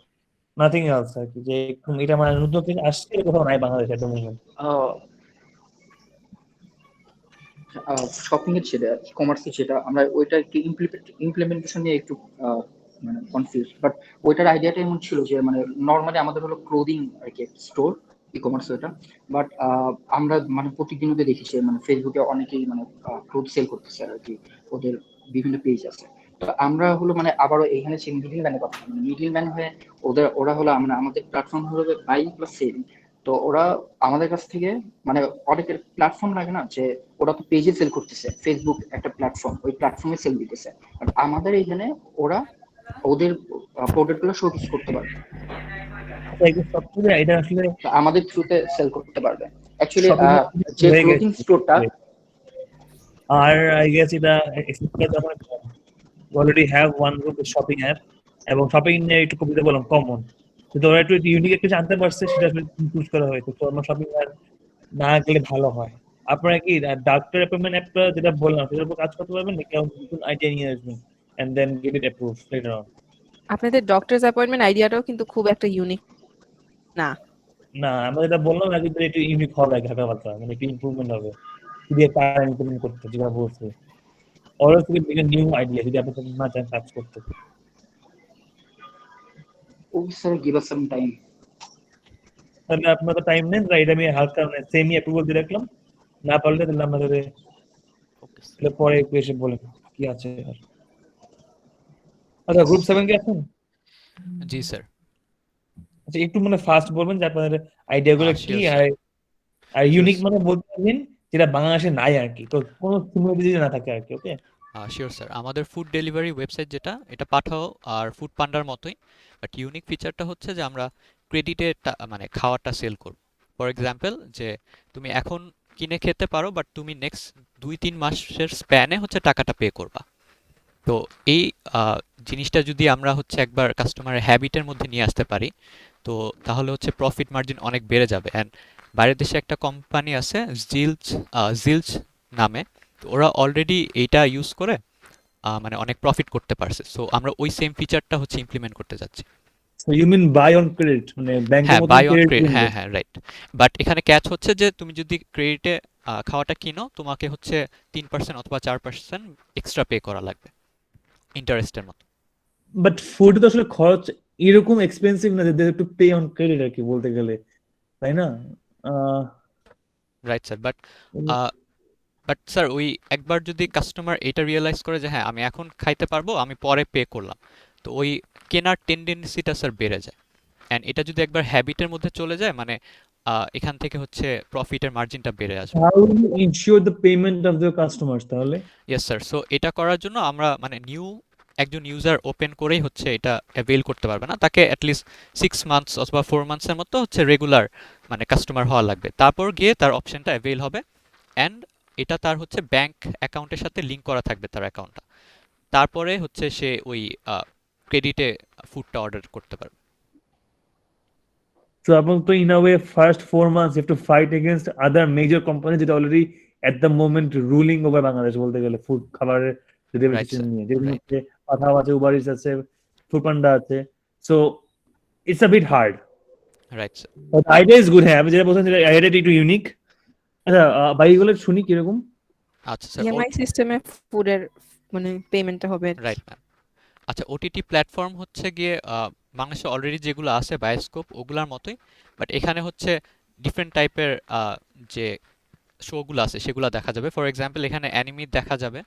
[SPEAKER 5] নাথিং এলস আর কি, যে এটা মানে নতুন কিছু আসছে কোথাও নাই বাংলাদেশে এত মুভমেন্ট।
[SPEAKER 12] শপিং এর যেটা ই-কমার্সের যেটা আমরা ওইটা একটু ইমপ্লিমেন্টেশন নিয়ে একটু মানে কনফিউজ। বাট ওইটার আইডিয়াটা এমন ছিল যে মানে নর্মালি আমাদের হলো ক্লোদিং আর কি স্টোর ই-কমার্স ওইটা। বাট আমরা মানে প্রতিদিনও দেখি যে মানে ফেসবুকে অনেকেই মানে ক্লোথ সেল করতেছে আর কি, ওদের বিভিন্ন পেজ আছে। তো আমরা হলো মানে আবারও এখানে সেই মিডিল ম্যানের কথা, মানে মিডিল ম্যান হয়ে ওরা হলো মানে আমাদের প্ল্যাটফর্ম হলো বাইং প্লাস সেলিং। তো ওরা আমাদের কাছ থেকে মানে অনেকের প্ল্যাটফর্ম লাগে না, যে ওরা তো পেজে সেল করতেছে, ফেসবুক একটা প্ল্যাটফর্ম, ওই প্ল্যাটফর্মে সেল দিতেছে। বাট আমাদের এখানে ওরা ওদের প্রোডাক্ট গুলো শোকেস করতে পারবে,
[SPEAKER 5] এটা আসলে
[SPEAKER 12] আমাদের থ্রুতে সেল করতে পারবে অ্যাকচুয়ালি যে ক্লোথিং স্টোরটা।
[SPEAKER 5] আর আই গেস এটা already have one group shopping app, এবং শপিং নিয়ে একটু কবিতা বললাম কমন, কিন্তু ওরা একটু ইউনিক একটা জানতে পারছে, সেটা আসলে চুজ করা হয়েছে। তো আমার শপিং অ্যাপ না গেলে ভালো হয়। আপনারা কি ডাক্তার অ্যাপয়েন্টমেন্ট অ্যাপটা যেটা বললাম সেটার উপর কাজ করতে পারবেন নাকি নতুন আইডিয়া নিয়ে আসবেন and then get it approved later on?
[SPEAKER 1] আপনাদের ডক্টরস অ্যাপয়েন্টমেন্ট আইডিয়াটাও কিন্তু খুব একটা ইউনিক না।
[SPEAKER 5] না, আমরা যেটা বললাম না, কিন্তু একটু ইউনিক হবে হালকা, মানে একটু ইমপ্রুভমেন্ট হবে যদি পারেন ইমপ্লিমেন্ট করতে, যেটা বলছে অলওয়েজ নিউ আইডিয়া যদি আপনি না চান কাজ করতে।
[SPEAKER 12] Okay, sir, give us some time.
[SPEAKER 5] তাহলে আপনার তো টাইম নেন, রাইট? আমি হালকা সেমি অ্যাপ্রুভাল দিয়ে রাখলাম, না পারলে তাহলে আমাদের তাহলে পরে একটু এসে বলেন কি আছে আর। আচ্ছা, গ্রুপ 7 কে আছেন?
[SPEAKER 19] জি স্যার।
[SPEAKER 5] আচ্ছা, একটু মানে ফাস্ট বলবেন যে আপনাদের আইডিয়াগুলো কি,
[SPEAKER 19] শিওর
[SPEAKER 5] আর
[SPEAKER 19] স্যার।
[SPEAKER 5] ইউনিক মানে বলতে পারবেন যেটা বাংলাদেশে নাই আর কি, তো কোনো সিমিলারিটি না থাকে আর কি। ওকে,
[SPEAKER 19] শিওর স্যার। আমাদের ফুড ডেলিভারি ওয়েবসাইট যেটা, এটা পাঠাও আর ফুড পান্ডার মতোই, বাট ইউনিক ফিচারটা হচ্ছে যে আমরা ক্রেডিটে মানে খাওয়াটা সেল করব। ফর এক্সাম্পল, যে তুমি এখন কিনে খেতে পারো, বাট তুমি নেক্সট 2-3 মাসের স্প্যানে হচ্ছে টাকাটা পে করবা। তো এই জিনিসটা যদি আমরা হচ্ছে একবার কাস্টমারের হ্যাবিটের মধ্যে নিয়ে আসতে পারি, তো তাহলে হচ্ছে প্রফিট মার্জিন অনেক বেড়ে যাবে। অ্যান্ড বাইরের দেশে একটা কোম্পানি আছে জিলচ নামে, তো ওরা অলরেডি এইটা ইউজ করে মানে অনেক প্রফিট করতে পারছে। সো আমরা ওই সেম ফিচারটা হচ্ছে ইমপ্লিমেন্ট করতে যাচ্ছি।
[SPEAKER 5] So you mean buy on credit, মানে ব্যাংকের
[SPEAKER 19] হ্যাঁ,
[SPEAKER 5] মতো
[SPEAKER 19] বাই অন
[SPEAKER 5] ক্রেডিট
[SPEAKER 19] ক্রেডিট,
[SPEAKER 5] কিনবে?
[SPEAKER 19] হ্যাঁ রাইট। বাট এখানে ক্যাচ হচ্ছে যে তুমি যদি ক্রেডিটে খাওয়াটা কিনো, তোমাকে হচ্ছে 3% অথবা 4% এক্সট্রা পে করা লাগবে ইন্টারেস্টের মতো।
[SPEAKER 5] বাট ফুড তো আসলে খরচ এরকম এক্সপেন্সিভ না যে একটু পে অন ক্রেডিট আর কি, বলতে গেলে, তাই না?
[SPEAKER 19] Right sir. বাট স্যার, ওই একবার যদি কাস্টমার এটা রিয়েলাইজ করে যে হ্যাঁ আমি এখন খাইতে পারবো, আমি পরে পে করলাম, তো ওই কেনার টেন্ডেন্সিটা স্যার বেড়ে যায়। অ্যান্ড এটা যদি একবার হ্যাবিটের মধ্যে চলে যায়, মানে এখান থেকে হচ্ছে প্রফিটের মার্জিনটা বেড়ে আসবে।
[SPEAKER 5] How you ensure the payment of the customers তাহলে?
[SPEAKER 19] Yes sir. সো এটা করার জন্য আমরা মানে একজন ইউজার ওপেন করেই হচ্ছে এটা অ্যাভেল করতে পারবে না, তাকে অ্যাটলিস্ট 6 মান্থস অথবা 4 মান্থসের মতো হচ্ছে রেগুলার মানে কাস্টমার হওয়া লাগবে, তারপর গিয়ে তার অপশনটা অ্যাভেল হবে। অ্যান্ড এটা তার হচ্ছে ব্যাংক অ্যাকাউন্টের সাথে লিঙ্ক করা থাকবে তার অ্যাকাউন্টটা, তারপরে হচ্ছে সে ওই ক্রেডিটে ফুডটা অর্ডার করতে পারবে।
[SPEAKER 5] So আপনি তো in a way first 4 months you have to fight against other major companies that already at the moment ruling over Bangladesh, বলতে গেলে ফুড খাবারের ডিস্ট্রিবিউশন নিয়ে, যেমন হচ্ছে পাঠাও আছে, উবার ইটস আছে, ফুড পান্ডা আছে। So it's a bit hard.
[SPEAKER 19] Right sir.
[SPEAKER 5] But idea is good. হ্যাঁ, আমি যেটা বলছেন আইডিয়াটা একটু ইউনিক। আচ্ছা, বাইকগুলো শুনি কিরকম?
[SPEAKER 19] আচ্ছা স্যার,
[SPEAKER 1] ইএমআই সিস্টেমে ফুডের মানে পেমেন্টটা হবে।
[SPEAKER 19] Right ma'am. আচ্ছা, ওটিটি প্ল্যাটফর্ম হচ্ছে গিয়ে বাংলাদেশে অলরেডি যেগুলো আছে বায়োস্কোপ ওগুলার মতোই, বাট এখানে হচ্ছে ডিফারেন্ট টাইপের যে শোগুলো আছে সেগুলো দেখা যাবে। ফর এক্সাম্পল, এখানে অ্যানিমি দেখা যাবে,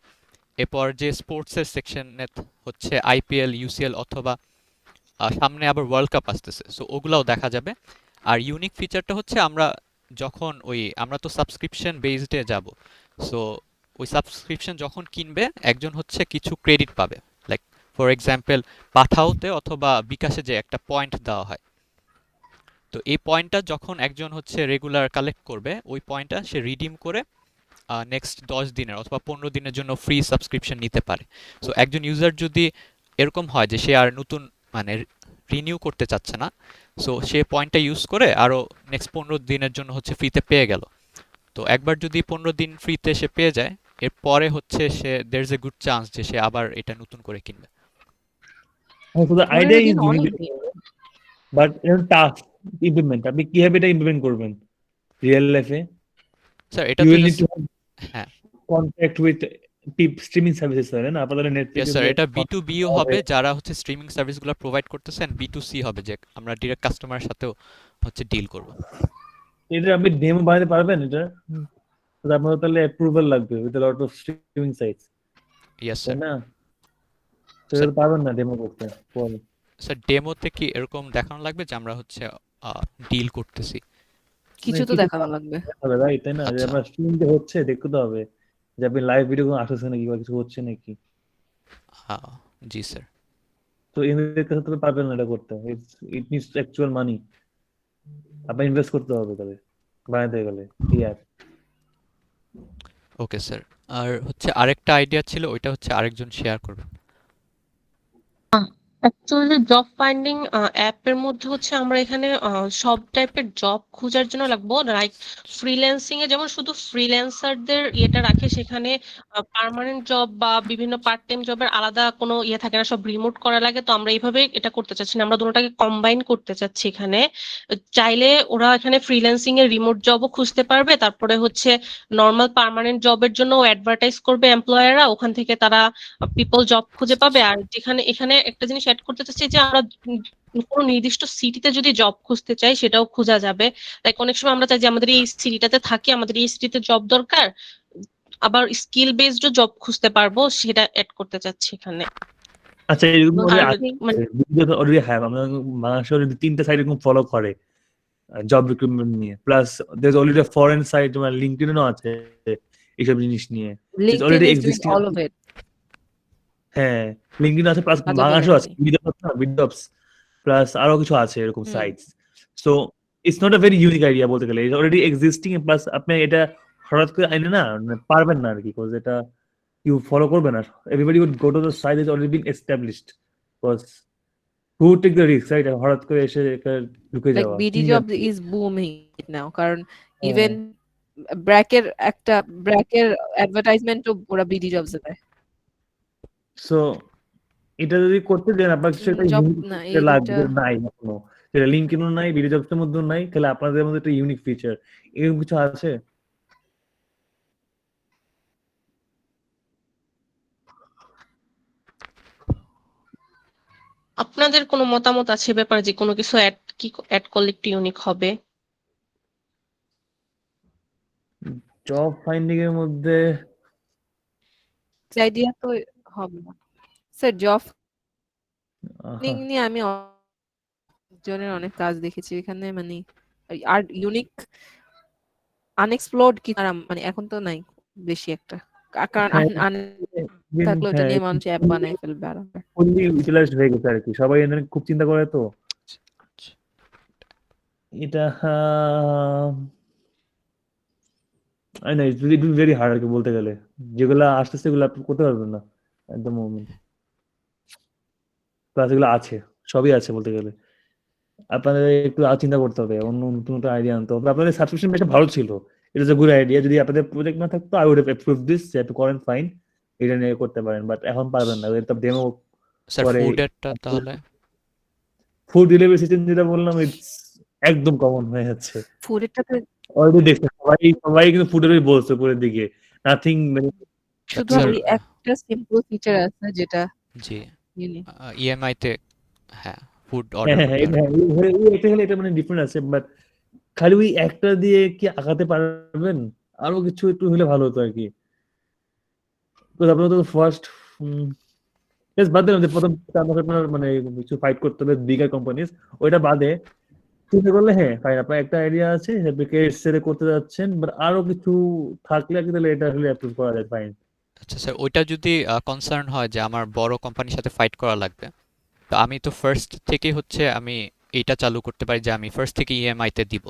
[SPEAKER 19] এরপর যে স্পোর্টসের সেকশনে হচ্ছে আইপিএল, ইউসিএল অথবা সামনে আবার ওয়ার্ল্ড কাপ আসতেছে, সো ওগুলাও দেখা যাবে। আর ইউনিক ফিচারটা হচ্ছে আমরা যখন আমরা তো সাবস্ক্রিপশন বেসডে যাব, সো ওই সাবস্ক্রিপশন যখন কিনবে একজন হচ্ছে কিছু ক্রেডিট পাবে, লাইক ফর এক্সাম্পল পাঠাওতে অথবা বিকাশে যে একটা পয়েন্ট দেওয়া হয়, তো এই পয়েন্টটা যখন একজন হচ্ছে রেগুলার কালেক্ট করবে, ওই পয়েন্টটা সে রিডিম করে নেক্সট 10 দিনের অথবা 15 দিনের জন্য ফ্রি সাবস্ক্রিপশন নিতে পারে। সো একজন ইউজার যদি এরকম হয় যে সে আর নতুন মানে রিনিউ করতে চাচ্ছে না, সো সে পয়েন্টটা ইউজ করে আরও নেক্সট 15 দিনের জন্য হচ্ছে ফ্রিতে পেয়ে গেল। তো একবার যদি 15 দিন ফ্রিতে সে পেয়ে যায়, এরপরে হচ্ছে সে there is a good chance যে সে আবার এটা নতুন করে কিনবে।
[SPEAKER 5] So the idea is unique, but it's tough to implement. আপনি কিভাবে এটা ইমপ্লিমেন্ট করবেন রিয়েল লাইফে?
[SPEAKER 19] স্যার এটা
[SPEAKER 5] You
[SPEAKER 19] তো
[SPEAKER 5] will need to
[SPEAKER 19] হ্যাঁ
[SPEAKER 5] contact with স্ট্রিমিং সার্ভিসেস, তাই না? আপনাদের নেট
[SPEAKER 19] ইয়েস স্যার, এটা B2B ও হবে, যারা হচ্ছে স্ট্রিমিং সার্ভিসগুলো প্রোভাইড করতেছে, এন্ড B2C হবে যে আমরা ডাইরেক্ট কাস্টমারের সাথেও হচ্ছে ডিল করব।
[SPEAKER 5] এটা আপনি ডেমো বানাতে পারবেন এটা? তো আপনার তাহলে অ্যাপ্রুভাল লাগবে with lot of streaming sites.
[SPEAKER 19] Yes sir.
[SPEAKER 5] না তো এটা পারবেন না ডেমো করতে পরে?
[SPEAKER 19] স্যার, ডেমোতে কি এরকম দেখানো লাগবে যে আমরা হচ্ছে ডিল করতেছি?
[SPEAKER 1] কিছু তো দেখানো লাগবে,
[SPEAKER 5] হবে রাইট, তাই না? যে আমরা স্ট্রিম যে হচ্ছে দেখতে তো হবে যে আপনি লাইভ ভিডিও কোনো আসছে নাকি বা কিছু হচ্ছে নাকি।
[SPEAKER 19] জি স্যার।
[SPEAKER 5] তো এদের কাছে তো পারবেন না এটা করতে, ইট নিডস অ্যাকচুয়াল মানি, আপনার ইনভেস্ট করতে হবে তবে বানাতে গেলে। ইয়ার
[SPEAKER 19] ওকে স্যার। আর হচ্ছে আরেকটা আইডিয়া ছিল, ওইটা হচ্ছে আরেকজন শেয়ার করবে।
[SPEAKER 7] অ্যাকচুয়ালি জব ফাইন্ডিং অ্যাপের মধ্যে হচ্ছে আমরা এখানে সব টাইপের জব খোঁজার জন্য লাগবো, লাইক ফ্রিল্যান্সিং এ যেমন শুধু ফ্রিল্যান্সারদের ইয়েটা রাখে, সেখানে পার্মানেন্ট জব বা বিভিন্ন পার্ট টাইম জবের আলাদা কোনো ইয়ে থাকে না, সব রিমোট করা লাগে। তো আমরা এইভাবে এটা করতে চাচ্ছি না, আমরা দুটোটাকে কম্বাইন করতে চাচ্ছি। এখানে চাইলে ওরা এখানে ফ্রিল্যান্সিং এর রিমোট জবও খুঁজতে পারবে, তারপরে হচ্ছে নর্মাল পার্মানেন্ট জবের জন্য অ্যাডভার্টাইজ করবে এমপ্লয়াররা, ওখান থেকে তারা পিপল জব খুঁজে পাবে। আর যেখানে এখানে একটা জিনিস অ্যাড করতে চাচ্ছি যে আমরা কোনো নির্দিষ্ট সিটিতে যদি জব খুঁজতে চাই সেটাও খোঁজা যাবে। লাইক অনেক সময় আমরা চাই যে আমাদের এই সিটিটাতে থাকি, আমাদের এই সিটিতে জব দরকার, আবার স্কিল বেসড জব খুঁজতে পারবো, সেটা অ্যাড করতে চাচ্ছি এখানে।
[SPEAKER 5] আচ্ছা, এরকম
[SPEAKER 7] আর
[SPEAKER 5] অলরেডি
[SPEAKER 7] মানে
[SPEAKER 5] অলরেডি হ্যাঁ, আমরা বাংলাদেশে অলরেডি 3টা সাইট এরকম ফলো করে জব রিক্রুটমেন্ট নিয়ে। Plus there already a foreign site, মানে লিঙ্কডইনও আছে এইসব জিনিস নিয়ে। It's
[SPEAKER 1] LinkedIn
[SPEAKER 5] already
[SPEAKER 1] is doing
[SPEAKER 5] existing.
[SPEAKER 1] all of it.
[SPEAKER 5] হ্যাঁ, লিঙ্কডইন আছে, প্লাস
[SPEAKER 1] কাজও দেবে
[SPEAKER 5] বাংলাদেশেও আছে,
[SPEAKER 1] নাকি?
[SPEAKER 5] বিডজবস প্লাস আরো কিছু আছে এরকম
[SPEAKER 1] hmm.
[SPEAKER 5] Sites. So it's not a very unique idea বলতে গেলে, ইটস অলরেডি এক্সিস্টিং। প্লাস আপনি এটা হঠাৎ করে আইনে না মানে পারবেন না আর কি, বিকজ এটা ইউ ফলো করবে না। Everybody would go to the site is already been established. Because who take the risk, right? হঠাৎ করে এসে এটা ঢুকে
[SPEAKER 1] Like
[SPEAKER 5] যাওয়া
[SPEAKER 1] BD
[SPEAKER 5] কি
[SPEAKER 1] jobs
[SPEAKER 5] জানি।
[SPEAKER 1] is booming now, কারণ
[SPEAKER 5] হ্যাঁ।
[SPEAKER 1] ইভেন ব্র্যাকের অ্যাডভার্টাইজমেন্টও ওরা BD জবস দেয়।
[SPEAKER 5] সো এটা যদি করতে দেন আপনার কিছু একটা
[SPEAKER 1] জব
[SPEAKER 5] ইউনিক
[SPEAKER 1] না,
[SPEAKER 5] ফিচার লাগবে,
[SPEAKER 1] এইটা
[SPEAKER 5] নাই এখনো। সেটা লিঙ্কডইনও নাই, বিডি জবসের মধ্যেও নাই, তাহলে আপনাদের মধ্যে একটা ইউনিক ফিচার এরকম কিছু আছে?
[SPEAKER 7] আপনাদের কোনো মতামত আছে এ ব্যাপারে যে কোনো কিছু অ্যাড করলে একটু ইউনিক হবে?
[SPEAKER 5] জব ফাইন্ডিং এর মধ্যে
[SPEAKER 1] আইডিয়া তো হবে না স্যার। জব
[SPEAKER 5] আহা,
[SPEAKER 1] নিয়ে আমি জনের অনেক কাজ দেখেছি এখানে, মানে আর ইউনিক আনএক্সপ্লোরড কি মানে এখন তো নাই বেশি একটা, কারণ
[SPEAKER 5] হ্যাঁ,
[SPEAKER 1] থাকলে ওটা
[SPEAKER 5] হ্যাঁ,
[SPEAKER 1] নিয়ে মানুষ অ্যাপ বানায় ফেলবে আরামে।
[SPEAKER 5] ফুললি ইউটিলাইজড হয়ে গেছে আর কি, সবাই এখানে খুব চিন্তা করে। তো এটা আই না, ইটস ভেরি হার্ড আর কি বলতে গেলে। যেগুলা আসতেছে এগুলো আপনি করতে পারবেন না এট দ্য মোমেন্ট। প্লাস এগুলো আছে, সবই আছে বলতে গেলে। আপনাদের একটু চিন্তা করতে হবে, অন্য নতুন নতুন আইডিয়া আনতে হবে। আপনাদের সাবস্ক্রিপশন বেশ ভালো ছিল, এটা ইজ আ গুড আইডিয়া। যদি আপনাদের প্রজেক্ট না থাকতো I would have approve this, যে আপনি করেন ফাইন, এটা নিয়ে করতে পারেন। বাট এখন পারবেন না, এটা ডেমো
[SPEAKER 19] স্যার
[SPEAKER 5] করে।
[SPEAKER 19] ফুডেরটা তাহলে
[SPEAKER 5] ফুড ডেলিভারি সিস্টেম যেটা বললাম, ইটস একদম কমন হয়ে যাচ্ছে।
[SPEAKER 1] ফুডেরটাতে
[SPEAKER 5] অলরেডি দেখছেন, সবাই কিন্তু ফুড ডেলিভারি বলছে উপরের দিকে, নাথিং মানে।
[SPEAKER 1] শুধু
[SPEAKER 19] স্যার
[SPEAKER 1] ওই একটা সিম্পল ফিচার আছে যেটা
[SPEAKER 19] জি
[SPEAKER 1] ইউনিক।
[SPEAKER 19] ইএমআই তে হ্যাঁ ফুড
[SPEAKER 5] হ্যাঁ
[SPEAKER 19] অর্ডার
[SPEAKER 5] হ্যাঁ
[SPEAKER 19] করতে
[SPEAKER 5] হ্যাঁ,
[SPEAKER 19] পারবেন।
[SPEAKER 5] এটা হলে এটা মানে ডিফারেন্ট আছে। বাট খালি ওই একটা দিয়ে কি আগাতে পারবেন? আরো কিছু একটু হলে ভালো হতো আর কি। তো আপনার তো ফার্স্ট বাদ দিলাম যে প্রথম আপনার মানে কিছু ফাইট করতে হবে বিগার কোম্পানিজ, ওইটা বাদে চিন্তা করলে হ্যাঁ ফাইন, আপনার একটা আইডিয়া আছে, সেলে করতে যাচ্ছেন, বাট আরো কিছু থাকলে আর কি, তাহলে এটা আসলে অ্যাপ্রুভ করা যায় ফাইন।
[SPEAKER 19] আচ্ছা স্যার, ওইটা যদি কনসার্ন হয় যে আমার বড় কোম্পানির সাথে ফাইট করা লাগবে, তো আমি তো ফার্স্ট থেকেই হচ্ছে আমি এইটা চালু করতে পারি যে আমি ফার্স্ট থেকে ইএমআই তে দিব,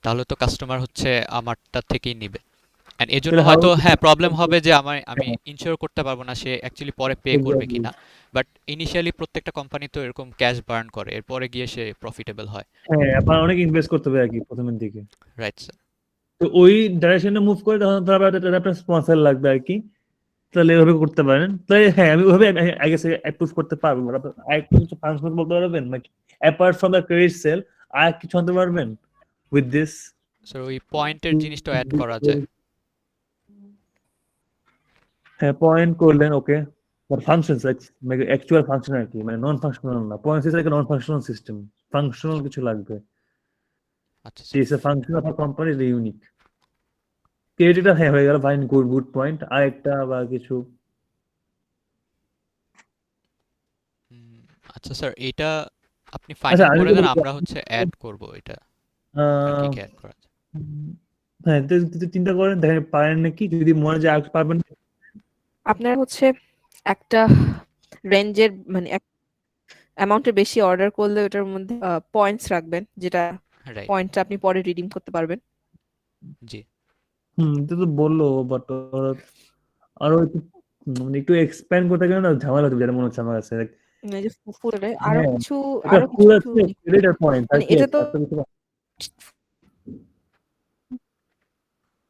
[SPEAKER 19] তাহলে তো কাস্টমার হচ্ছে আমারটা থেকেই নিবে। এন্ড এজন্য
[SPEAKER 5] তাহলে
[SPEAKER 19] হয়তো
[SPEAKER 5] হাউ
[SPEAKER 19] হ্যাঁ প্রবলেম হবে যে আমি ইনশিওর করতে পারবো না সে অ্যাকচুয়ালি পরে পে করবে
[SPEAKER 5] এক্স্যাক্টলি।
[SPEAKER 19] কিনা। বাট ইনিশিয়ালি প্রত্যেকটা কোম্পানি তো এরকম ক্যাশ বার্ন করে, এরপরে গিয়ে সে প্রফিটেবল হয়।
[SPEAKER 5] হ্যাঁ, আপনার অনেক ইনভেস্ট করতে হবে আর কি প্রথমের দিকে।
[SPEAKER 19] Right sir.
[SPEAKER 5] তো ওই ডাইরেকশনে মুভ করে তখন তো আবার একটা স্পন্সর লাগবে আর কি, তাহলে এভাবে করতে পারেন। তাহলে হ্যাঁ, আমি ওইভাবে আই গেস অ্যাপ্রুভ করতে পারবো। আরেকটু কিছু ফাংশন বলতে পারবেন নাকি, apart from the credit sale আর কিছু আনতে পারবেন উইথ দিস?
[SPEAKER 19] স্যার ওই পয়েন্টের জিনিসটা অ্যাড করা যায়।
[SPEAKER 5] হ্যাঁ, পয়েন্ট করলেন, ওকে। বাট ফাংশনস মানে অ্যাকচুয়াল ফাংশন আর কি, মানে নন ফাংশনাল না। Points is like non functional system, functional কিছু লাগবে।
[SPEAKER 19] আচ্ছা sir.
[SPEAKER 5] It's a function of a company, is unique. ক্রেডিটটা হ্যাঁ হয়ে গেল, ফাইন, গুড গুড পয়েন্ট। আরেকটা বা কিছু?
[SPEAKER 19] আচ্ছা স্যার, এটা আপনি
[SPEAKER 5] আচ্ছা,
[SPEAKER 19] ফাইনাল
[SPEAKER 5] আমি
[SPEAKER 19] করে
[SPEAKER 5] যেটা
[SPEAKER 19] দেন, আমরা
[SPEAKER 5] বলছিলাম,
[SPEAKER 19] হচ্ছে অ্যাড করব এটা। আর কি
[SPEAKER 5] আহ,
[SPEAKER 19] কি অ্যাড করা যায়?
[SPEAKER 5] হ্যাঁ, যদি চিন্তা করেন দেখেন পারেন নাকি, যদি মনে যায় আর পারবেন না।
[SPEAKER 1] আপনার হচ্ছে একটা রেঞ্জের মানে অ্যামাউন্টের বেশি অর্ডার করলে ওটার মধ্যে পয়েন্টস রাখবেন, যেটা
[SPEAKER 19] রাইট।
[SPEAKER 1] পয়েন্টটা আপনি পরে রিডিম করতে পারবেন।
[SPEAKER 19] জি।
[SPEAKER 5] এটা তো বললো, বাট আরো একটু মানে একটু এক্সপ্যান্ড করতে গেলে না ঝামেলা হচ্ছে, যেটা মনে হচ্ছে আমার কাছে। Like,
[SPEAKER 1] এই যে ফুলে আরো
[SPEAKER 5] হ্যাঁ,
[SPEAKER 1] কিছু
[SPEAKER 5] এটা ফুল আছে,
[SPEAKER 1] মানে
[SPEAKER 5] ক্রেডিট আর পয়েন্ট আর
[SPEAKER 1] মানে
[SPEAKER 5] কি
[SPEAKER 1] এটা
[SPEAKER 5] আছে,
[SPEAKER 1] তো
[SPEAKER 5] এত কিছু না।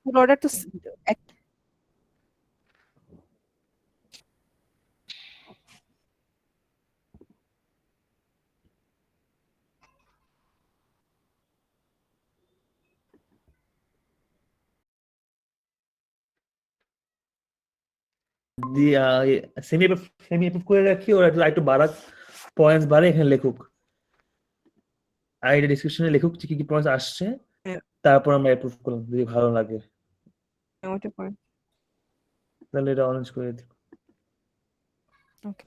[SPEAKER 1] ফুল অর্ডার তো
[SPEAKER 5] দিয়ে সেমি সেমি অ্যাপ্রুভ করে রাখি, ওরা একটু একটু বাড়াক, পয়েন্টস বাড়ে, এখানে লেখুক। আইডি ডিসক্রিপশনে লিখুক যে কি কি পয়েন্টস আসছে, তারপর আমরা অ্যাপ্রুভ করলাম যদি ভালো লাগে,
[SPEAKER 1] ওটা পরে
[SPEAKER 5] তাহলে এটা অরেঞ্জ করে দিই।
[SPEAKER 1] ওকে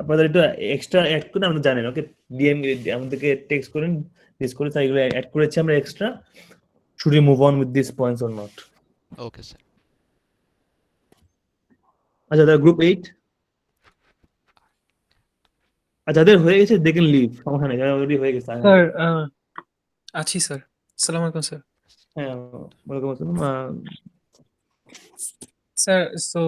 [SPEAKER 5] আপনাদের একটু এক্সট্রা অ্যাড করে আমরা জানেন, ওকে ডিএম আমাদেরকে টেক্সট করেন, দিস করে তাই এগুলো অ্যাড করেছি আমরা extra. Should we move on with this points or not?
[SPEAKER 19] Okay sir.
[SPEAKER 5] আচ্ছা গ্রুপ 8 যাদের হয়ে গেছে দে ক্যান লিভ, সমস্যা নেই, যারা অলরেডি হয়ে গেছে।
[SPEAKER 20] স্যার আছি স্যার। আসসালামু আলাইকুম স্যার।
[SPEAKER 5] হ্যাঁ ওয়ালাইকুম আসসালাম।
[SPEAKER 20] Sir so